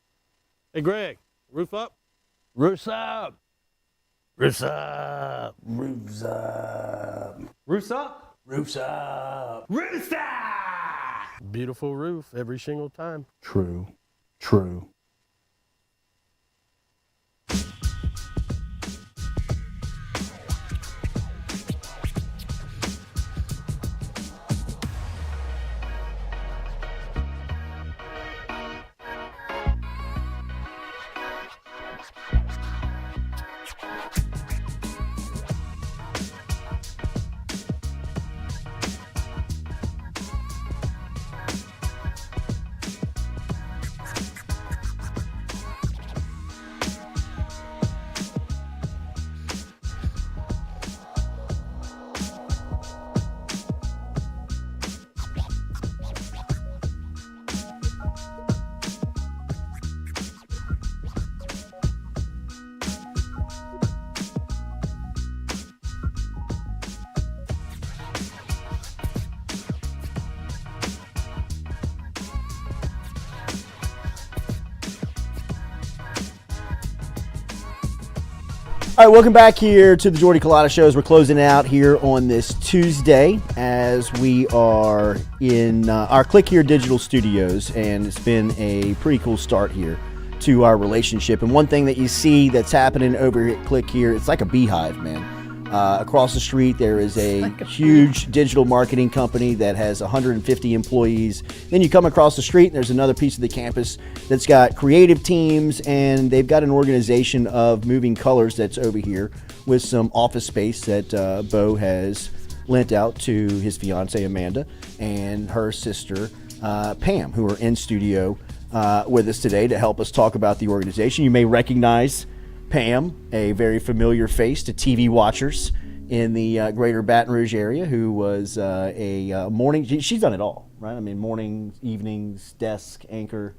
Hey, Greg, roof up? Roof's up. Roof's up. Roof's up. Roof's up. Roof's up. Roof's up. Beautiful roof every single time. True. True. All right, welcome back here to the Jordy Culotta Show as we're closing out here on this Tuesday as we are in our Click Here digital studios, and it's been a pretty cool start here to our relationship. And one thing that you see that's happening over at Click Here, it's like a beehive, man. Across the street, there is a huge digital marketing company that has 150 employees. Then you come across the street, and there's another piece of the campus that's got creative teams, and they've got an organization of Moving Colors that's over here with some office space that Bo has lent out to his fiancée, Amanda, and her sister, Pam, who are in studio with us today to help us talk about the organization. You may recognize Pam, a very familiar face to TV watchers in the greater Baton Rouge area, who was a morning, she's done it all, right? I mean, mornings, evenings, desk, anchor,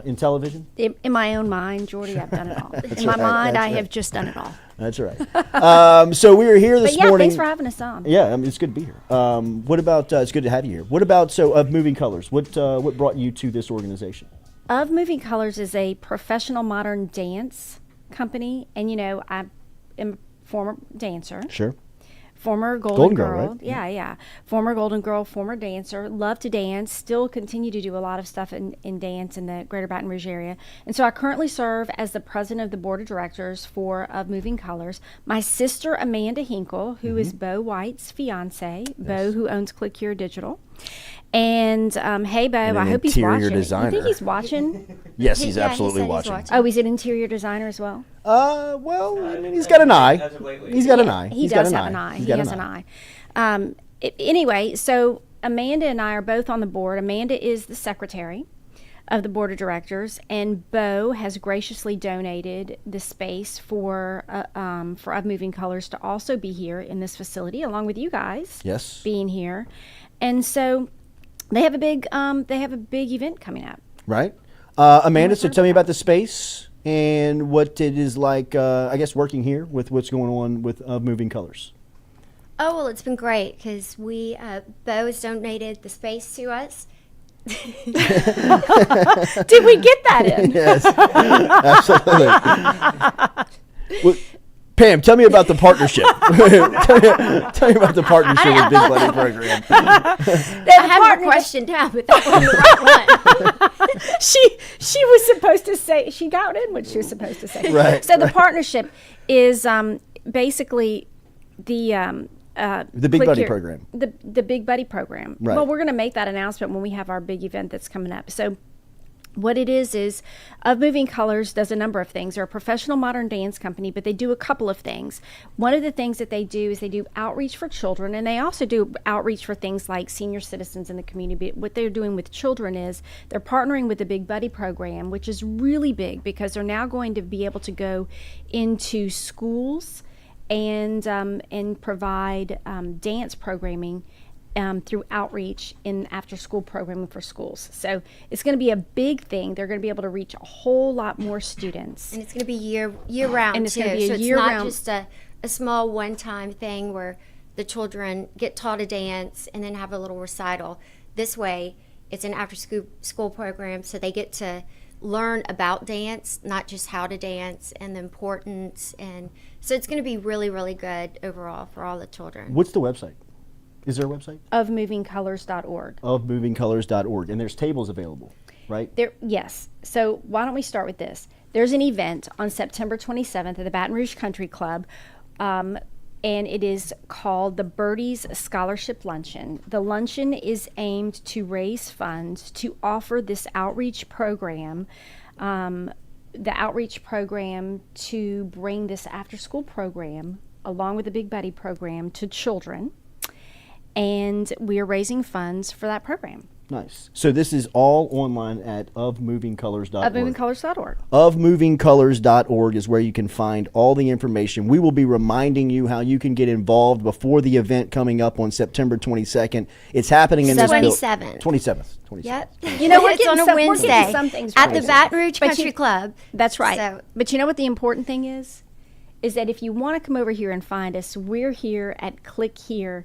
in television. In my own mind, Jordy, I've done it all. In my mind, I have just done it all. That's right. So we were here this morning. Thanks for having us on. Yeah, I mean, it's good to be here. What about, it's good to have you here. What about, of Moving Colors, what brought you to this organization? Of Moving Colors is a professional modern dance company, and I am a former dancer. Sure. Former Golden Girl. Right? Yeah. Former Golden Girl, former dancer. Love to dance. Still continue to do a lot of stuff in dance in the greater Baton Rouge area. And so I currently serve as the president of the board of directors of Moving Colors. My sister, Amanda Hinkle, who is Bo White's fiance. Yes. Bo, who owns Click Here Digital. And hey, Bo, I hope he's watching. Designer. You think he's watching? Yes, he's absolutely watching. Oh, he's an interior designer as well? Well, I mean, he's got an eye. He's got an eye. He does have an eye. He has an eye. Anyway, so Amanda and I are both on the board. Amanda is the secretary of the board of directors, and Bo has graciously donated the space for Of Moving Colors to also be here in this facility, along with you guys. Yes. Being here, and so they have a big event coming up. Right. Amanda, so tell me about the space and what it is like, I guess, working here with what's going on with Moving Colors. Oh, well, it's been great because Bo has donated the space to us. Did we get that in? Yes, absolutely. Pam, tell me about the partnership. tell me about the partnership with Big Buddy Program. I have a question down, but that wasn't the right one. She was supposed to say, she got in what she was supposed to say. Right. So the partnership is basically the Big Buddy Program. The Big Buddy Program. Right. Well, we're going to make that announcement when we have our big event that's coming up. So what it is Of Moving Colors does a number of things. They're a professional modern dance company, but they do a couple of things. One of the things that they do is they do outreach for children, and they also do outreach for things like senior citizens in the community. But what they're doing with children is they're partnering with the Big Buddy Program, which is really big because they're now going to be able to go into schools and provide dance programming through outreach in after-school programming for schools. So it's going to be a big thing. They're going to be able to reach a whole lot more students. And it's going to be year-round, and it's too. Going to be a so it's year-round. not just a small one-time thing where the children get taught a dance and then have a little recital. This way, it's an after-school program, so they get to learn about dance, not just how to dance and the importance. And so it's going to be really, really good overall for all the children. What's the website? Is there a website? Ofmovingcolors.org. Ofmovingcolors.org. And there's tables available, right? Yes. So why don't we start with this? There's an event on September 27th at the Baton Rouge Country Club, and it is called the Birdies Scholarship Luncheon. The luncheon is aimed to raise funds to offer this outreach program, to bring this after-school program along with the Big Buddy Program to children. And we are raising funds for that program. Nice. So this is all online at ofmovingcolors.org. Ofmovingcolors.org. Ofmovingcolors.org is where you can find all the information. We will be reminding you how you can get involved before the event coming up on September 22nd. It's happening in this 27th. 27th. Yep. You know, it's on a Wednesday we're getting some things at right. the Baton Rouge Country Club. That's right. So. But you know what the important thing is that if you want to come over here and find us, we're here at Click Here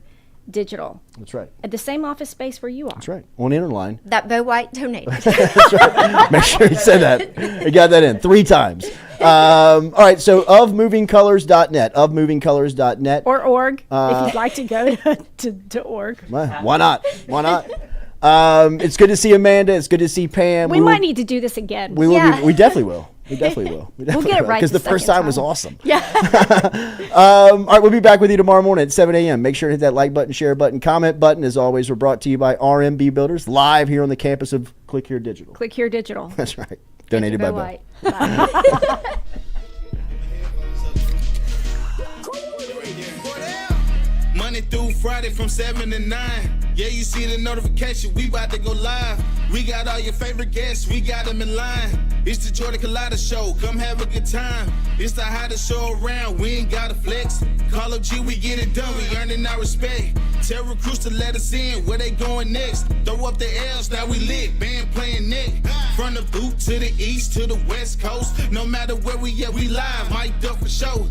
Digital. That's right. At the same office space where you are. That's right. On Interline. That Bo White donated. That's right. Make sure you said that. You got that in 3 times. All right. So ofmovingcolors.net. Ofmovingcolors.net. Or org. If you'd like to go to org. Why not? Why not? It's good to see Amanda. It's good to see Pam. We might need to do this again. We will. We definitely will. We definitely will. We'll get it right because the first time was awesome. Yeah. All right, we'll be back with you tomorrow morning at 7 a.m. Make sure to hit that like button, share button, comment button. As always, we're brought to you by RMB Builders, live here on the campus of Click Here Digital. Click Here Digital. That's right. Donated by Bo. Monday through Friday from 7 to 9. Yeah, you see the notification, we about to go live. We got all your favorite guests, we got them in line. It's the Jordy Culotta Show, come have a good time. It's the hottest show around, we ain't got to flex. Call up G, we get it done, we earning our respect. Tell recruits to let us in, where they going next. Throw up the L's, now we lit, band playing Nick. From the boot to the east to the west coast. No matter where we at, we live, mic'd up for show.